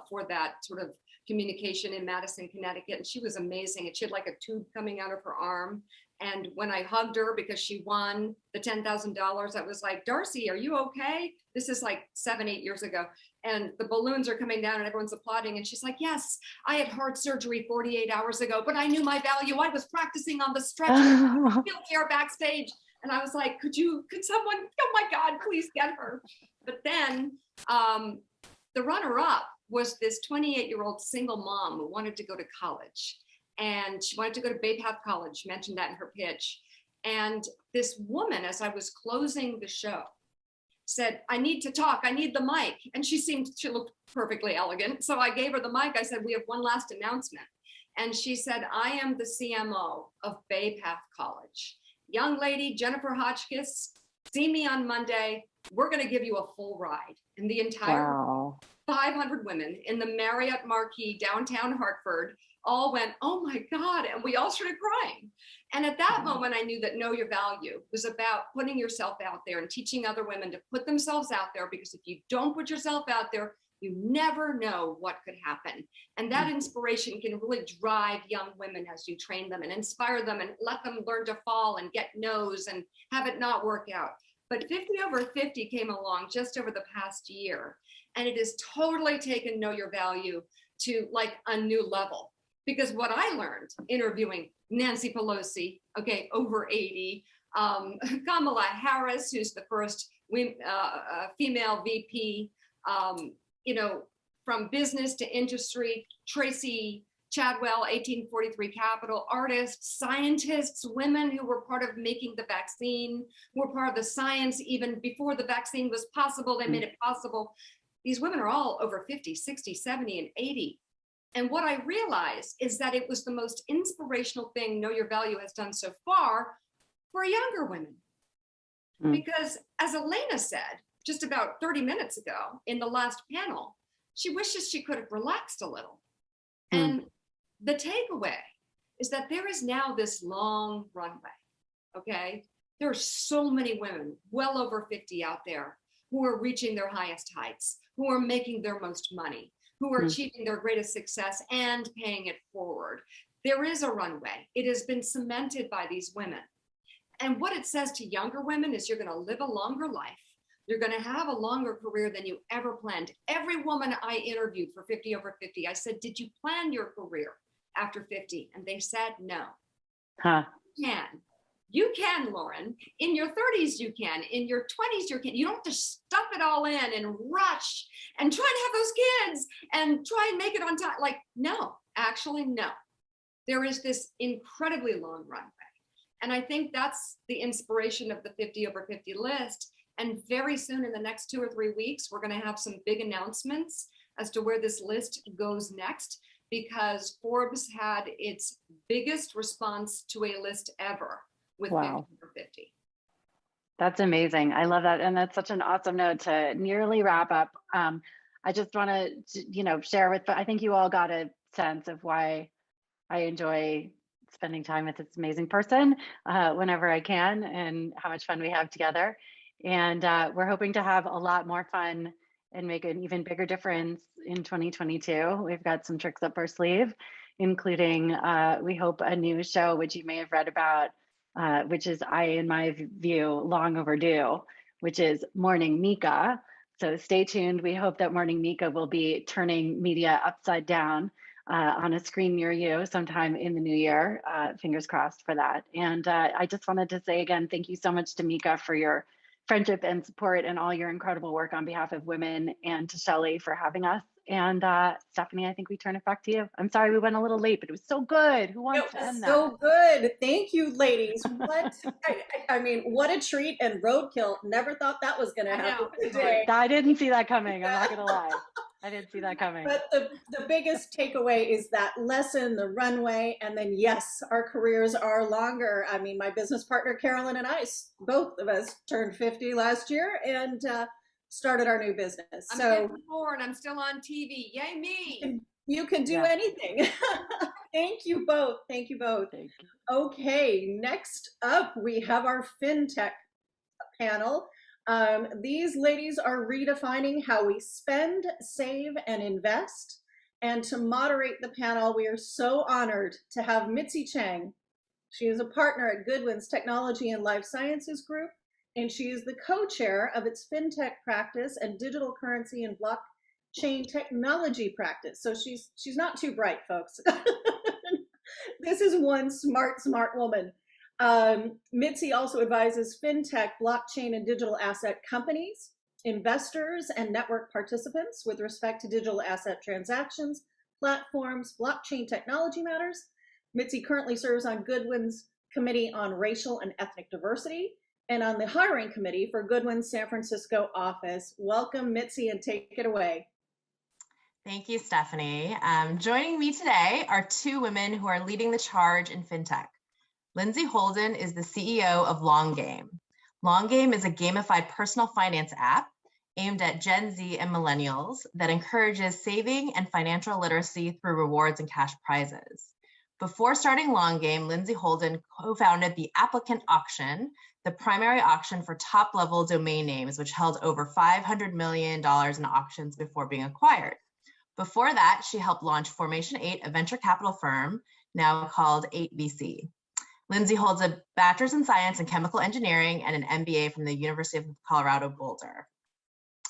for that sort of communication in Madison, Connecticut. And she was amazing. And she had like a tube coming out of her arm. And when I hugged her because she won the $10,000, I was like, Darcy, are you okay? This is like 7-8 years ago. And the balloons are coming down and everyone's applauding. And she's like, yes, I had heart surgery 48 hours ago, but I knew my value. I was practicing on the stretcher, wheelchair backstage. And I was like, could someone, oh my God, please get her. But then the runner-up was this 28-year-old single mom who wanted to go to college. And she wanted to go to Bay Path College. She mentioned that in her pitch. And this woman, as I was closing the show, said, I need to talk. I need the mic. And she looked perfectly elegant. So I gave her the mic. I said, we have one last announcement. And she said, I am the CMO of Bay Path College. Young lady, Jenifer Hotchkiss, see me on Monday. We're going to give you a full ride. And the entire 500 women in the Marriott Marquis downtown Hartford all went, oh my God. And we all started crying. And at that moment, I knew that Know Your Value was about putting yourself out there and teaching other women to put themselves out there, because if you don't put yourself out there, You never know what could happen. And that inspiration can really drive young women as you train them and inspire them and let them learn to fall and get no's and have it not work out. But 50 over 50 came along just over the past year. And it has totally taken Know Your Value to like a new level. Because what I learned interviewing Nancy Pelosi, okay, over 80, Kamala Harris, who's the first female VP, you know, from business to industry, Tracy Chadwell, 1843 Capital, artists, scientists, women who were part of making the vaccine, who were part of the science even before the vaccine was possible, they made it possible. These women are all over 50, 60, 70, and 80. And what I realized is that it was the most inspirational thing Know Your Value has done so far for younger women. Because as Elena said, just about 30 minutes ago in the last panel, she wishes she could have relaxed a little. And the takeaway is that there is now this long runway, okay? There are so many women, well over 50 out there, who are reaching their highest heights, who are making their most money, who are achieving their greatest success and paying it forward. There is a runway. It has been cemented by these women. And what it says to younger women is you're gonna live a longer life. You're gonna have a longer career than you ever planned. Every woman I interviewed for 50 over 50, I said, did you plan your career after 50? And they said, no. You can. You can, Lauren. In your 30s, you can. In your 20s, you can. You don't have to stuff it all in and rush and try and have those kids and try and make it on time. Like, no, actually, no. There is this incredibly long runway. And I think that's the inspiration of the 50 over 50 list. And very soon in the next 2 or 3 weeks, we're going to have some big announcements as to where this list goes next, because Forbes had its biggest response to a list ever with 50 over 50. That's amazing. I love that. And that's such an awesome note to nearly wrap up. I just want to, share with, I think you all got a sense of why I enjoy spending time with this amazing person whenever I can, and how much fun we have together. And we're hoping to have a lot more fun and make an even bigger difference in 2022. We've got some tricks up our sleeve, including, we hope, a new show, which you may have read about, which is, in my view, long overdue, which is Morning Mika. So stay tuned. We hope that Morning Mika will be turning media upside down on a screen near you sometime in the new year. Fingers crossed for that. And I just wanted to say again, thank you so much to Mika for your friendship and support and all your incredible work on behalf of women, and to Shelly for having us. And Stefanie, I think we turn it back to you. I'm sorry we went a little late, but it was so good. Who wants to end that? So good. Thank you, ladies. What I mean, what a treat and roadkill. Never thought that was going to happen today. I didn't see that coming. I'm not going to lie. I didn't see that coming. But the biggest takeaway is that lesson, the runway, and then yes, our careers are longer. I mean, my business partner, Carolyn, and I, both of us turned 50 last year and started our new business. I'm so 54 and I'm still on TV. Yay me. You can do anything. Thank you both. Thank you both. Thank you. Okay, next up, we have our FinTech panel. These ladies are redefining how we spend, save, and invest. And to moderate the panel, we are so honored to have Mitzi Chang. She is a partner at Goodwin's Technology and Life Sciences Group, and she is the co-chair of its FinTech practice and digital currency and blockchain technology practice. So she's not too bright, folks. This is one smart woman. Mitzi also advises FinTech, blockchain, and digital asset companies, investors, and network participants with respect to digital asset transactions, platforms, blockchain technology matters. Mitzi currently serves on Goodwin's Committee on Racial and Ethnic Diversity and on the hiring committee for Goodwin's San Francisco office. Welcome, Mitzi, and take it away. Thank you, Stefanie. Joining me today are two women who are leading the charge in FinTech. Lindsay Holden is the CEO of Long Game. Long Game is a gamified personal finance app aimed at Gen Z and millennials that encourages saving and financial literacy through rewards and cash prizes. Before starting Long Game, Lindsay Holden co-founded the Applicant Auction, the primary auction for top-level domain names, which held over $500 million in auctions before being acquired. Before that, she helped launch Formation 8, a venture capital firm, now called 8VC. Lindsay holds a bachelor's in science and chemical engineering and an MBA from the University of Colorado Boulder.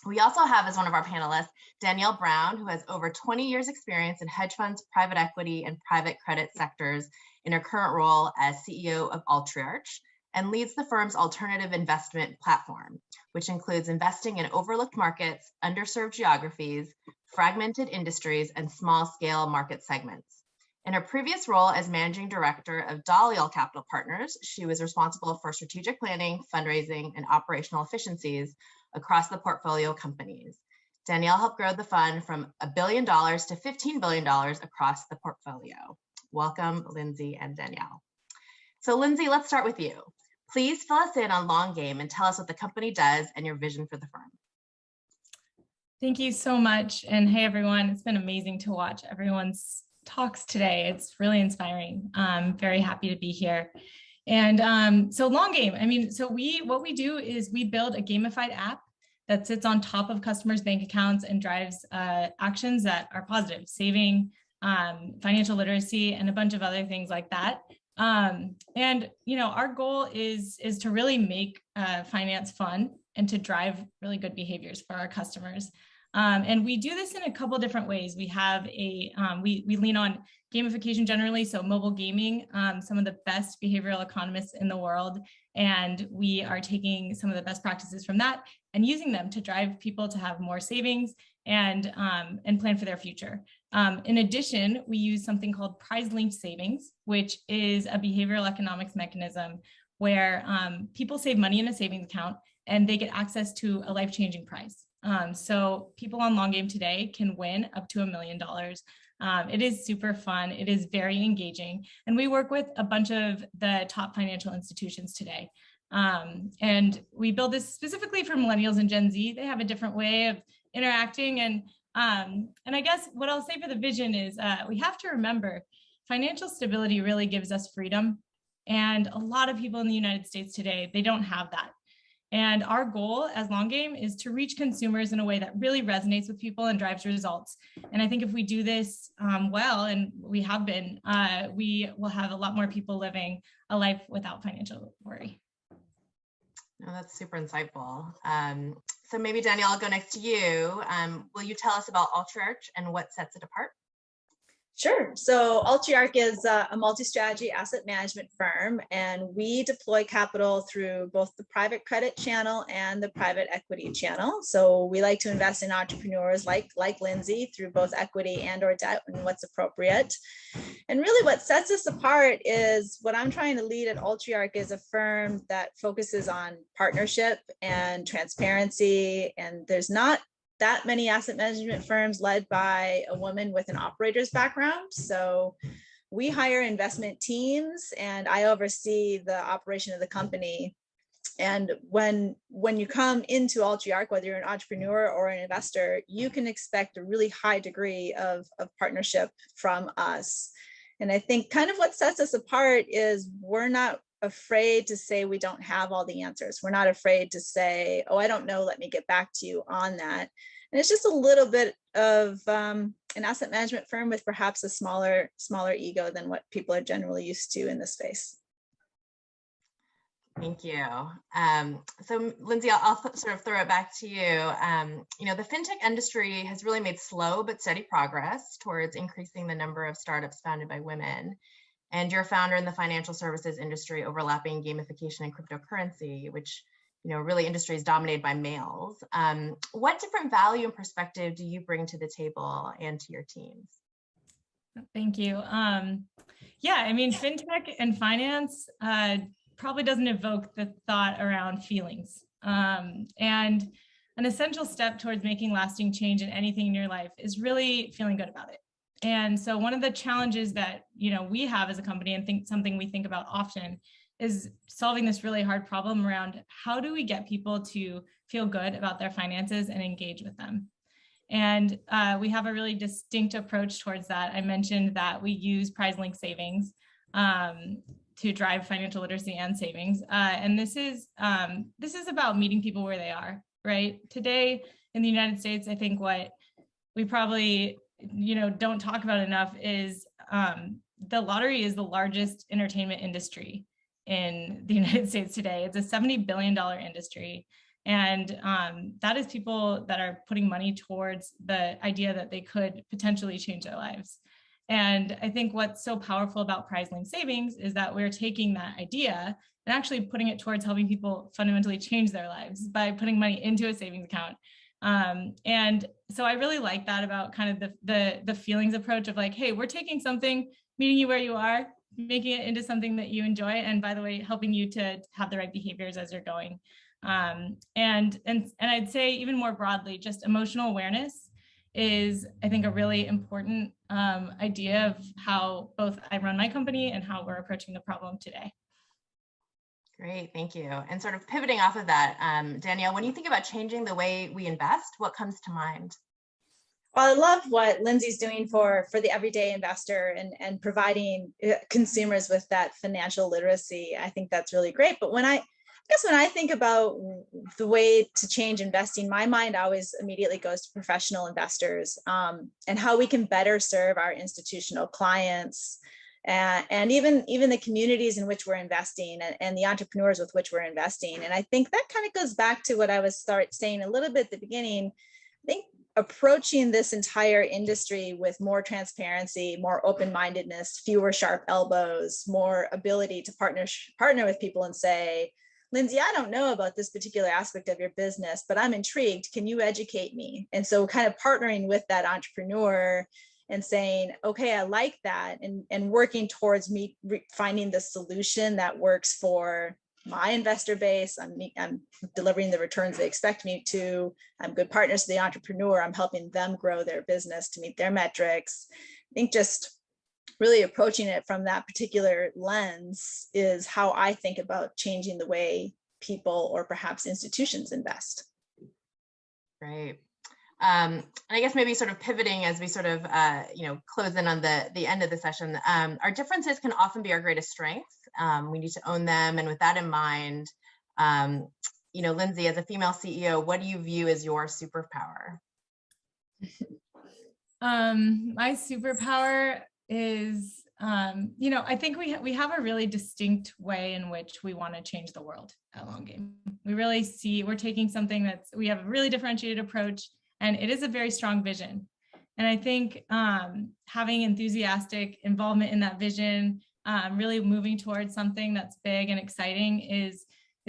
We also have as one of our panelists, Danielle Brown, who has over 20 years experience in hedge funds, private equity, and private credit sectors in her current role as CEO of Altriarch, and leads the firm's alternative investment platform, which includes investing in overlooked markets, underserved geographies, fragmented industries, and small-scale market segments. In her previous role as managing director of Daliel Capital Partners, she was responsible for strategic planning, fundraising, and operational efficiencies across the portfolio companies. Danielle helped grow the fund from $1 billion to $15 billion across the portfolio. Welcome, Lindsay and Danielle. So Lindsay, let's start with you. Please fill us in on Long Game and tell us what the company does and your vision for the firm. Thank you so much. And hey, everyone, it's been amazing to watch everyone's talks today. It's really inspiring. I'm very happy to be here. And so Long Game, what we do is we build a gamified app that sits on top of customers' bank accounts and drives actions that are positive, saving, financial literacy, and a bunch of other things like that. Our goal is to really make finance fun and to drive really good behaviors for our customers. And we do this in a couple different ways. We have we lean on gamification generally, so mobile gaming, some of the best behavioral economists in the world, and we are taking some of the best practices from that and using them to drive people to have more savings and plan for their future. In addition, we use something called prize-linked savings, which is a behavioral economics mechanism where people save money in a savings account and they get access to a life-changing prize. So people on Long Game today can win up to $1 million. It is super fun. It is very engaging. And we work with a bunch of the top financial institutions today. And we build this specifically for millennials and Gen Z. They have a different way of interacting. And I guess what I'll say for the vision is we have to remember financial stability really gives us freedom. And a lot of people in the United States today, they don't have that. And our goal as Long Game is to reach consumers in a way that really resonates with people and drives results. And I think if we do this well, and we have been, we will have a lot more people living a life without financial worry. Oh, that's super insightful. So maybe Danielle, I'll go next to you. Will you tell us about Altriarch and what sets it apart? Sure. So Altriarch is a multi-strategy asset management firm, and we deploy capital through both the private credit channel and the private equity channel. So we like to invest in entrepreneurs like Lindsay through both equity and or debt and what's appropriate. And really what sets us apart is what I'm trying to lead at Altriarch is a firm that focuses on partnership and transparency, and there's not that many asset management firms led by a woman with an operator's background. So we hire investment teams and I oversee the operation of the company. And when you come into Altriarch, whether you're an entrepreneur or an investor, you can expect a really high degree of partnership from us. And I think kind of what sets us apart is we're not afraid to say we don't have all the answers. We're not afraid to say, oh, I don't know, let me get back to you on that. And it's just a little bit of an asset management firm with perhaps a smaller ego than what people are generally used to in this space. Thank you. So Lindsay, I'll sort of throw it back to you. The fintech industry has really made slow but steady progress towards increasing the number of startups founded by women. And you're a founder in the financial services industry overlapping gamification and cryptocurrency, which really industry is dominated by males. What different value and perspective do you bring to the table and to your teams? Thank you. Fintech and finance probably doesn't evoke the thought around feelings. And an essential step towards making lasting change in anything in your life is really feeling good about it. And so one of the challenges that we have as a company, and something we think about often, is solving this really hard problem around how do we get people to feel good about their finances and engage with them. And we have a really distinct approach towards that. I mentioned that we use prize-linked savings to drive financial literacy and savings. And this is about meeting people where they are, right? Today in the United States, I think what we probably don't talk about enough is the lottery is the largest entertainment industry in the United States today. It's a $70 billion industry. And that is people that are putting money towards the idea that they could potentially change their lives. And I think what's so powerful about prize-linked savings is that we're taking that idea and actually putting it towards helping people fundamentally change their lives by putting money into a savings account. And so I really like that about kind of the feelings approach of like, hey, we're taking something, meeting you where you are, making it into something that you enjoy, and by the way, helping you to have the right behaviors as you're going. And I'd say even more broadly, just emotional awareness is, I think, a really important idea of how both I run my company and how we're approaching the problem today. Great, thank you. And sort of pivoting off of that, Danielle, when you think about changing the way we invest, what comes to mind? Well, I love what Lindsay's doing for the everyday investor and providing consumers with that financial literacy. I think that's really great. But when I think about the way to change investing, my mind always immediately goes to professional investors and how we can better serve our institutional clients and even the communities in which we're investing and the entrepreneurs with which we're investing. And I think that kind of goes back to what I was saying a little bit at the beginning. I think approaching this entire industry with more transparency, more open-mindedness, fewer sharp elbows, more ability to partner with people and say, Lindsay, I don't know about this particular aspect of your business, but I'm intrigued. Can you educate me? And so kind of partnering with that entrepreneur and saying, okay, I like that, and working towards me finding the solution that works for my investor base. I'm delivering the returns they expect me to. I'm good partners to the entrepreneur. I'm helping them grow their business to meet their metrics. I think just really approaching it from that particular lens is how I think about changing the way people or perhaps institutions invest. Great. And I guess maybe sort of pivoting as we sort of, close in on the end of the session, our differences can often be our greatest strengths. We need to own them. And with that in mind, Lindsay, as a female CEO, what do you view as your superpower? My superpower is, I think we have a really distinct way in which we want to change the world at Long Game. We really we're taking something we have a really differentiated approach, and it is a very strong vision. And I think having enthusiastic involvement in that vision, really moving towards something that's big and exciting is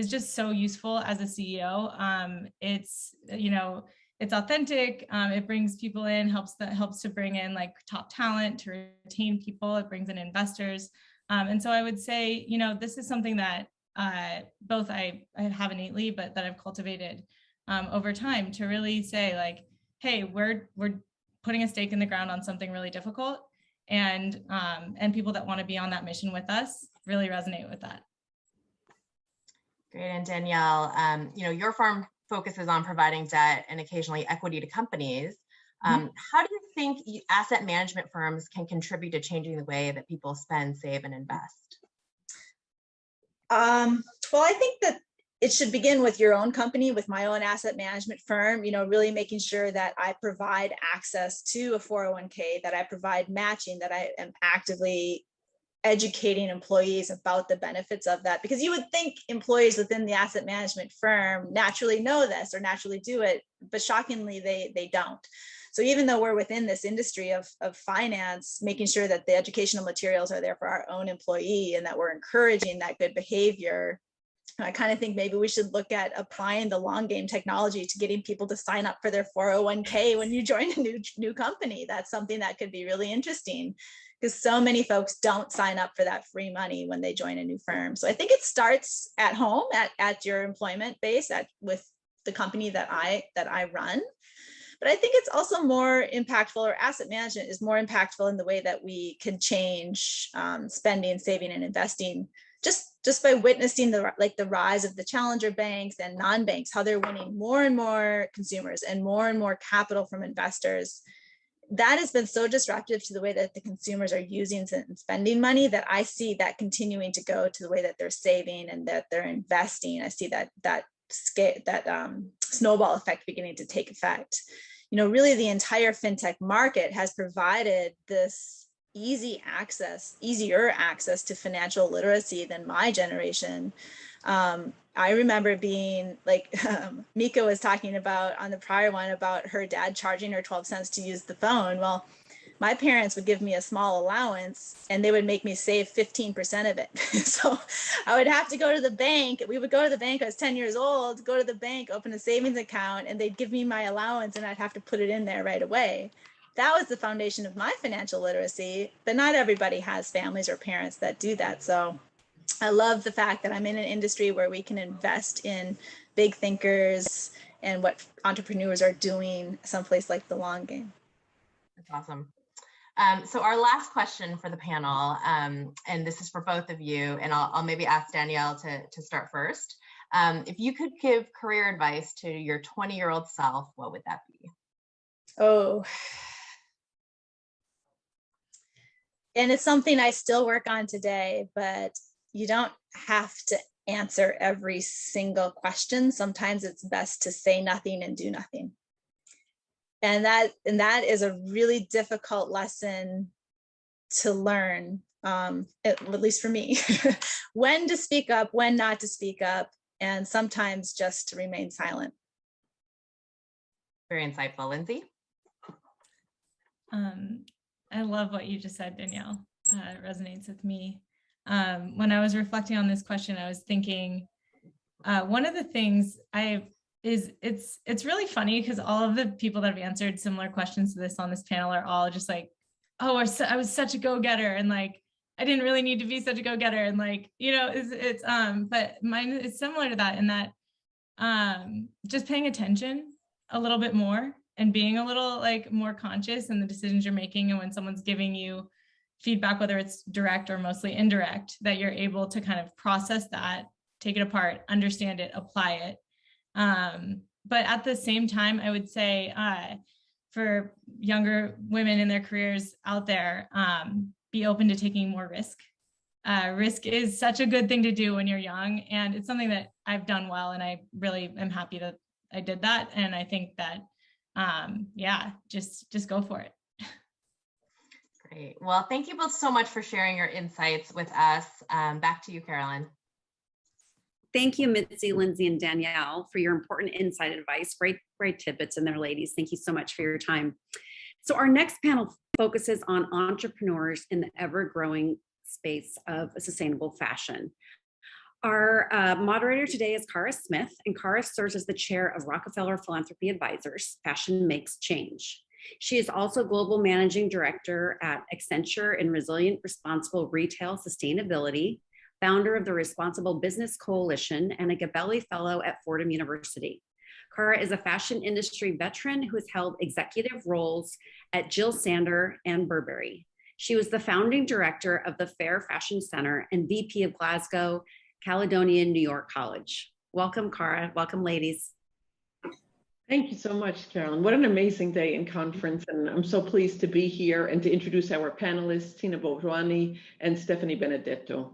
just so useful as a CEO. It's authentic. It brings people in, helps to bring in like top talent, to retain people. It brings in investors. And so I would say, this is something that both I have innately, but that I've cultivated over time to really say like, hey, we're putting a stake in the ground on something really difficult, and people that want to be on that mission with us really resonate with that. Great. And Danielle, your firm focuses on providing debt and occasionally equity to companies. How do you think asset management firms can contribute to changing the way that people spend, save, and invest? Well, I think that it should begin with your own company, with my own asset management firm, really making sure that I provide access to a 401k, that I provide matching, that I am actively educating employees about the benefits of that. Because you would think employees within the asset management firm naturally know this or naturally do it, but shockingly, they don't. So even though we're within this industry of finance, making sure that the educational materials are there for our own employee and that we're encouraging that good behavior, I kind of think maybe we should look at applying the Long Game technology to getting people to sign up for their 401k when you join a new company. That's something that could be really interesting, because so many folks don't sign up for that free money when they join a new firm. So I think it starts at home, at your employment base, with the company that I run. But I think it's also more impactful, or asset management is more impactful in the way that we can change spending, saving, and investing just just by witnessing the rise of the challenger banks and non-banks, how they're winning more and more consumers and more capital from investors, that has been so disruptive to the way that the consumers are using and spending money, that I see that continuing to go to the way that they're saving and that they're investing. I see that snowball effect beginning to take effect. You know, really the entire fintech market has provided this easier access to financial literacy than my generation. I remember being like, Mika was talking about on the prior one about her dad charging her 12 cents to use the phone. Well, my parents would give me a small allowance and they would make me save 15% of it. So I would have to go to the bank. We would go to the bank. I was 10 years old, go to the bank, open a savings account, and they'd give me my allowance and I'd have to put it in there right away. That was the foundation of my financial literacy, but not everybody has families or parents that do that. So I love the fact that I'm in an industry where we can invest in big thinkers and what entrepreneurs are doing someplace like the long game. That's awesome. So our last question for the panel, and this is for both of you, and I'll maybe ask Danielle to start first. If you could give career advice to your 20-year-old self, what would that be? Oh, and it's something I still work on today, but you don't have to answer every single question. Sometimes it's best to say nothing and do nothing. And that is a really difficult lesson to learn, at least for me, when to speak up, when not to speak up, and sometimes just to remain silent. Very insightful. Lindsay? I love what you just said, Danielle. It resonates with me. When I was reflecting on this question, I was thinking, one of the things it's really funny because all of the people that have answered similar questions to this on this panel are all just like, oh, I was such a go-getter, and like, I didn't really need to be such a go-getter, and like, you know, but mine is similar to that in that just paying attention a little bit more and being a little like more conscious in the decisions you're making, and when someone's giving you feedback, whether it's direct or mostly indirect, that you're able to kind of process that, take it apart, understand it, apply it. But at the same time, I would say for younger women in their careers out there, be open to taking more risk. Risk is such a good thing to do when you're young, and it's something that I've done well, and I really am happy that I did that. And I think that, yeah, just go for it. Great. Well, thank you both so much for sharing your insights with us. Back to you, Carolyn. Thank you, Mitzi, Lindsay, and Danielle, for your important insight advice. Great tidbits in there, ladies. Thank you so much for your time. So our next panel focuses on entrepreneurs in the ever-growing space of sustainable fashion. Our moderator today is Cara Smith, and Cara serves as the chair of Rockefeller Philanthropy Advisors, Fashion Makes Change. She is also Global Managing Director at Accenture in Resilient Responsible Retail Sustainability, founder of the Responsible Business Coalition, and a Gabbi Fellow at Fordham University. Cara is a fashion industry veteran who has held executive roles at Jill Sander and Burberry. She was the founding director of the Fair Fashion Center and VP of Glasgow Caledonian New York College. Welcome, Cara. Welcome, ladies. Thank you so much, Carolyn. What an amazing day in conference, and I'm so pleased to be here and to introduce our panelists, Tina Bobrani and Stefanie Benedetto.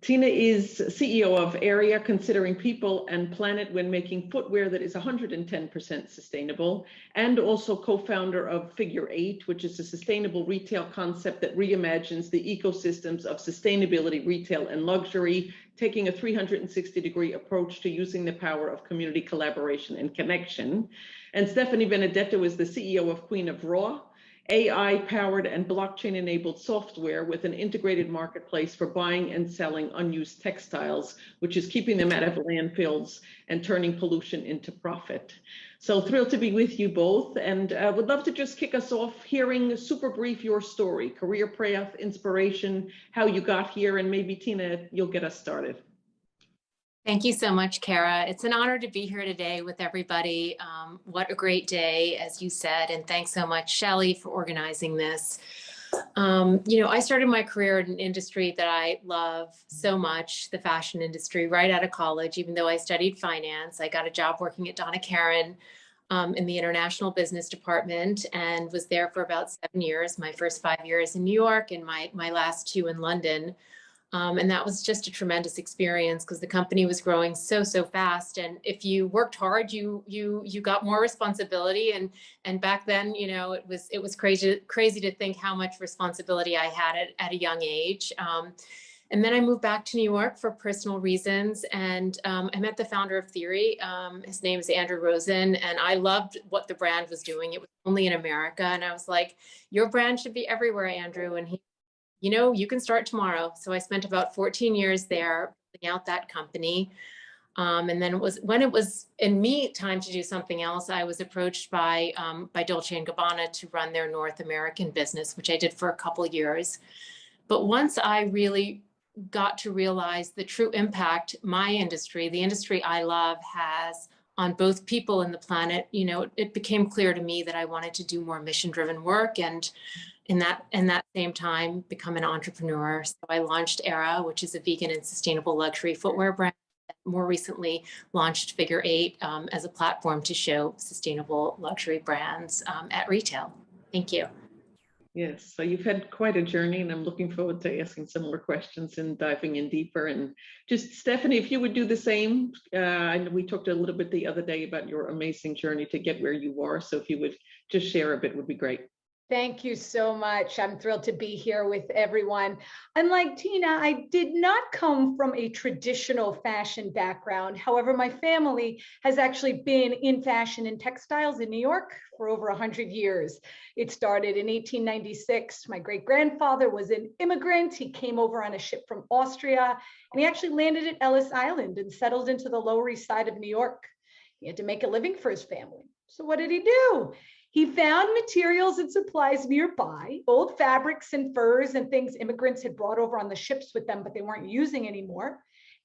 Tina is CEO of Area, considering people and planet when making footwear that is 110% sustainable, and also co-founder of Figure 8, which is a sustainable retail concept that reimagines the ecosystems of sustainability, retail, and luxury, taking a 360-degree approach to using the power of community collaboration and connection. And Stefanie Benedetto is the CEO of Queen of Raw, AI-powered and blockchain-enabled software with an integrated marketplace for buying and selling unused textiles, which is keeping them out of landfills and turning pollution into profit. So thrilled to be with you both, and would love to just kick us off hearing super brief your story, career path, inspiration, how you got here, and maybe Tina, you'll get us started. Thank you so much, Cara. It's an honor to be here today with everybody. What a great day, as you said, and thanks so much, Shelly, for organizing this. I started my career in an industry that I love so much, the fashion industry, right out of college. Even though I studied finance, I got a job working at Donna Karan in the international business department and was there for about 7 years, my first 5 years in New York and my last 2 in London. And that was just a tremendous experience because the company was growing so fast. And if you worked hard, you got more responsibility. And back then, it was crazy to think how much responsibility I had at a young age. And then I moved back to New York for personal reasons. And I met the founder of Theory. His name is Andrew Rosen. And I loved what the brand was doing. It was only in America. And I was like, your brand should be everywhere, Andrew. And he, you can start tomorrow. So I spent about 14 years there building out that company. And then when it was in me time to do something else, I was approached by Dolce & Gabbana to run their North American business, which I did for a couple of years. But once I really got to realize the true impact my industry, the industry I love, has on both people and the planet, it became clear to me that I wanted to do more mission-driven work and in that same time become an entrepreneur. So I launched Era, which is a vegan and sustainable luxury footwear brand. More recently launched Figure 8 as a platform to show sustainable luxury brands at retail. Thank you. Yes, so you've had quite a journey, and I'm looking forward to asking some more questions and diving in deeper. And just, Stefanie, if you would do the same. I know we talked a little bit the other day about your amazing journey to get where you are. So if you would just share a bit, would be great. Thank you so much. I'm thrilled to be here with everyone. Unlike Tina, I did not come from a traditional fashion background. However, my family has actually been in fashion and textiles in New York for over 100 years. It started in 1896. My great-grandfather was an immigrant. He came over on a ship from Austria, and he actually landed at Ellis Island and settled into the Lower East Side of New York. He had to make a living for his family. So what did he do? He found materials and supplies nearby, old fabrics and furs and things immigrants had brought over on the ships with them, but they weren't using anymore.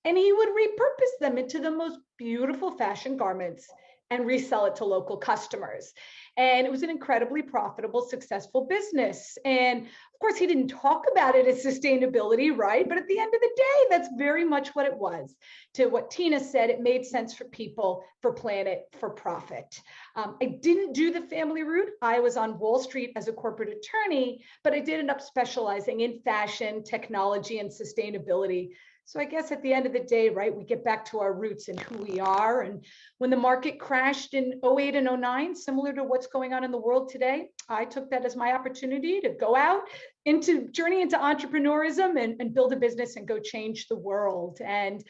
And he would repurpose them into the most beautiful fashion garments and resell it to local customers. And it was an incredibly profitable, successful business. And of course, he didn't talk about it as sustainability, right? But at the end of the day, that's very much what it was. To what Tina said, it made sense for people, for planet, for profit. I didn't do the family route. I was on Wall Street as a corporate attorney, but I did end up specializing in fashion, technology, and sustainability. So I guess at the end of the day, right, we get back to our roots and who we are. And when the market crashed in 08 and 09, similar to what's going on in the world today, I took that as my opportunity to go out journey into entrepreneurism and build a business and go change the world. And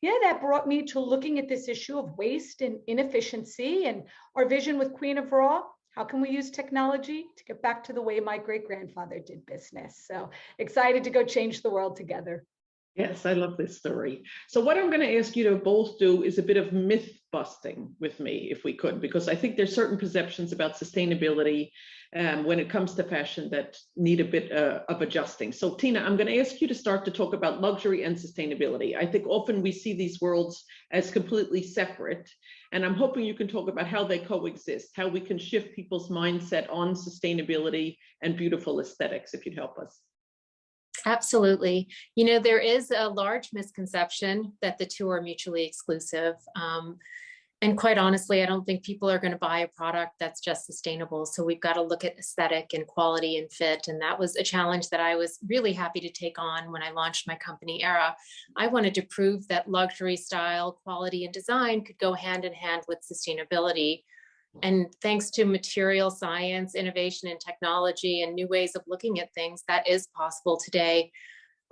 yeah, that brought me to looking at this issue of waste and inefficiency and our vision with Queen of Raw. How can we use technology to get back to the way my great-grandfather did business? So excited to go change the world together. Yes, I love this story. So what I'm going to ask you to both do is a bit of myth busting with me, if we could, because I think there's certain perceptions about sustainability when it comes to fashion that need a bit of adjusting. So Tina, I'm going to ask you to start to talk about luxury and sustainability. I think often we see these worlds as completely separate, and I'm hoping you can talk about how they coexist, how we can shift people's mindset on sustainability and beautiful aesthetics, if you'd help us. Absolutely. There is a large misconception that the two are mutually exclusive. And quite honestly, I don't think people are going to buy a product that's just sustainable. So we've got to look at aesthetic and quality and fit. And that was a challenge that I was really happy to take on when I launched my company, Era. I wanted to prove that luxury, style, quality, and design could go hand in hand with sustainability. And thanks to material science, innovation, and technology, and new ways of looking at things, that is possible today.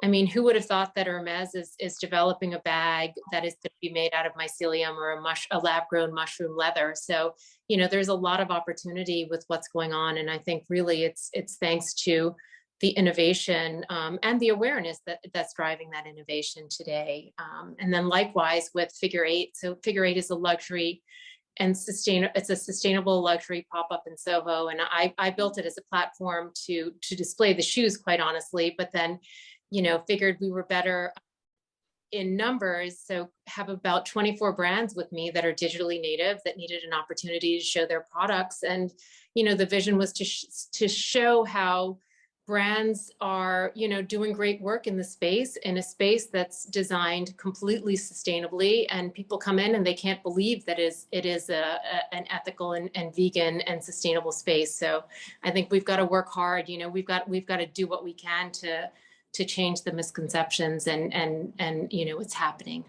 I mean, who would have thought that Hermes is developing a bag that is going to be made out of mycelium or a lab-grown mushroom leather? So, there's a lot of opportunity with what's going on. And I think really it's thanks to the innovation and the awareness that's driving that innovation today. And then likewise with Figure 8. So Figure 8 is a luxury and it's a sustainable luxury pop-up in Soho. And I built it as a platform to display the shoes, quite honestly, but then, figured we were better in numbers. So have about 24 brands with me that are digitally native that needed an opportunity to show their products. And, the vision was to show how brands are, doing great work in the space, in a space that's designed completely sustainably, and people come in and they can't believe that it is an ethical and vegan and sustainable space. So I think we've got to work hard. We've got to do what we can to change the misconceptions and it's happening.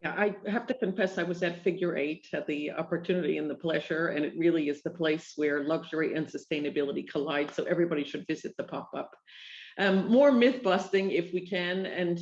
Yeah, I have to confess, I was at Figure 8, had the opportunity and the pleasure, and it really is the place where luxury and sustainability collide. So everybody should visit the pop-up. More myth busting if we can. And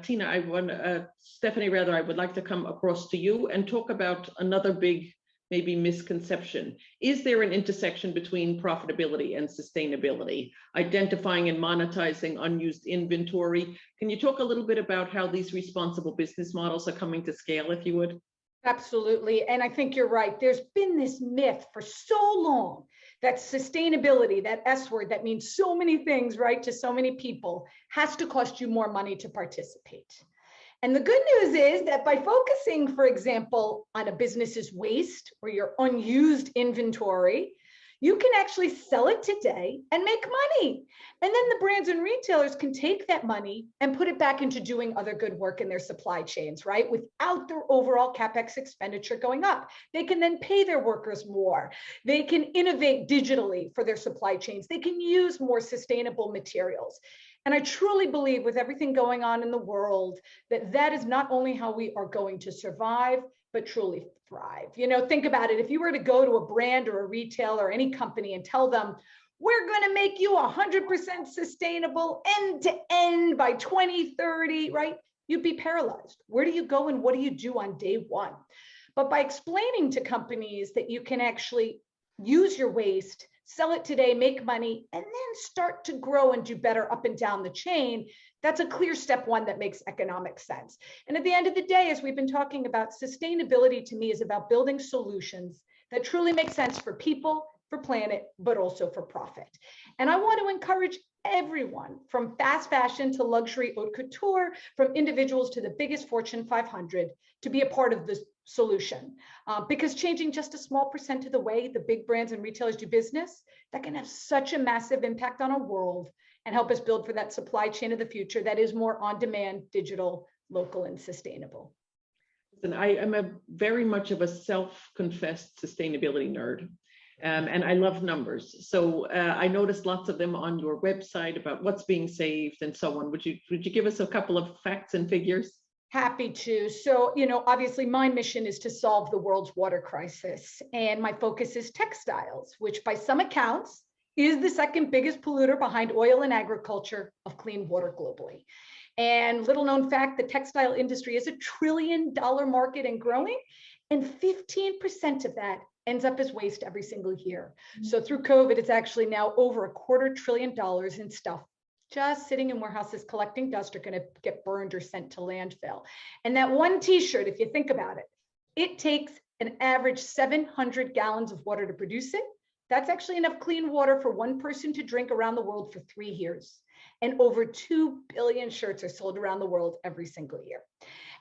Tina, Stefanie, rather, I would like to come across to you and talk about another big, maybe misconception. Is there an intersection between profitability and sustainability, identifying and monetizing unused inventory? Can you talk a little bit about how these responsible business models are coming to scale, if you would? Absolutely. And I think you're right. There's been this myth for so long that sustainability, that S word that means so many things, right, to so many people, has to cost you more money to participate. And the good news is that by focusing, for example, on a business's waste or your unused inventory, you can actually sell it today and make money. And then the brands and retailers can take that money and put it back into doing other good work in their supply chains, right? Without their overall CapEx expenditure going up. They can then pay their workers more. They can innovate digitally for their supply chains. They can use more sustainable materials. And I truly believe with everything going on in the world, that is not only how we are going to survive, but truly thrive. Think about it. If you were to go to a brand or a retailer or any company and tell them, we're going to make you 100% sustainable end to end by 2030, right? You'd be paralyzed. Where do you go and what do you do on day one? But by explaining to companies that you can actually use your waste, sell it today, make money, and then start to grow and do better up and down the chain, that's a clear step one that makes economic sense. And at the end of the day, as we've been talking about, sustainability to me is about building solutions that truly make sense for people, for planet, but also for profit. And I want to encourage everyone from fast fashion to luxury haute couture, from individuals to the biggest Fortune 500 to be a part of this solution, because changing just a small percent of the way the big brands and retailers do business, that can have such a massive impact on our world and help us build for that supply chain of the future that is more on-demand, digital, local, and sustainable. And I am very much of a self-confessed sustainability nerd. And I love numbers. So I noticed lots of them on your website about what's being saved and so on. Would you give us a couple of facts and figures? Happy to. So, obviously my mission is to solve the world's water crisis. And my focus is textiles, which by some accounts is the second biggest polluter behind oil and agriculture of clean water globally. And little known fact, the textile industry is $1 trillion market and growing, and 15% of that ends up as waste every single year. So through COVID, it's actually now over $250 billion in stuff just sitting in warehouses collecting dust are going to get burned or sent to landfill. And that one t-shirt, if you think about it, it takes an average 700 gallons of water to produce it. That's actually enough clean water for one person to drink around the world for 3 years. And over 2 billion shirts are sold around the world every single year.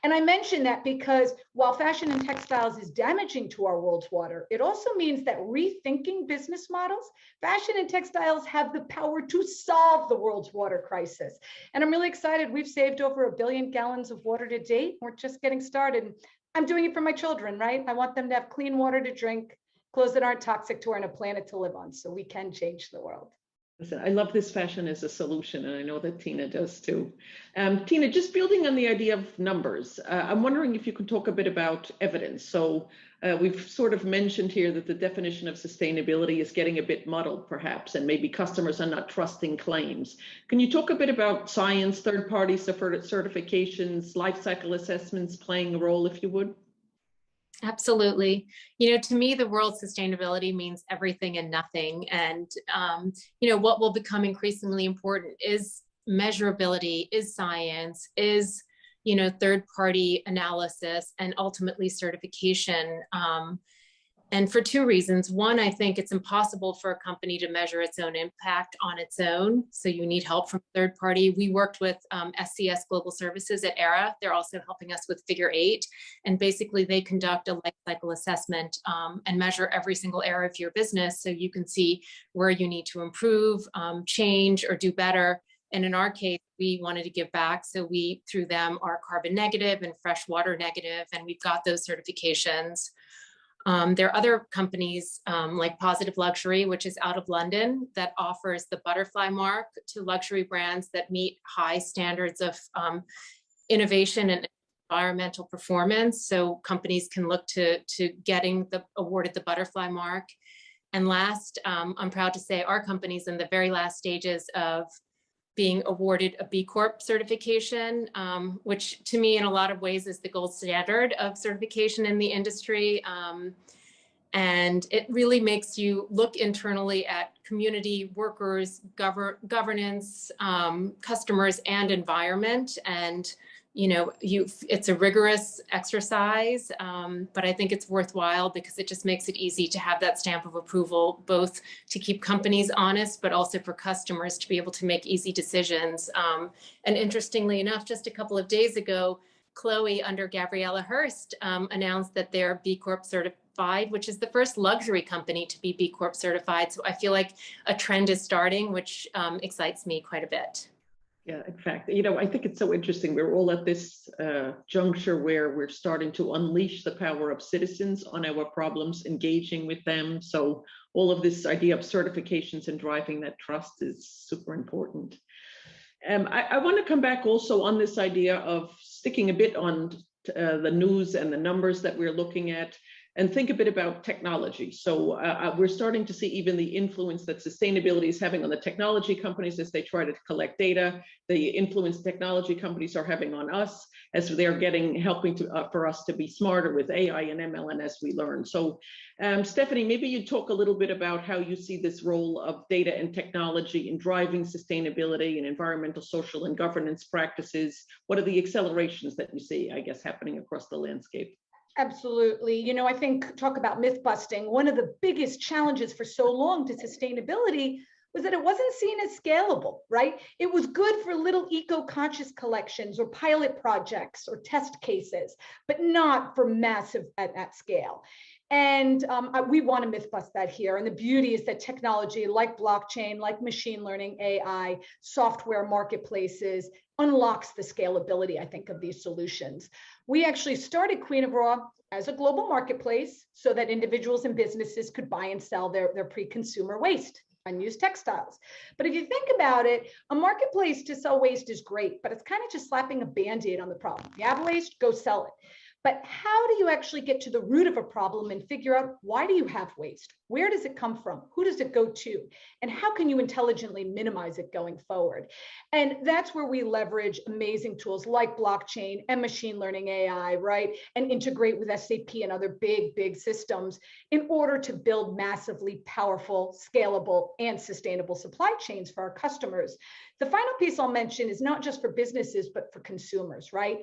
And I mention that because while fashion and textiles is damaging to our world's water, it also means that rethinking business models, fashion and textiles have the power to solve the world's water crisis. And I'm really excited. We've saved over 1 billion gallons of water to date. We're just getting started. I'm doing it for my children, right? I want them to have clean water to drink, clothes that aren't toxic to her, and a planet to live on, so we can change the world. Listen, I love this fashion as a solution, and I know that Tina does too. Tina, just building on the idea of numbers, I'm wondering if you could talk a bit about evidence. So we've sort of mentioned here that the definition of sustainability is getting a bit muddled, perhaps, and maybe customers are not trusting claims. Can you talk a bit about science, third-party certifications, life cycle assessments playing a role, if you would? Absolutely. To me, the word sustainability means everything and nothing. And, what will become increasingly important is measurability, is science, is, third-party analysis, and ultimately certification. And for two reasons. One, I think it's impossible for a company to measure its own impact on its own. So you need help from a third party. We worked with SCS Global Services at ERA. They're also helping us with Figure 8. And basically they conduct a life cycle assessment and measure every single area of your business so you can see where you need to improve, change, or do better. And in our case, we wanted to give back. So we, through them, are carbon negative and freshwater negative, and we've got those certifications. There are other companies like Positive Luxury, which is out of London, that offers the butterfly mark to luxury brands that meet high standards of innovation and environmental performance. So companies can look to getting awarded the butterfly mark. And last, I'm proud to say our company's in the very last stages of being awarded a B Corp certification, which to me in a lot of ways is the gold standard of certification in the industry. And it really makes you look internally at community, workers, governance, customers, and environment. And it's a rigorous exercise, but I think it's worthwhile because it just makes it easy to have that stamp of approval, both to keep companies honest, but also for customers to be able to make easy decisions. And interestingly enough, just a couple of days ago, Chloe under Gabriella Hearst announced that they're B Corp certified, which is the first luxury company to be B Corp certified. So I feel like a trend is starting, which excites me quite a bit. Yeah, in fact, I think it's so interesting. We're all at this juncture where we're starting to unleash the power of citizens on our problems, engaging with them. So all of this idea of certifications and driving that trust is super important. I want to come back also on this idea of sticking a bit on the news and the numbers that we're looking at, and think a bit about technology. So we're starting to see even the influence that sustainability is having on the technology companies as they try to collect data, the influence technology companies are having on us as they're helping for us to be smarter with AI and ML and as we learn. So Stefanie, maybe you talk a little bit about how you see this role of data and technology in driving sustainability and environmental, social, and governance practices. What are the accelerations that you see, I guess, happening across the landscape? Absolutely. I think talk about myth busting. One of the biggest challenges for so long to sustainability was that it wasn't seen as scalable, right? It was good for little eco-conscious collections or pilot projects or test cases, but not for massive at scale. And we want to myth bust that here. And the beauty is that technology like blockchain, like machine learning, AI, software marketplaces unlocks the scalability, I think, of these solutions. We actually started Queen of Raw as a global marketplace so that individuals and businesses could buy and sell their pre-consumer waste, unused textiles. But if you think about it, a marketplace to sell waste is great, but it's kind of just slapping a Band-Aid on the problem. You have waste, go sell it. But how do you actually get to the root of a problem and figure out why do you have waste? Where does it come from? Who does it go to? And how can you intelligently minimize it going forward? And that's where we leverage amazing tools like blockchain and machine learning AI, right? And integrate with SAP and other big systems in order to build massively powerful, scalable, and sustainable supply chains for our customers. The final piece I'll mention is not just for businesses, but for consumers, right?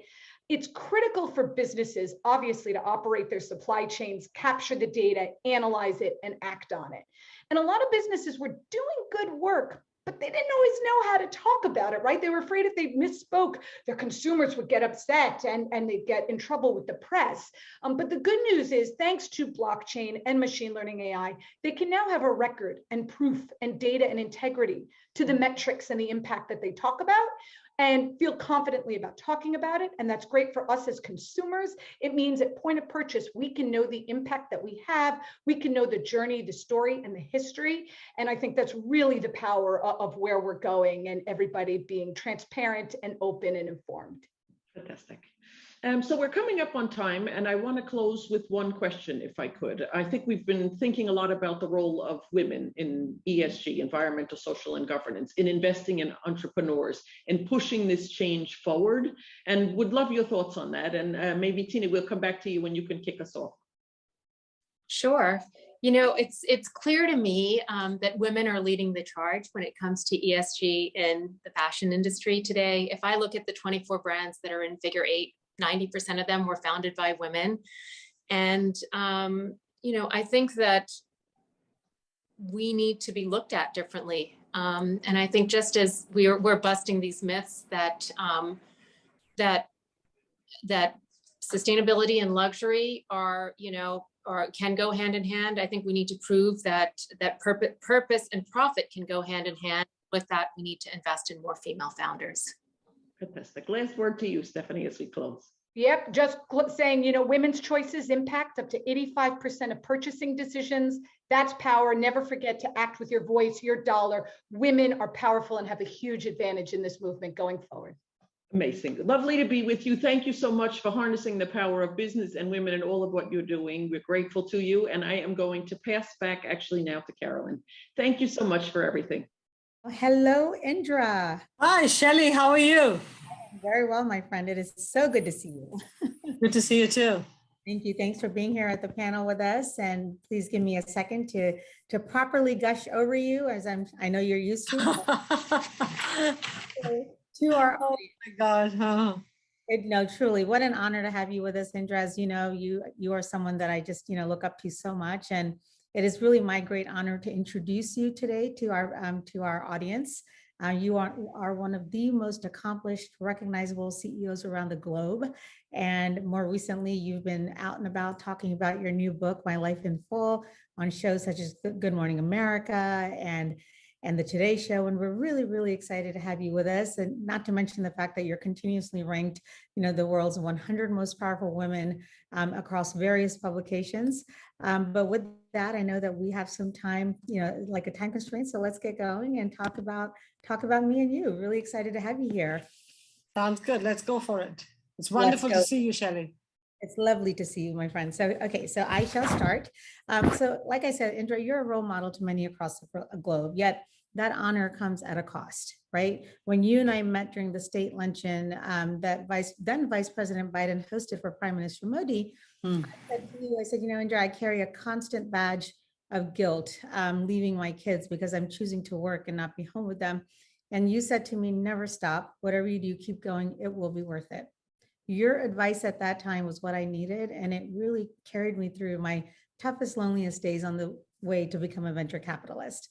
It's critical for businesses, obviously, to operate their supply chains, capture the data, analyze it, and act on it. And a lot of businesses were doing good work, but they didn't always know how to talk about it, right? They were afraid if they misspoke, their consumers would get upset and they'd get in trouble with the press. But the good news is, thanks to blockchain and machine learning AI, they can now have a record and proof and data and integrity to the metrics and the impact that they talk about, and feel confidently about talking about it. And that's great for us as consumers. It means at point of purchase, we can know the impact that we have. We can know the journey, the story, and the history. And I think that's really the power of where we're going, and everybody being transparent and open and informed. Fantastic. So we're coming up on time, and I want to close with one question, if I could. I think we've been thinking a lot about the role of women in ESG, environmental, social, and governance, in investing in entrepreneurs, in pushing this change forward, and would love your thoughts on that. And maybe, Tina, we'll come back to you when you can kick us off. Sure. It's clear to me that women are leading the charge when it comes to ESG in the fashion industry today. If I look at the 24 brands that are in Figure 8, 90% of them were founded by women. And I think that we need to be looked at differently. And I think just as we're busting these myths that sustainability and luxury are can go hand in hand. I think we need to prove that purpose and profit can go hand in hand. With that, we need to invest in more female founders. Fantastic. Last word to you, Stefanie, as we close. Yep, just saying, women's choices impact up to 85% of purchasing decisions. That's power. Never forget to act with your voice, your dollar. Women are powerful and have a huge advantage in this movement going forward. Amazing. Lovely to be with you. Thank you so much for harnessing the power of business and women and all of what you're doing. We're grateful to you. And I am going to pass back actually now to Carolyn. Thank you so much for everything. Hello, Indra. Hi, Shelly. How are you? Very well, my friend. It is so good to see you. Good to see you too. Thank you. Thanks for being here at the panel with us. And please give me a second to properly gush over you, as I know you're used to. To our oh my God. Huh? No, truly, what an honor to have you with us, Indra. As you know, you are someone that I just look up to so much, and it is really my great honor to introduce you today to our audience. You are one of the most accomplished, recognizable CEOs around the globe. And more recently, you've been out and about talking about your new book, My Life in Full, on shows such as Good Morning America and the Today Show. And we're really, really excited to have you with us. And not to mention the fact that you're continuously ranked, the world's 100 most powerful women across various publications. But with that, I know that we have some time, like a time constraint. So let's get going and talk about me and you. Really excited to have you here. Sounds good. Let's go for it. It's wonderful to see you, Shelly. It's lovely to see you, my friend. So, okay, so I shall start. So like I said, Indra, you're a role model to many across the globe, yet that honor comes at a cost, right? When you and I met during the state luncheon that then Vice President Biden hosted for Prime Minister Modi, I said, Indra, I carry a constant badge of guilt leaving my kids because I'm choosing to work and not be home with them. And you said to me, never stop. Whatever you do, keep going. It will be worth it. Your advice at that time was what I needed, and it really carried me through my toughest, loneliest days on the way to become a venture capitalist.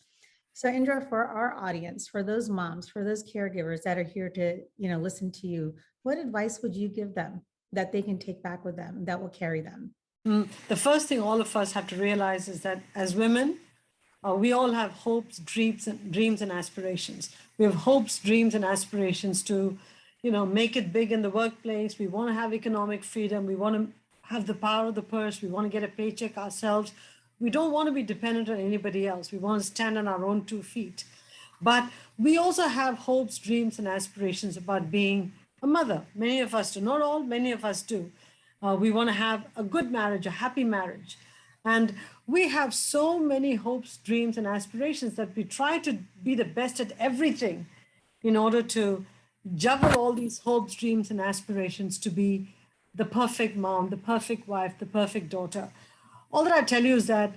So Indra, for our audience, for those moms, for those caregivers that are here to listen to you, what advice would you give them that they can take back with them, that will carry them? The first thing all of us have to realize is that as women, we all have hopes, dreams, and aspirations. We have hopes, dreams, and aspirations to make it big in the workplace. We want to have economic freedom. We want to have the power of the purse. We want to get a paycheck ourselves. We don't want to be dependent on anybody else. We want to stand on our own 2 feet. But we also have hopes, dreams, and aspirations about being a mother. Many of us do. Not all, many of us do. We want to have a good marriage, a happy marriage. And we have so many hopes, dreams, and aspirations that we try to be the best at everything in order to juggle all these hopes, dreams, and aspirations to be the perfect mom, the perfect wife, the perfect daughter. All that I tell you is that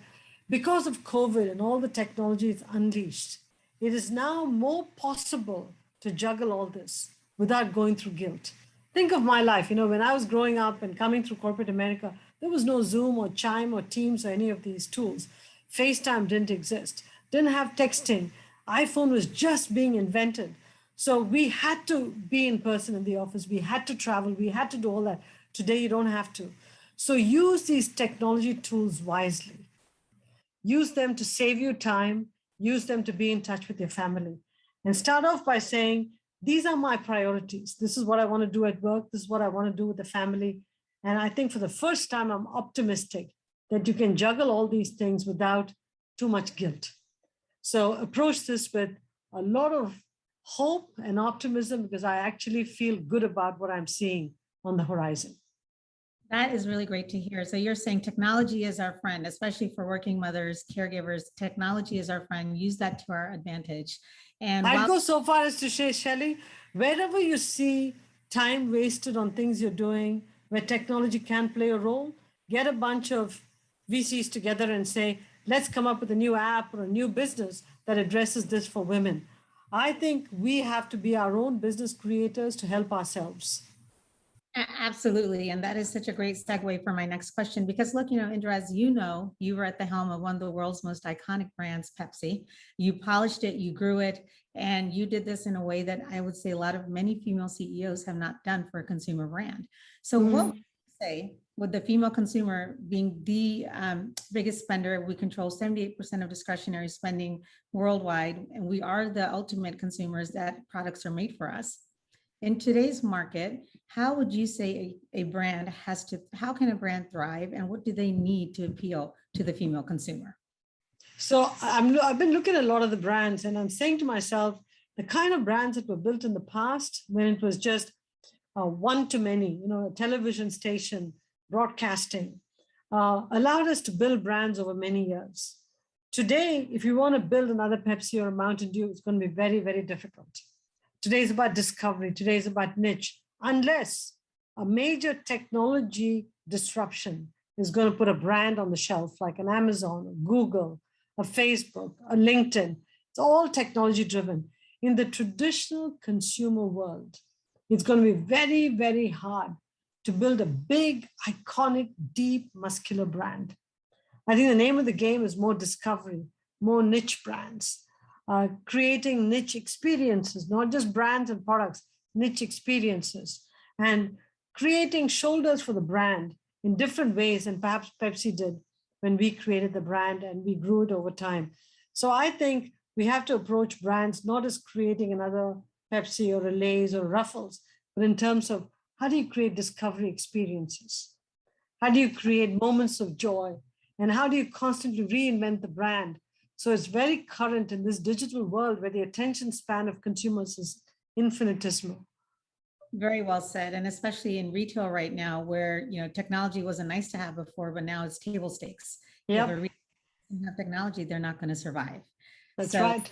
because of COVID and all the technology it's unleashed, it is now more possible to juggle all this without going through guilt. Think of my life. When I was growing up and coming through corporate America, there was no Zoom or Chime or Teams or any of these tools. FaceTime didn't exist, didn't have texting. iPhone was just being invented. So we had to be in person in the office. We had to travel. We had to do all that. Today, you don't have to. So use these technology tools wisely. Use them to save you time. Use them to be in touch with your family. And start off by saying, these are my priorities. This is what I want to do at work. This is what I want to do with the family. And I think for the first time, I'm optimistic that you can juggle all these things without too much guilt. So approach this with a lot of hope and optimism, because I actually feel good about what I'm seeing on the horizon. That is really great to hear. So you're saying technology is our friend, especially for working mothers, caregivers. Technology is our friend. Use that to our advantage. And I'd go so far as to say, Shelly, wherever you see time wasted on things you're doing, where technology can play a role, get a bunch of VCs together and say, let's come up with a new app or a new business that addresses this for women. I think we have to be our own business creators to help ourselves. Absolutely. And that is such a great segue for my next question, because look, Indra, as you know, you were at the helm of one of the world's most iconic brands, Pepsi. You polished it, you grew it, and you did this in a way that I would say many female CEOs have not done for a consumer brand. So what would you say, with the female consumer being the biggest spender, we control 78% of discretionary spending worldwide, and we are the ultimate consumers that products are made for us. In today's market, how would you say how can a brand thrive, and what do they need to appeal to the female consumer? So I've been looking at a lot of the brands, and I'm saying to myself, the kind of brands that were built in the past, when it was just one to many, a television station, broadcasting, allowed us to build brands over many years. Today, if you want to build another Pepsi or a Mountain Dew, it's going to be very, very difficult. Today is about discovery. Today is about niche. Unless a major technology disruption is going to put a brand on the shelf, like an Amazon, a Google, a Facebook, a LinkedIn. It's all technology driven. In the traditional consumer world, it's going to be very, very hard to build a big, iconic, deep, muscular brand. I think the name of the game is more discovery, more niche brands. Creating niche experiences, not just brands and products, niche experiences, and creating shoulders for the brand in different ways than perhaps Pepsi did when we created the brand and we grew it over time. So I think we have to approach brands not as creating another Pepsi or a Lay's or Ruffles, but in terms of how do you create discovery experiences? How do you create moments of joy? And how do you constantly reinvent the brand? So it's very current in this digital world where the attention span of consumers is infinitesimal. Very well said. And especially in retail right now, where technology wasn't nice to have before, but now it's table stakes. Yeah. If you have technology, they're not going to survive. That's right.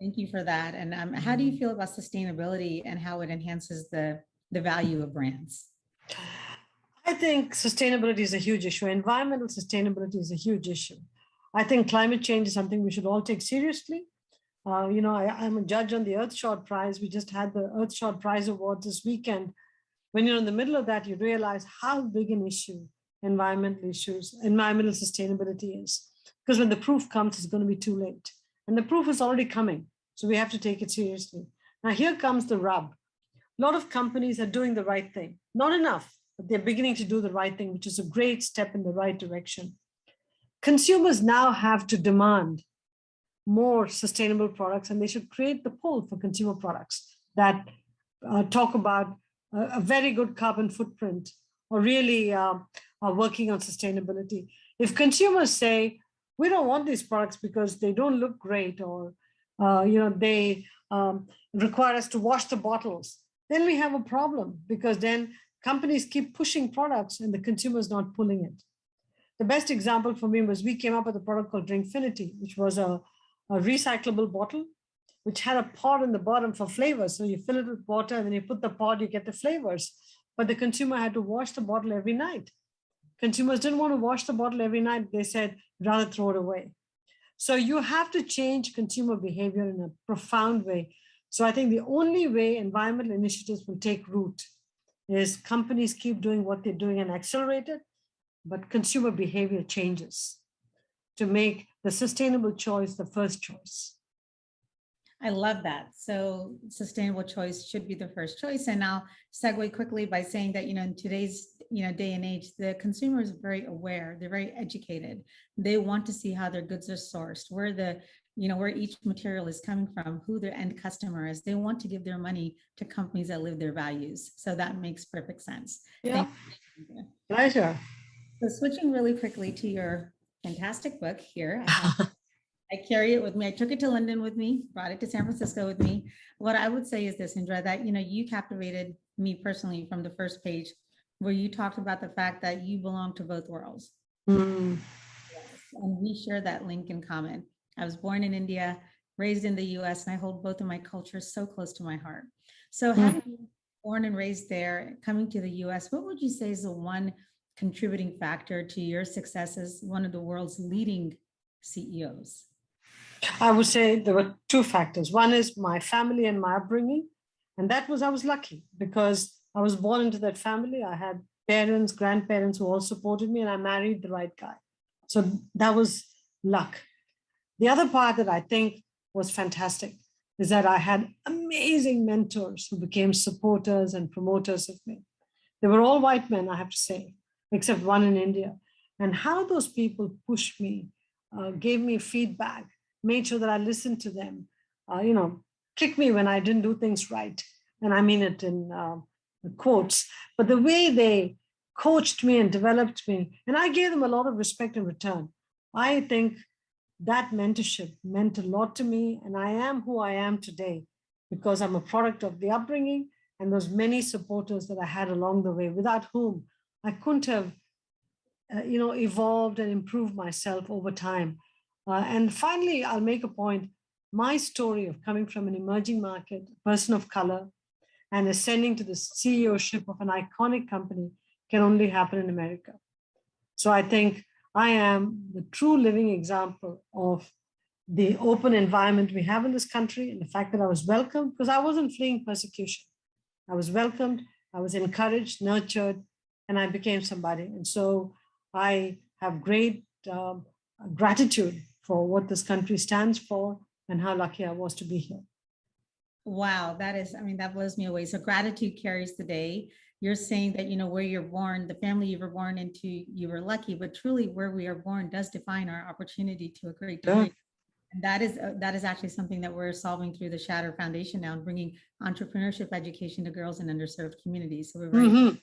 Thank you for that. And how do you feel about sustainability and how it enhances the value of brands? I think sustainability is a huge issue. Environmental sustainability is a huge issue. I think climate change is something we should all take seriously. I'm a judge on the Earthshot Prize. We just had the Earthshot Prize Awards this weekend. When you're in the middle of that, you realize how big an issue environmental sustainability is. Because when the proof comes, it's going to be too late. And the proof is already coming. So we have to take it seriously. Now, here comes the rub. A lot of companies are doing the right thing. Not enough, but they're beginning to do the right thing, which is a great step in the right direction. Consumers now have to demand more sustainable products, and they should create the pull for consumer products that talk about a very good carbon footprint or really are working on sustainability. If consumers say, we don't want these products because they don't look great or they require us to wash the bottles, then we have a problem, because then companies keep pushing products and the consumer is not pulling it. The best example for me was we came up with a product called Drinkfinity, which was a recyclable bottle, which had a pod in the bottom for flavors. So you fill it with water and then you put the pod, you get the flavors. But the consumer had to wash the bottle every night. Consumers didn't want to wash the bottle every night. They said, rather throw it away. So you have to change consumer behavior in a profound way. So I think the only way environmental initiatives will take root is companies keep doing what they're doing and accelerate it, but consumer behavior changes to make the sustainable choice the first choice. I love that. So sustainable choice should be the first choice. And I'll segue quickly by saying that, in today's, day and age, the consumer is very aware, they're very educated. They want to see how their goods are sourced, where where each material is coming from, who their end customer is. They want to give their money to companies that live their values. So that makes perfect sense. Yeah. Pleasure. So switching really quickly to your fantastic book here. I carry it with me. I took it to London with me, brought it to San Francisco with me. What I would say is this, Indra, that, you captivated me personally from the first page, where you talked about the fact that you belong to both worlds. Mm. Yes. And we share that link in common. I was born in India, raised in the US, and I hold both of my cultures so close to my heart. So having been born and raised there, coming to the US, what would you say is the one contributing factor to your success as one of the world's leading CEOs? I would say there were two factors. One is my family and my upbringing. And I was lucky because I was born into that family. I had parents, grandparents who all supported me, and I married the right guy. So that was luck. The other part that I think was fantastic is that I had amazing mentors who became supporters and promoters of me. They were all white men, I have to say, except one in India. And how those people pushed me, gave me feedback, made sure that I listened to them, tricked me when I didn't do things right. And I mean it in quotes, but the way they coached me and developed me, and I gave them a lot of respect in return. I think that mentorship meant a lot to me, and I am who I am today because I'm a product of the upbringing and those many supporters that I had along the way, without whom I couldn't have, evolved and improved myself over time. And finally, I'll make a point. My story of coming from an emerging market, person of color, and ascending to the CEO-ship of an iconic company can only happen in America. So I think I am the true living example of the open environment we have in this country, and the fact that I was welcomed, because I wasn't fleeing persecution. I was welcomed, I was encouraged, nurtured, and I became somebody. And so I have great gratitude for what this country stands for and how lucky I was to be here. Wow, that blows me away. So gratitude carries the day. You're saying that, where you're born, the family you were born into, you were lucky, but truly where we are born does define our opportunity to a great degree. Yeah. And that is actually something that we're solving through the Shatter Foundation now, and bringing entrepreneurship education to girls in underserved communities. So we're very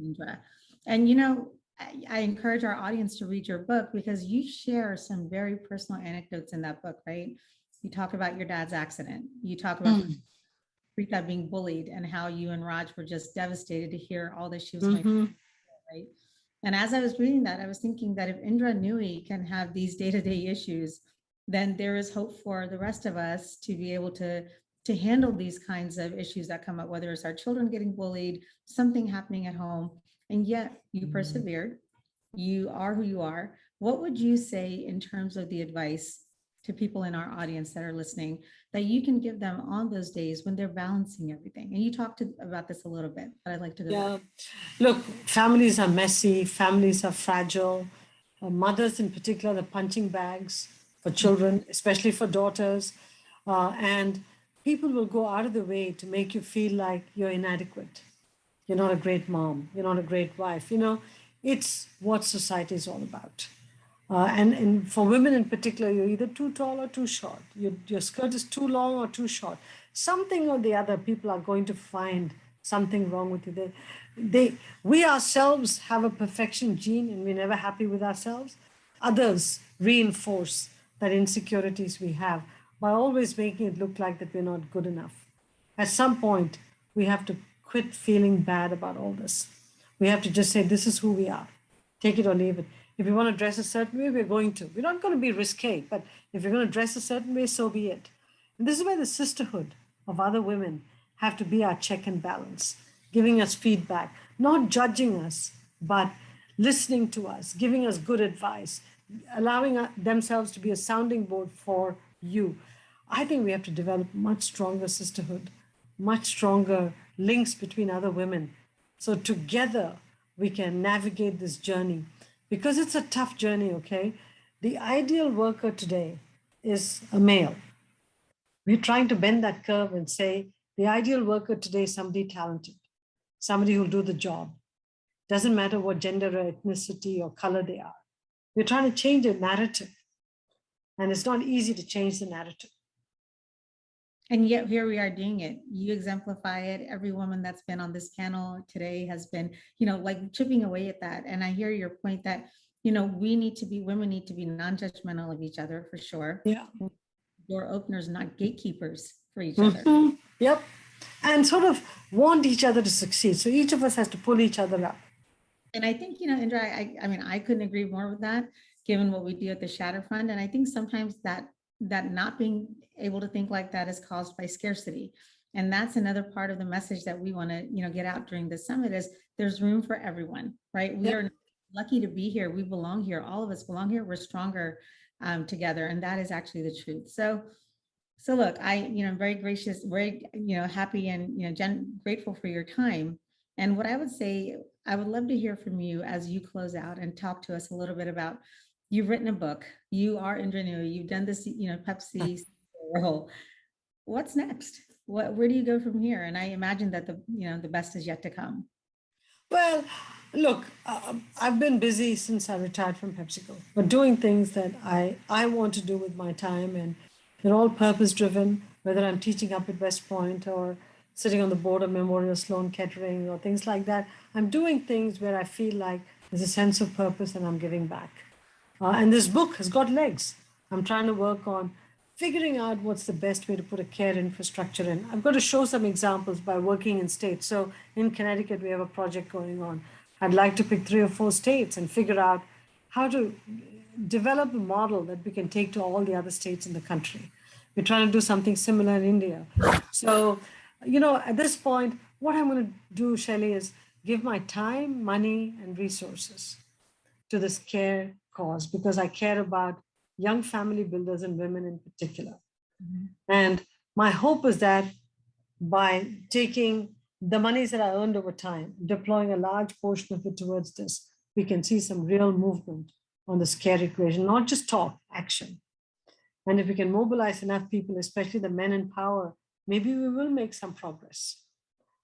Indra. And I encourage our audience to read your book, because you share some very personal anecdotes in that book, right? You talk about your dad's accident. You talk about Rita being bullied, and how you and Raj were just devastated to hear all that she was going through, right? And as I was reading that, I was thinking that if Indra Nooyi can have these day-to-day issues, then there is hope for the rest of us to be able to handle these kinds of issues that come up, whether it's our children getting bullied, something happening at home, and yet you persevered, you are who you are. What would you say in terms of the advice to people in our audience that are listening that you can give them on those days when they're balancing everything? And you talked about this a little bit, but I'd like to go back. Look, families are messy, families are fragile. Mothers in particular, the punching bags for children, especially for daughters. And people will go out of the way to make you feel like you're inadequate. You're not a great mom. You're not a great wife. It's what society is all about. And for women in particular, you're either too tall or too short. Your skirt is too long or too short. Something or the other, people are going to find something wrong with you. We ourselves have a perfection gene, and we're never happy with ourselves. Others reinforce that insecurities we have by always making it look like that we're not good enough. At some point, we have to quit feeling bad about all this. We have to just say, this is who we are. Take it or leave it. If we want to dress a certain way, we're going to. We're not going to be risque, but if you're going to dress a certain way, so be it. And this is where the sisterhood of other women have to be our check and balance, giving us feedback, not judging us, but listening to us, giving us good advice, allowing themselves to be a sounding board for you. I think we have to develop much stronger sisterhood, much stronger links between other women. So together we can navigate this journey, because it's a tough journey, okay? The ideal worker today is a male. We're trying to bend that curve and say, the ideal worker today is somebody talented, somebody who'll do the job. Doesn't matter what gender or ethnicity or color they are. We're trying to change the narrative, and it's not easy to change the narrative. And yet here we are doing it. You exemplify it. Every woman that's been on this panel today has been, like chipping away at that. And I hear your point that, women need to be non-judgmental of each other, for sure. Yeah. Door openers, not gatekeepers for each other. Yep. And sort of want each other to succeed. So each of us has to pull each other up. And I think, Indra, I couldn't agree more with that, given what we do at the Shatter Fund. And I think sometimes that not being able to think like that is caused by scarcity. And that's another part of the message that we want to, get out during the summit, is there's room for everyone, right? We are lucky to be here. We belong here. All of us belong here. We're stronger together. And that is actually the truth. So So look, I'm very gracious, very, happy and, grateful for your time. And what I would say, I would love to hear from you as you close out and talk to us a little bit about, you've written a book, you are Indra Nooyi, you've done this, Pepsi role. What's next? Where do you go from here? And I imagine that the best is yet to come. Well, look, I've been busy since I retired from PepsiCo, but doing things that I want to do with my time, and they're all purpose driven, whether I'm teaching up at West Point or sitting on the board of Memorial Sloan Kettering or things like that. I'm doing things where I feel like there's a sense of purpose and I'm giving back. And this book has got legs. I'm trying to work on figuring out what's the best way to put a care infrastructure in. I've got to show some examples by working in states. So in Connecticut, we have a project going on. I'd like to pick 3 or 4 states and figure out how to develop a model that we can take to all the other states in the country. We're trying to do something similar in India. So, at this point, what I'm going to do, Shelly, is give my time, money, and resources to this care cause, because I care about young family builders and women in particular. Mm-hmm. And my hope is that by taking the monies that I earned over time, deploying a large portion of it towards this, we can see some real movement on this care equation, not just talk, action. And if we can mobilize enough people, especially the men in power, maybe we will make some progress.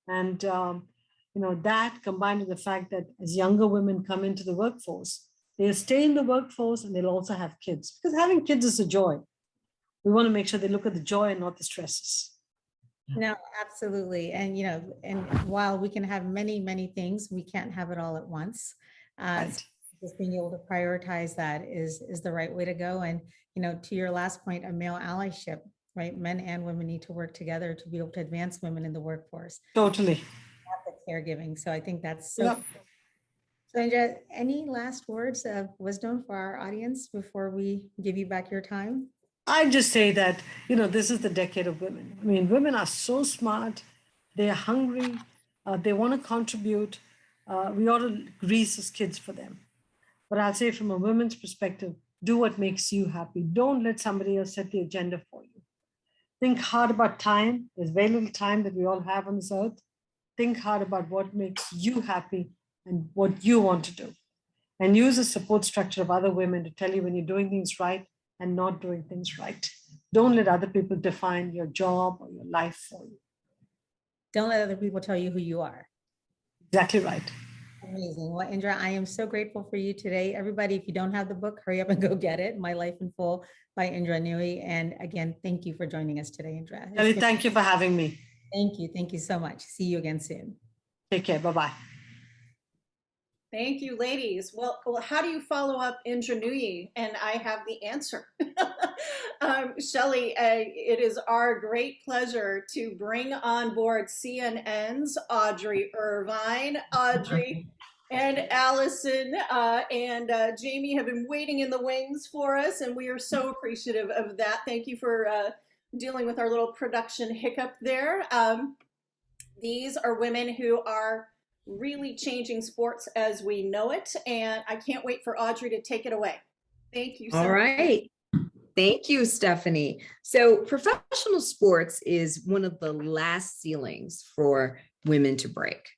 And that combined with the fact that as younger women come into the workforce, they'll stay in the workforce and they'll also have kids, because having kids is a joy. We want to make sure they look at the joy and not the stresses. No, absolutely. And, and while we can have many, many things, we can't have it all at once. Right. So just being able to prioritize that is the right way to go. And, to your last point, a male allyship, right? Men and women need to work together to be able to advance women in the workforce. Totally. Caregiving. So I think that's so. Yep. So Indra, any last words of wisdom for our audience before we give you back your time? I just say that, this is the decade of women. I mean, women are so smart. They're hungry. They want to contribute. We ought to grease as kids for them. But I'll say from a women's perspective, do what makes you happy. Don't let somebody else set the agenda for you. Think hard about time. There's very little time that we all have on this earth. Think hard about what makes you happy and what you want to do. And use the support structure of other women to tell you when you're doing things right and not doing things right. Don't let other people define your job or your life for you. Don't let other people tell you who you are. Exactly right. Amazing. Well, Indra, I am so grateful for you today. Everybody, if you don't have the book, hurry up and go get it. My Life in Full by Indra Nooyi. And again, thank you for joining us today, Indra. Thank you for having me. Thank you. Thank you so much. See you again soon. Take care. Bye-bye. Thank you, ladies. Well, how do you follow up Indra Nooyi? And I have the answer. Shelly, it is our great pleasure to bring on board CNN's Audrey Irvine. Audrey and Allison and Jamie have been waiting in the wings for us, and we are so appreciative of that. Thank you for dealing with our little production hiccup there. These are women who are really changing sports as we know it, and I can't wait for Audrey to take it away. Thank you so much. All right. Thank you, Stefanie. So professional sports is one of the last ceilings for women to break,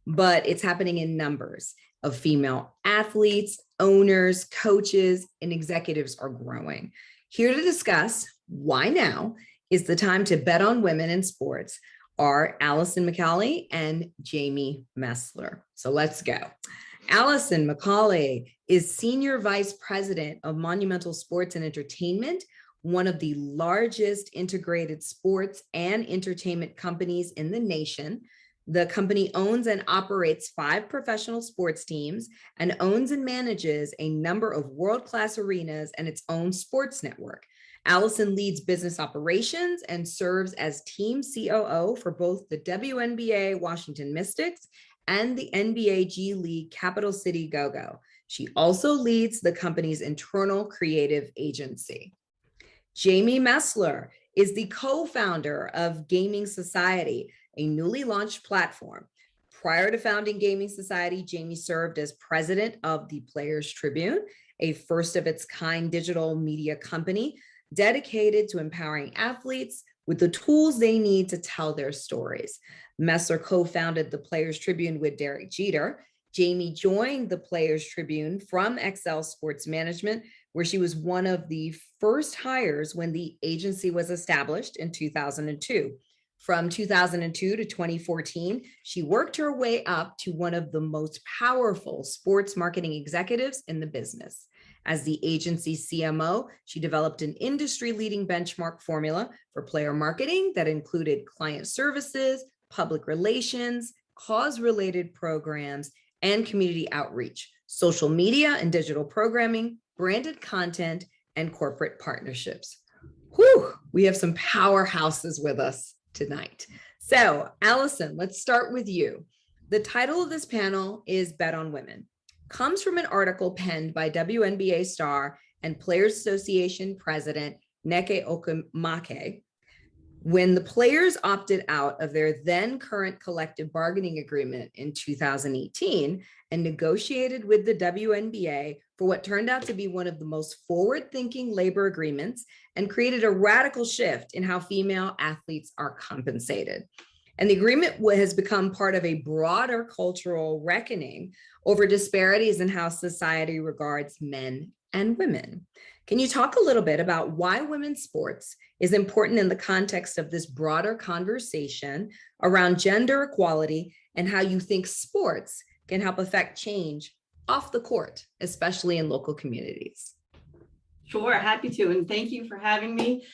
but it's happening in numbers of female athletes, owners, coaches, and executives are growing. Here to discuss why now is the time to bet on women in sports are Allison McCauley and Jamie Messler. So let's go. Allison McCauley is Senior Vice President of Monumental Sports and Entertainment, one of the largest integrated sports and entertainment companies in the nation. The company owns and operates 5 professional sports teams and owns and manages a number of world-class arenas and its own sports network. Allison leads business operations and serves as team COO for both the WNBA Washington Mystics and the NBA G League Capital City Go-Go. She also leads the company's internal creative agency. Jamie Messler is the co-founder of Gaming Society, a newly launched platform. Prior to founding Gaming Society, Jamie served as president of the Players Tribune, a first of its kind digital media company dedicated to empowering athletes with the tools they need to tell their stories. Messer co-founded the Players Tribune with Derek Jeter. Jamie joined the Players Tribune from XL Sports Management, where she was one of the first hires when the agency was established in 2002. From 2002 to 2014, she worked her way up to one of the most powerful sports marketing executives in the business. As the agency's CMO, she developed an industry-leading benchmark formula for player marketing that included client services, public relations, cause-related programs, and community outreach, social media and digital programming, branded content, and corporate partnerships. Whew, we have some powerhouses with us tonight. So, Allison, let's start with you. The title of this panel is Bet on Women. Comes from an article penned by WNBA star and Players Association President Neke Okumake. When the players opted out of their then current collective bargaining agreement in 2018 and negotiated with the WNBA for what turned out to be one of the most forward-thinking labor agreements and created a radical shift in how female athletes are compensated. And the agreement has become part of a broader cultural reckoning over disparities in how society regards men and women. Can you talk a little bit about why women's sports is important in the context of this broader conversation around gender equality and how you think sports can help affect change off the court, especially in local communities? Sure, happy to, and thank you for having me.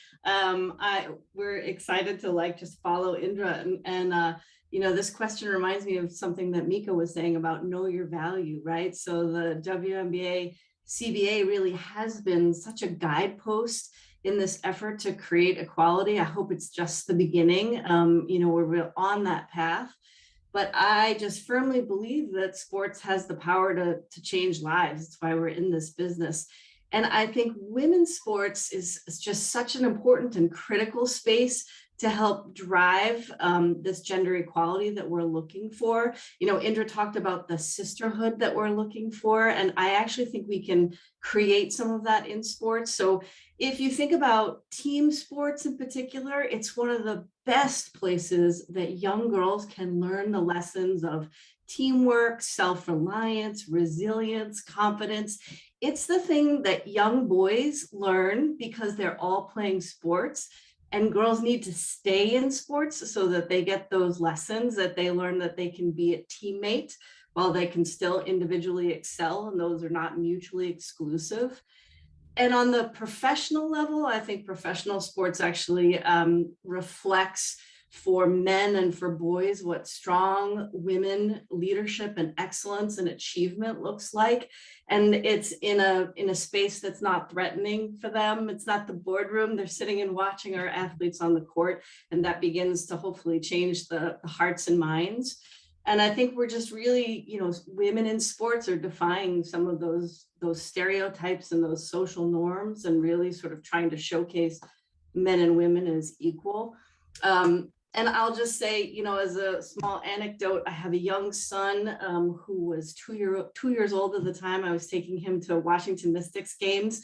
We're excited to just follow Indra, and this question reminds me of something that Mika was saying about know your value, right? So the WNBA CBA really has been such a guidepost in this effort to create equality. I hope it's just the beginning. We're on that path. But I just firmly believe that sports has the power to change lives. That's why we're in this business. And I think women's sports is just such an important and critical space to help drive this gender equality that we're looking for. Indra talked about the sisterhood that we're looking for, and I actually think we can create some of that in sports. So if you think about team sports in particular, it's one of the best places that young girls can learn the lessons of teamwork, self-reliance, resilience, confidence. It's the thing that young boys learn because they're all playing sports. And girls need to stay in sports so that they get those lessons, that they learn that they can be a teammate while they can still individually excel, and those are not mutually exclusive. And on the professional level, I think professional sports actually reflects for men and for boys what strong women leadership and excellence and achievement looks like. And it's in a space that's not threatening for them. It's not the boardroom. They're sitting and watching our athletes on the court, and that begins to hopefully change the hearts and minds. And I think we're just really, women in sports are defying some of those stereotypes and those social norms, and really sort of trying to showcase men and women as equal. And I'll just say, as a small anecdote, I have a young son who was 2 years old at the time. I was taking him to Washington Mystics games,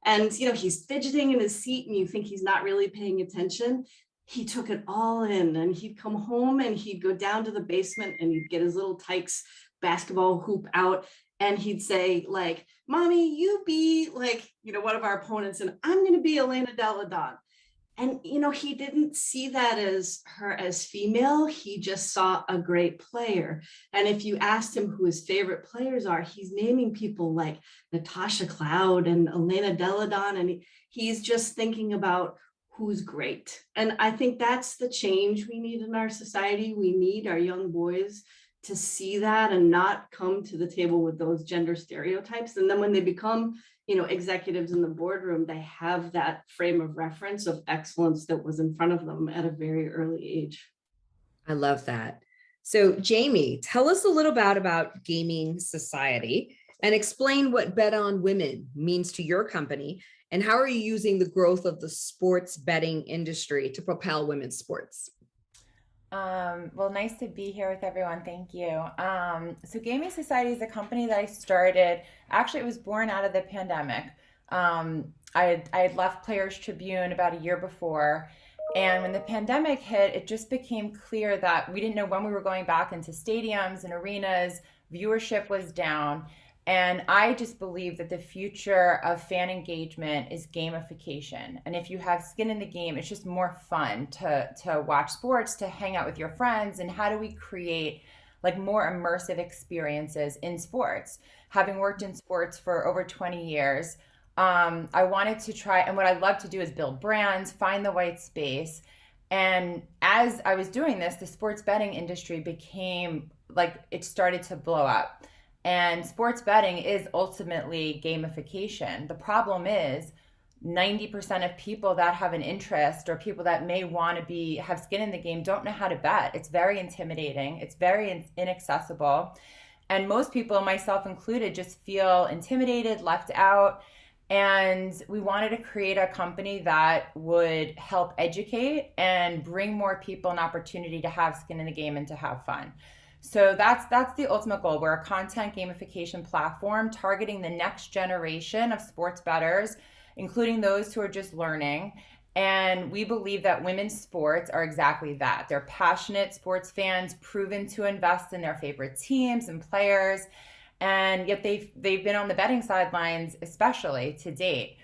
and he's fidgeting in his seat, and you think he's not really paying attention. He took it all in, and he'd come home and he'd go down to the basement and he'd get his little Tykes basketball hoop out, and he'd say, "Mommy, you be one of our opponents, and I'm going to be Elena Delle Donne." And, he didn't see that as her as female. He just saw a great player. And if you asked him who his favorite players are, he's naming people like Natasha Cloud and Elena Delle Donne. And he's just thinking about who's great. And I think that's the change we need in our society. We need our young boys to see that and not come to the table with those gender stereotypes. And then when they become executives in the boardroom, they have that frame of reference of excellence that was in front of them at a very early age. I love that. So Jamie, tell us a little bit about gaming society and explain what Bet on Women means to your company, and how are you using the growth of the sports betting industry to propel women's sports? Well, nice to be here with everyone. Thank you. So Gaming Society is a company that I started. Actually, it was born out of the pandemic. I had left Players Tribune about a year before. And when the pandemic hit, it just became clear that we didn't know when we were going back into stadiums and arenas. Viewership was down. And I just believe that the future of fan engagement is gamification. And if you have skin in the game, it's just more fun to watch sports, to hang out with your friends. And how do we create like more immersive experiences in sports? Having worked in sports for over 20 years, I wanted to try, and what I love to do is build brands, find the white space. And as I was doing this, the sports betting industry became like, it started to blow up. And sports betting is ultimately gamification. The problem is 90% of people that have an interest or people that may want to have skin in the game don't know how to bet. It's very intimidating. It's very inaccessible. And most people, myself included, just feel intimidated, left out. And we wanted to create a company that would help educate and bring more people an opportunity to have skin in the game and to have fun. So that's the ultimate goal. We're a content gamification platform targeting the next generation of sports bettors, including those who are just learning. And we believe that women's sports are exactly that. They're passionate sports fans, proven to invest in their favorite teams and players. And yet they've been on the betting sidelines, especially to date.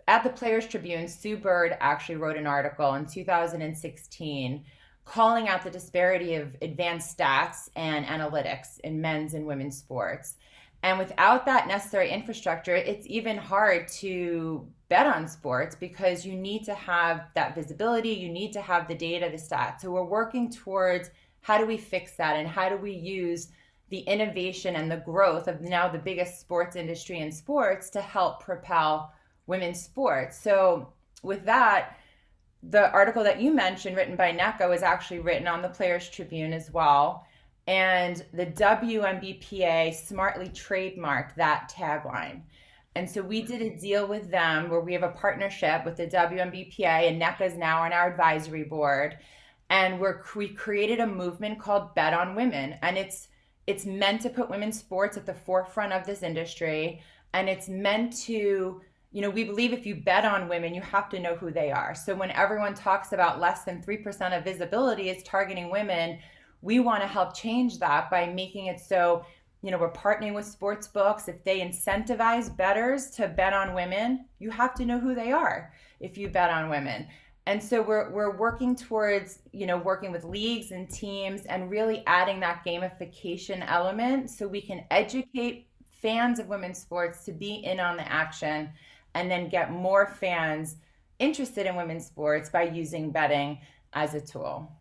At the Players Tribune, Sue Bird actually wrote an article in 2016 calling out the disparity of advanced stats and analytics in men's and women's sports. And without that necessary infrastructure, it's even hard to bet on sports because you need to have that visibility, you need to have the data, the stats. So we're working towards how do we fix that and how do we use the innovation and the growth of now the biggest sports industry in sports to help propel women's sports. So with that, the article that you mentioned written by NECA was actually written on the Players Tribune as well. And the WNBA smartly trademarked that tagline. And so we did a deal with them where we have a partnership with the WNBA, and NECA is now on our advisory board. And we created a movement called Bet on Women. And it's meant to put women's sports at the forefront of this industry. And it's meant to, we believe if you bet on women, you have to know who they are. So when everyone talks about less than 3% of visibility is targeting women, we want to help change that by making it so, we're partnering with sports books. If they incentivize bettors to bet on women, you have to know who they are if you bet on women. And so we're working towards, working with leagues and teams and really adding that gamification element so we can educate fans of women's sports to be in on the action and then get more fans interested in women's sports by using betting as a tool.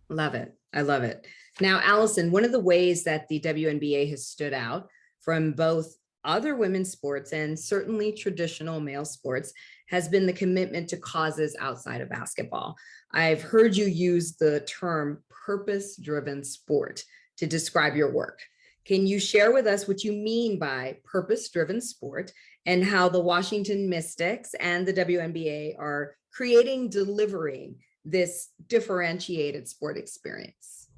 Love it. I love it. Now, Allison, one of the ways that the WNBA has stood out from both other women's sports and certainly traditional male sports has been the commitment to causes outside of basketball. I've heard you use the term purpose-driven sport to describe your work. Can you share with us what you mean by purpose-driven sport and how the Washington Mystics and the WNBA are delivering this differentiated sport experience?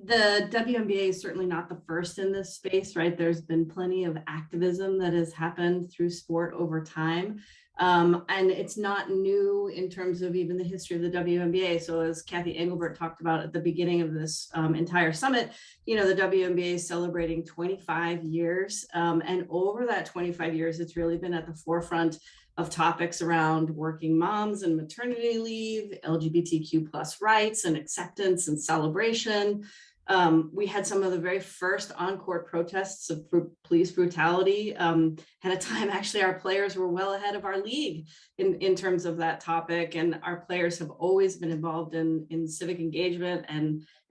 The WNBA is certainly not the first in this space, right? There's been plenty of activism that has happened through sport over time. And it's not new in terms of even the history of the WNBA. So as Cathy Engelbert talked about at the beginning of this entire summit, the WNBA is celebrating 25 years. And over that 25 years, it's really been at the forefront of topics around working moms and maternity leave, LGBTQ plus rights and acceptance and celebration. We had some of the very first on-court protests of police brutality. At a time, actually, our players were well ahead of our league in terms of that topic. And our players have always been involved in civic engagement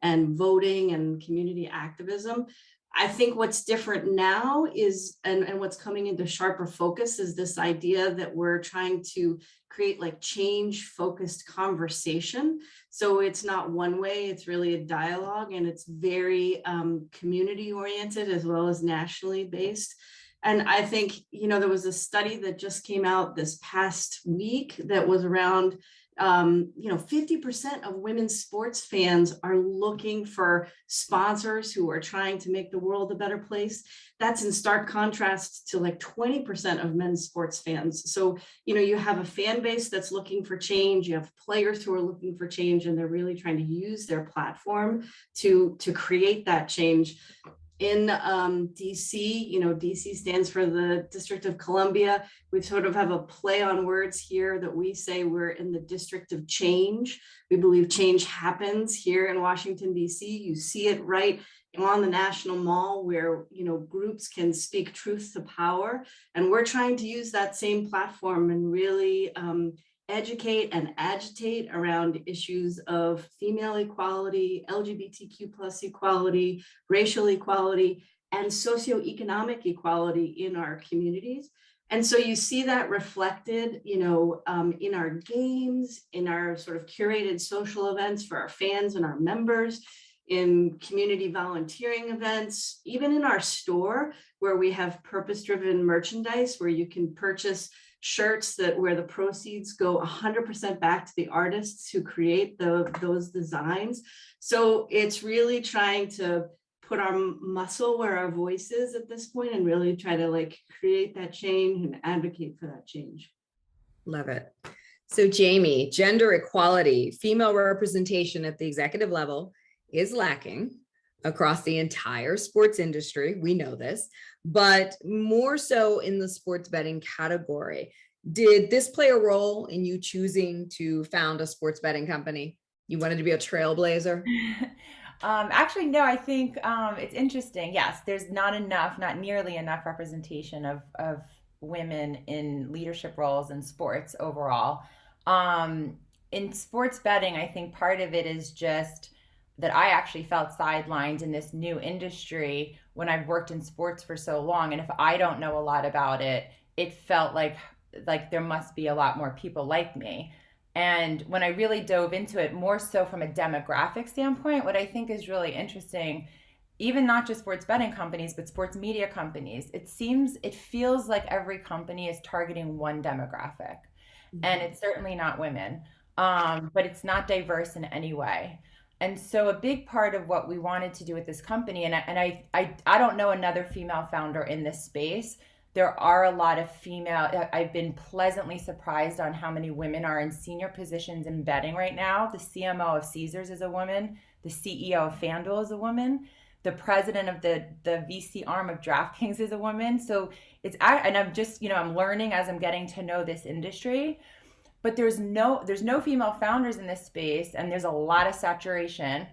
and voting and community activism. I think what's different now is, and what's coming into sharper focus is this idea that we're trying to create like change-focused conversation. So it's not one way, it's really a dialogue, and it's very community-oriented as well as nationally based. And I think, there was a study that just came out this past week that was around 50% of women's sports fans are looking for sponsors who are trying to make the world a better place. That's in stark contrast to like 20% of men's sports fans. So, you have a fan base that's looking for change. You have players who are looking for change, and they're really trying to use their platform to create that change. In DC, DC stands for the District of Columbia. We sort of have a play on words here that we say we're in the District of Change. We believe change happens here in Washington, DC. You see it right on the National Mall where, groups can speak truth to power. And we're trying to use that same platform and really educate and agitate around issues of female equality, LGBTQ plus equality, racial equality, and socioeconomic equality in our communities. And so you see that reflected, in our games, in our sort of curated social events for our fans and our members, in community volunteering events, even in our store where we have purpose-driven merchandise where you can purchase shirts where the proceeds go 100% back to the artists who create those designs. So it's really trying to put our muscle where our voice is at this point and really try to create that change and advocate for that change. Love it. So Jamie, gender equality, female representation at the executive level is lacking across the entire sports industry. We know this, but more so in the sports betting category. Did this play a role in you choosing to found a sports betting company? You wanted to be a trailblazer? Actually, no, I think it's interesting. Yes, there's not nearly enough representation of women in leadership roles in sports overall. In sports betting, I think part of it is just that I actually felt sidelined in this new industry when I've worked in sports for so long. And if I don't know a lot about it, it felt like there must be a lot more people like me. And when I really dove into it, more so from a demographic standpoint, what I think is really interesting, even not just sports betting companies, but sports media companies, it feels like every company is targeting one demographic. Mm-hmm. And it's certainly not women, but it's not diverse in any way. And so a big part of what we wanted to do with this company, and I don't know another female founder in this space. There are a lot of I've been pleasantly surprised on how many women are in senior positions in betting right now. The CMO of Caesars is a woman. The CEO of FanDuel is a woman. The president of the VC arm of DraftKings is a woman. So and I'm just, I'm learning as I'm getting to know this industry. But there's no female founders in this space, and there's a lot of saturation,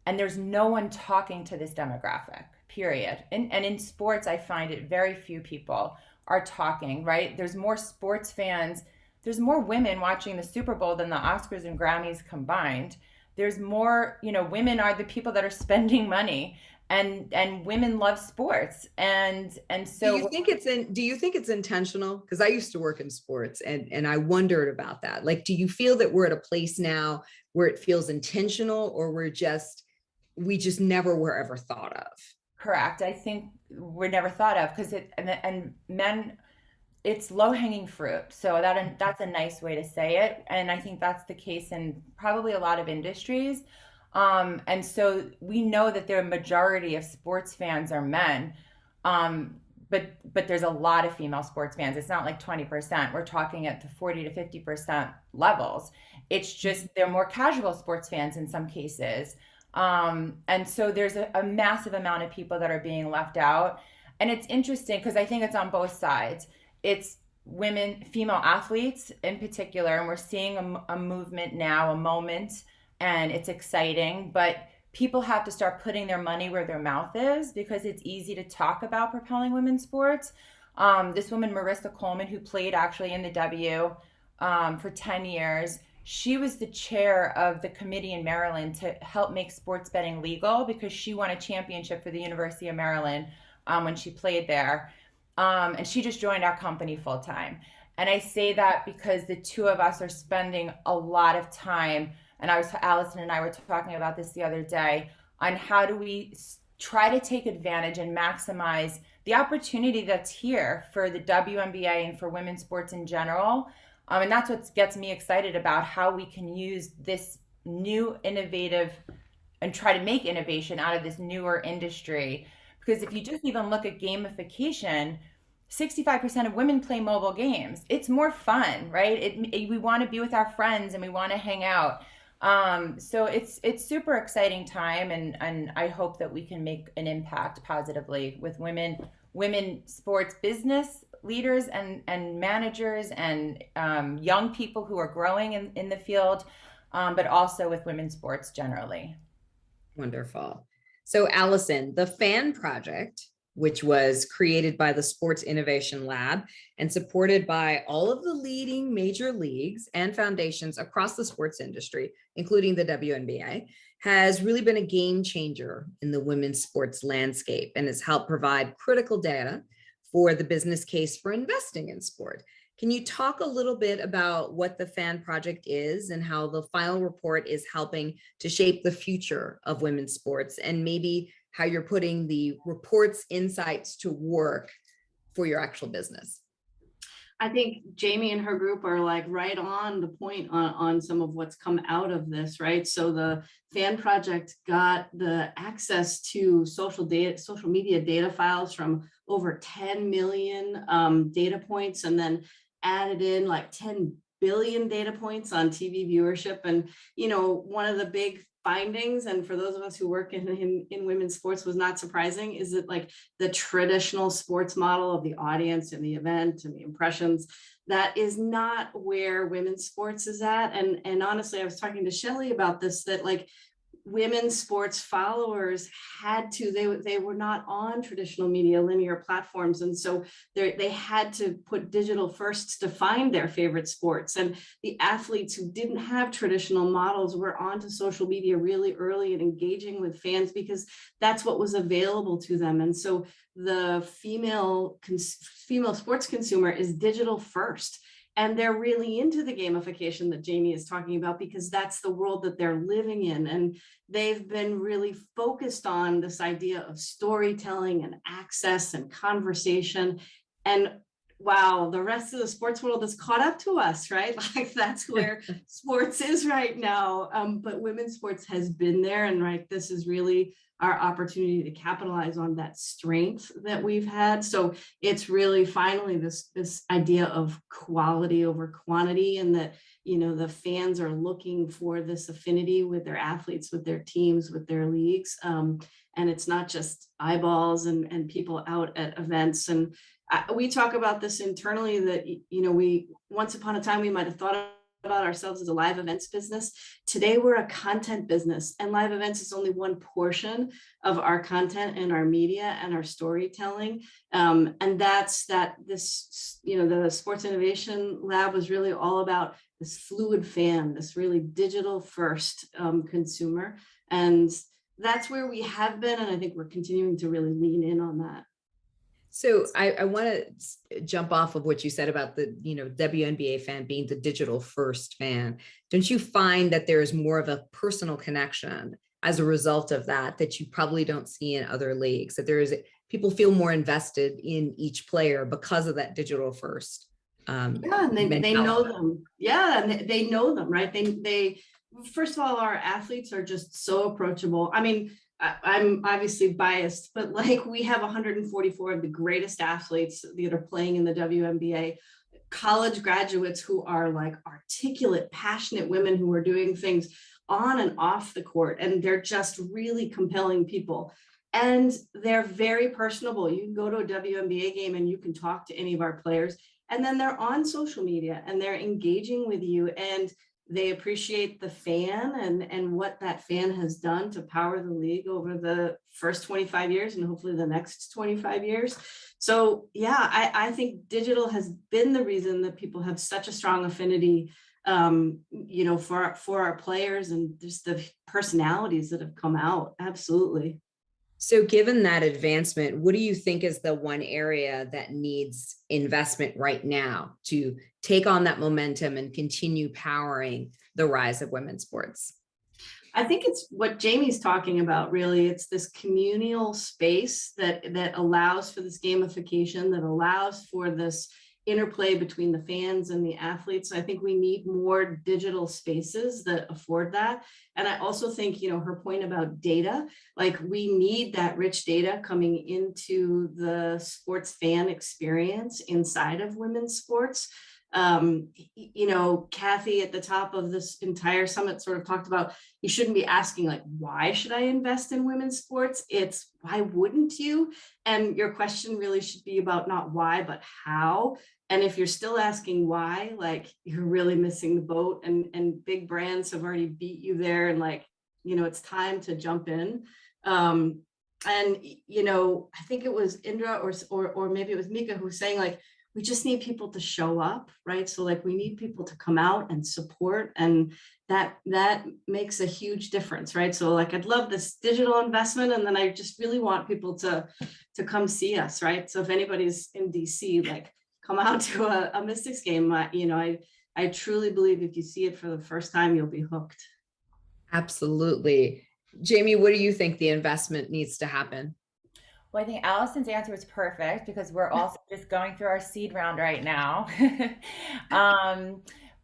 and there's no one talking to this demographic, period. And in sports, I find it very few people are talking, right? There's more sports fans. There's more women watching the Super Bowl than the Oscars and Grammys combined. There's more, women are the people that are spending money. And women love sports, and so do you think it's intentional? Because I used to work in sports, and I wondered about that. Do you feel that we're at a place now where it feels intentional, or we just never were ever thought of? Correct. I think we're never thought of because and men, it's low hanging fruit. So that's a nice way to say it, and I think that's the case in probably a lot of industries. And so we know that the majority of sports fans are men, but there's a lot of female sports fans. It's not like 20%. We're talking at the 40 to 50% levels. It's just they're more casual sports fans in some cases. And so there's a massive amount of people that are being left out. And it's interesting because I think it's on both sides. It's women, female athletes in particular, and we're seeing a movement now, a moment, and it's exciting, but people have to start putting their money where their mouth is because it's easy to talk about propelling women's sports. This woman, Marissa Coleman, who played actually in the W for 10 years, she was the chair of the committee in Maryland to help make sports betting legal because she won a championship for the University of Maryland when she played there. And she just joined our company full time. And I say that because the two of us are spending a lot of time, and Allison and I were talking about this the other day, on how do we try to take advantage and maximize the opportunity that's here for the WNBA and for women's sports in general. And that's what gets me excited about how we can use this new innovative and try to make innovation out of this newer industry. Because if you just even look at gamification, 65% of women play mobile games. It's more fun, right? We want to be with our friends and we want to hang out. So it's super exciting time, and I hope that we can make an impact positively with women sports business leaders and managers and young people who are growing in the field, but also with women's sports generally. Wonderful. So Allison, the FAN project, which was created by the Sports Innovation Lab and supported by all of the leading major leagues and foundations across the sports industry, including the WNBA, has really been a game changer in the women's sports landscape and has helped provide critical data for the business case for investing in sport. Can you talk a little bit about what the FAN project is and how the final report is helping to shape the future of women's sports, and maybe how you're putting the report's insights to work for your actual business? I think Jamie and her group are like right on the point on some of what's come out of this, right? So the FAN project got the access to social media data files from over 10 million data points, and then added in like 10 billion data points on TV viewership. And, you know, one of the big findings, and for those of us who work in women's sports was not surprising, is that like the traditional sports model of the audience and the event and the impressions, that is not where women's sports is at. And honestly, I was talking to Shelly about this, that like women's sports followers had to, they were not on traditional media linear platforms, and so they had to put digital first to find their favorite sports. And the athletes who didn't have traditional models were onto social media really early and engaging with fans because that's what was available to them. And so the female sports consumer is digital first. And they're really into the gamification that Jamie is talking about because that's the world that they're living in. And they've been really focused on this idea of storytelling and access and conversation. And wow, the rest of the sports world has caught up to us, right? Like that's where sports is right now. But women's sports has been there. And right, this is really our opportunity to capitalize on that strength that we've had. So it's really finally this idea of quality over quantity, and that, you know, the fans are looking for this affinity with their athletes, with their teams, with their leagues. And it's not just eyeballs and people out at events. And we talk about this internally that, you know, we once upon a time we might have thought about ourselves as a live events business. Today we're a content business, and live events is only one portion of our content and our media and our storytelling. And that's this, you know, the Sports Innovation Lab was really all about this fluid fan, this really digital first consumer. And that's where we have been. And I think we're continuing to really lean in on that. So I want to jump off of what you said about the, you know, WNBA fan being the digital first fan. Don't you find that there is more of a personal connection as a result of that you probably don't see in other leagues, that there is, people feel more invested in each player because of that digital first? Yeah, and they know them. Yeah, and they know them, right? They first of all, our athletes are just so approachable. I mean, I'm obviously biased, but like we have 144 of the greatest athletes that are playing in the WNBA, college graduates who are like articulate, passionate women who are doing things on and off the court, and they're just really compelling people. And they're very personable. You can go to a WNBA game and you can talk to any of our players, and then they're on social media and they're engaging with you, and they appreciate the fan and what that fan has done to power the league over the first 25 years and hopefully the next 25 years. So yeah, I think digital has been the reason that people have such a strong affinity, you know, for our players and just the personalities that have come out. Absolutely. So given that advancement, what do you think is the one area that needs investment right now to take on that momentum and continue powering the rise of women's sports? I think it's what Jamie's talking about, really. It's this communal space that allows for this gamification, that allows for this interplay between the fans and the athletes. I think we need more digital spaces that afford that. And I also think, her point about data, like we need that rich data coming into the sports fan experience inside of women's sports. Cathy at the top of this entire summit sort of talked about, you shouldn't be asking like, why should I invest in women's sports? It's why wouldn't you? And your question really should be about not why, but how. And if you're still asking why, like you're really missing the boat, and big brands have already beat you there. And like, it's time to jump in. And, I think it was Indra or maybe it was Mika who was saying like, we just need people to show up, right? So like we need people to come out and support, and that makes a huge difference, right? So like I'd love this digital investment, and then I just really want people to come see us, right? So if anybody's in DC, like come out to a Mystics game. I truly believe if you see it for the first time, you'll be hooked. Absolutely. Jamie, what do you think the investment needs to happen? Well, I think Allison's answer was perfect because we're also just going through our seed round right now.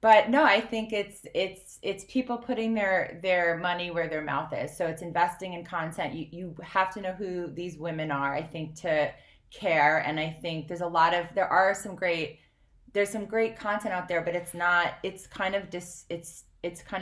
But no, I think it's people putting their money where their mouth is. So it's investing in content. You have to know who these women are, I think, to care. And I think there's some great content out there, but it's kind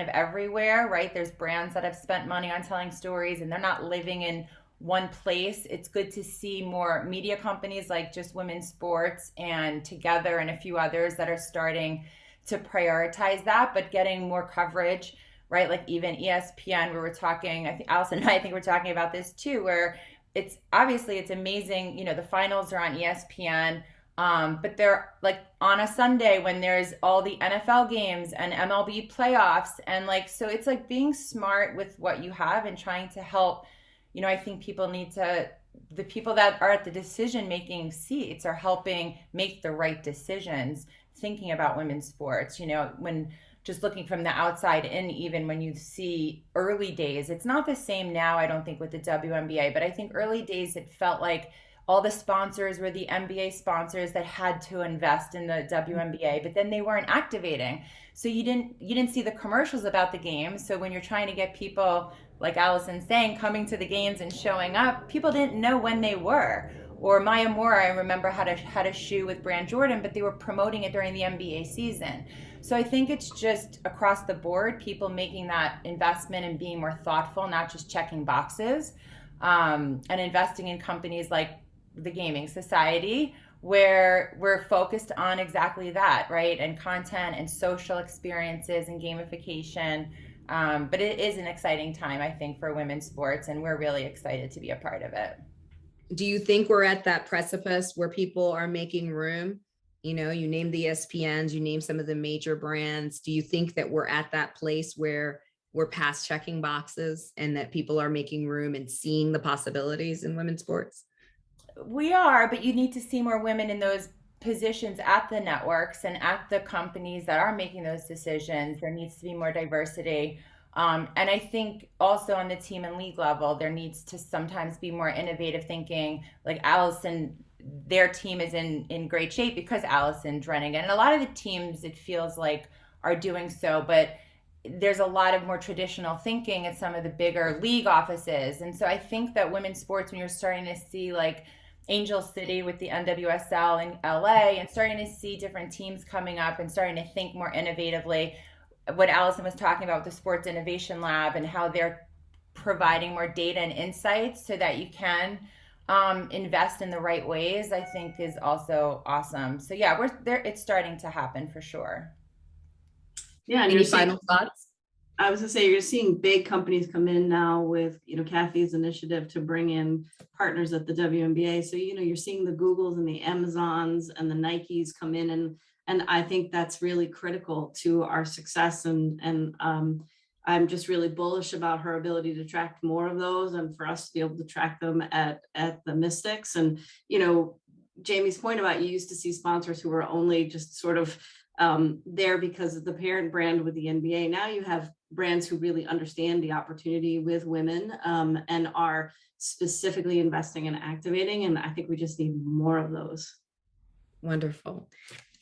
of everywhere, right? There's brands that have spent money on telling stories and they're not living in one place. It's good to see more media companies like Just Women's Sports and Together and a few others that are starting to prioritize that, but getting more coverage, right? Like even ESPN, where we're talking, I think Allison and I think we're talking about this too, where it's amazing. The finals are on ESPN, but they're like on a Sunday when there's all the NFL games and MLB playoffs. And like, so it's like being smart with what you have and trying to help. I think the people that are at the decision-making seats are helping make the right decisions, thinking about women's sports, when just looking from the outside in, even when you see early days, it's not the same now, I don't think, with the WNBA, but I think early days, it felt like all the sponsors were the NBA sponsors that had to invest in the WNBA, but then they weren't activating. So you didn't see the commercials about the game. So when you're trying to get people, like Allison's saying, coming to the games and showing up, people didn't know when they were. Or Maya Moore, I remember had a shoe with Brand Jordan, but they were promoting it during the NBA season. So I think it's just across the board, people making that investment and being more thoughtful, not just checking boxes, and investing in companies like the Gaming Society, where we're focused on exactly that, right? And content and social experiences and gamification. But it is an exciting time, I think, for women's sports, and we're really excited to be a part of it. Do you think we're at that precipice where people are making room? You named the ESPNs, you named some of the major brands. Do you think that we're at that place where we're past checking boxes and that people are making room and seeing the possibilities in women's sports? We are, but you need to see more women in those positions at the networks and at the companies that are making those decisions. There needs to be more diversity. And I think also on the team and league level, there needs to sometimes be more innovative thinking. Like Allison, their team is in great shape because Allison Drennigan. And a lot of the teams, it feels like, are doing so, but there's a lot of more traditional thinking at some of the bigger league offices. And so I think that women's sports, when you're starting to see like Angel City with the NWSL in LA and starting to see different teams coming up and starting to think more innovatively, what Allison was talking about with the Sports Innovation Lab and how they're providing more data and insights so that you can invest in the right ways, I think is also awesome. So yeah, we're there. It's starting to happen for sure. Yeah. And any final thoughts? I was gonna say, you're seeing big companies come in now with, Cathy's initiative to bring in partners at the WNBA. So, you're seeing the Googles and the Amazons and the Nikes come in, and I think that's really critical to our success. And I'm just really bullish about her ability to attract more of those and for us to be able to track them at the Mystics. And, Jamie's point about you used to see sponsors who were only just sort of there because of the parent brand with the NBA. Now you have brands who really understand the opportunity with women and are specifically investing and activating. And I think we just need more of those. Wonderful.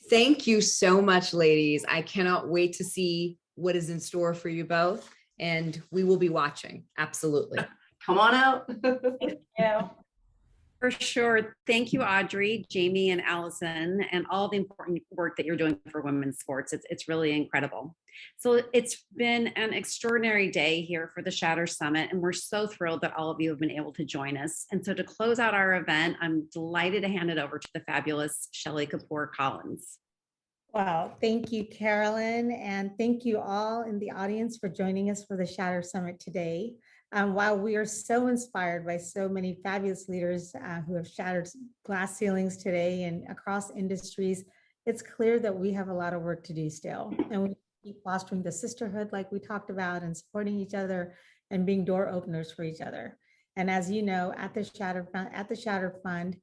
Thank you so much, ladies. I cannot wait to see what is in store for you both, and we will be watching. Absolutely. Come on out. Yeah. For sure. Thank you, Audrey, Jamie, and Allison, and all the important work that you're doing for women's sports. It's really incredible. So it's been an extraordinary day here for the Shatter Summit, and we're so thrilled that all of you have been able to join us. And so to close out our event, I'm delighted to hand it over to the fabulous Shelly Kapoor Collins. Wow, thank you, Carolyn, and thank you all in the audience for joining us for the Shatter Summit today. While we are so inspired by so many fabulous leaders who have shattered glass ceilings today and across industries, it's clear that we have a lot of work to do still. And we keep fostering the sisterhood like we talked about, and supporting each other and being door openers for each other. And as you know, at the Shatter Fund,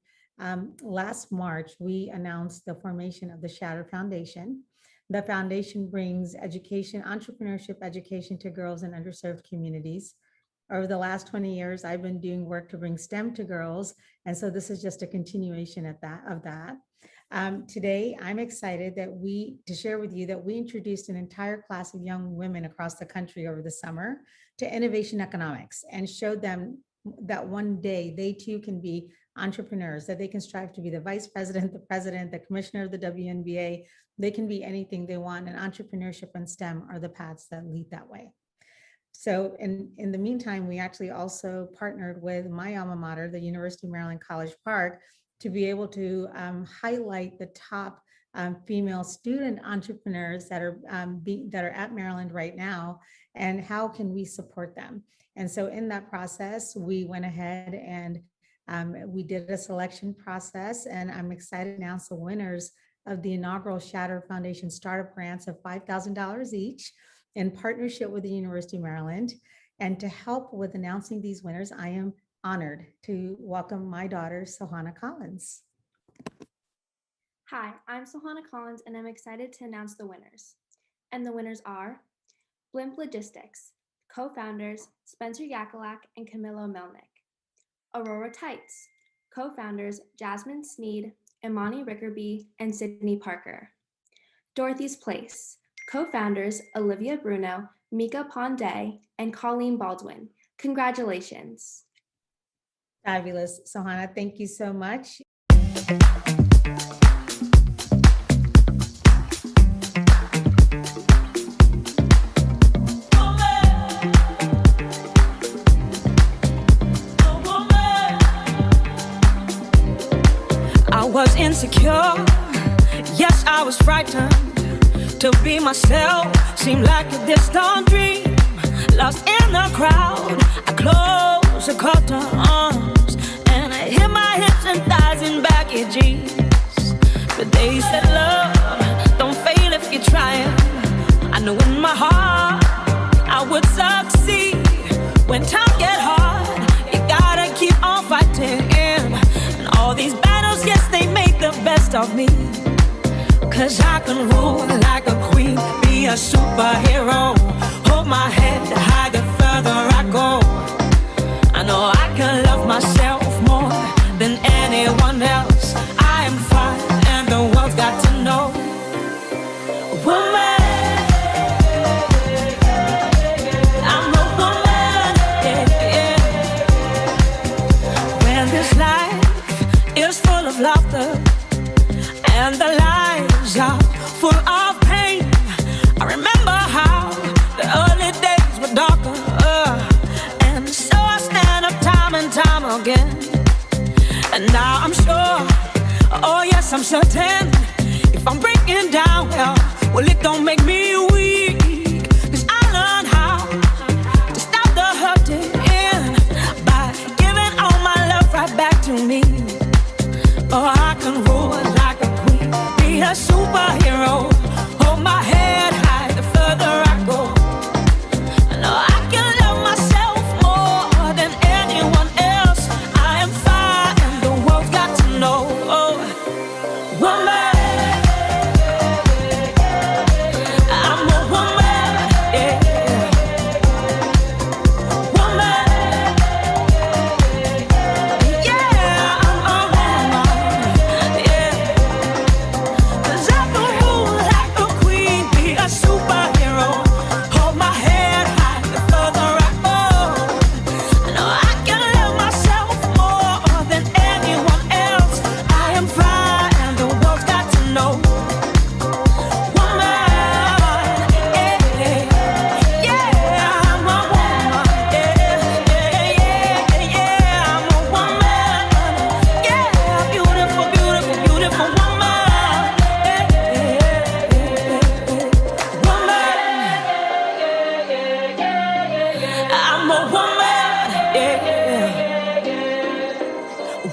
last March, we announced the formation of the Shatter Foundation. The foundation brings education, entrepreneurship education to girls in underserved communities. Over the last 20 years, I've been doing work to bring STEM to girls. And so this is just a continuation of that. Today, I'm excited to share with you that we introduced an entire class of young women across the country over the summer to innovation economics, and showed them that one day they too can be entrepreneurs, that they can strive to be the vice president, the president, the commissioner of the WNBA. They can be anything they want, and entrepreneurship and STEM are the paths that lead that way. So in the meantime, we actually also partnered with my alma mater, the University of Maryland College Park, to be able to highlight the top female student entrepreneurs that are at Maryland right now, and how can we support them. And so in that process, we went ahead and we did a selection process, and I'm excited to announce the winners of the inaugural Shatter Foundation Startup Grants of $5,000 each, in partnership with the University of Maryland. And to help with announcing these winners, I am honored to welcome my daughter, Sohana Collins. Hi, I'm Sohana Collins, and I'm excited to announce the winners. And the winners are Blimp Logistics, co-founders Spencer Yakulak and Camilo Melnick. Aurora Tights, co-founders Jasmine Sneed, Imani Rickerby, and Sydney Parker. Dorothy's Place, co-founders Olivia Bruno, Mika Ponde, and Colleen Baldwin. Congratulations. Fabulous, Sohana, thank you so much. I was insecure, yes, I was frightened. To be myself seemed like a distant dream. Lost in the crowd, I closed the curtains, and I hit my hips and thighs in baggy jeans. But they said, love, don't fail if you try it. I know in my heart I would succeed. When times get hard, you gotta keep on fighting. And all these battles, yes, they make the best of me. 'Cause I can rule like a queen, be a superhero. Hold my head high the further I go. I know I can love myself more than anyone else. I am fine and the world's got to know. Woman, I'm a woman, yeah. When this life is full of laughter and the lives are full of pain, I remember how the early days were darker, and so I stand up time and time again. And now I'm sure, oh yes, I'm certain, if I'm breaking down, well, it don't make me weak. 'Cause I learned how to stop the hurting by giving all my love right back to me. Oh, I can rule like a queen, be a superhero. Hold my head high the further I go. I know I can love myself more than anyone else. I am fine and the world's got to know. Oh, woman, I'm a woman, yeah. Woman,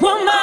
woman.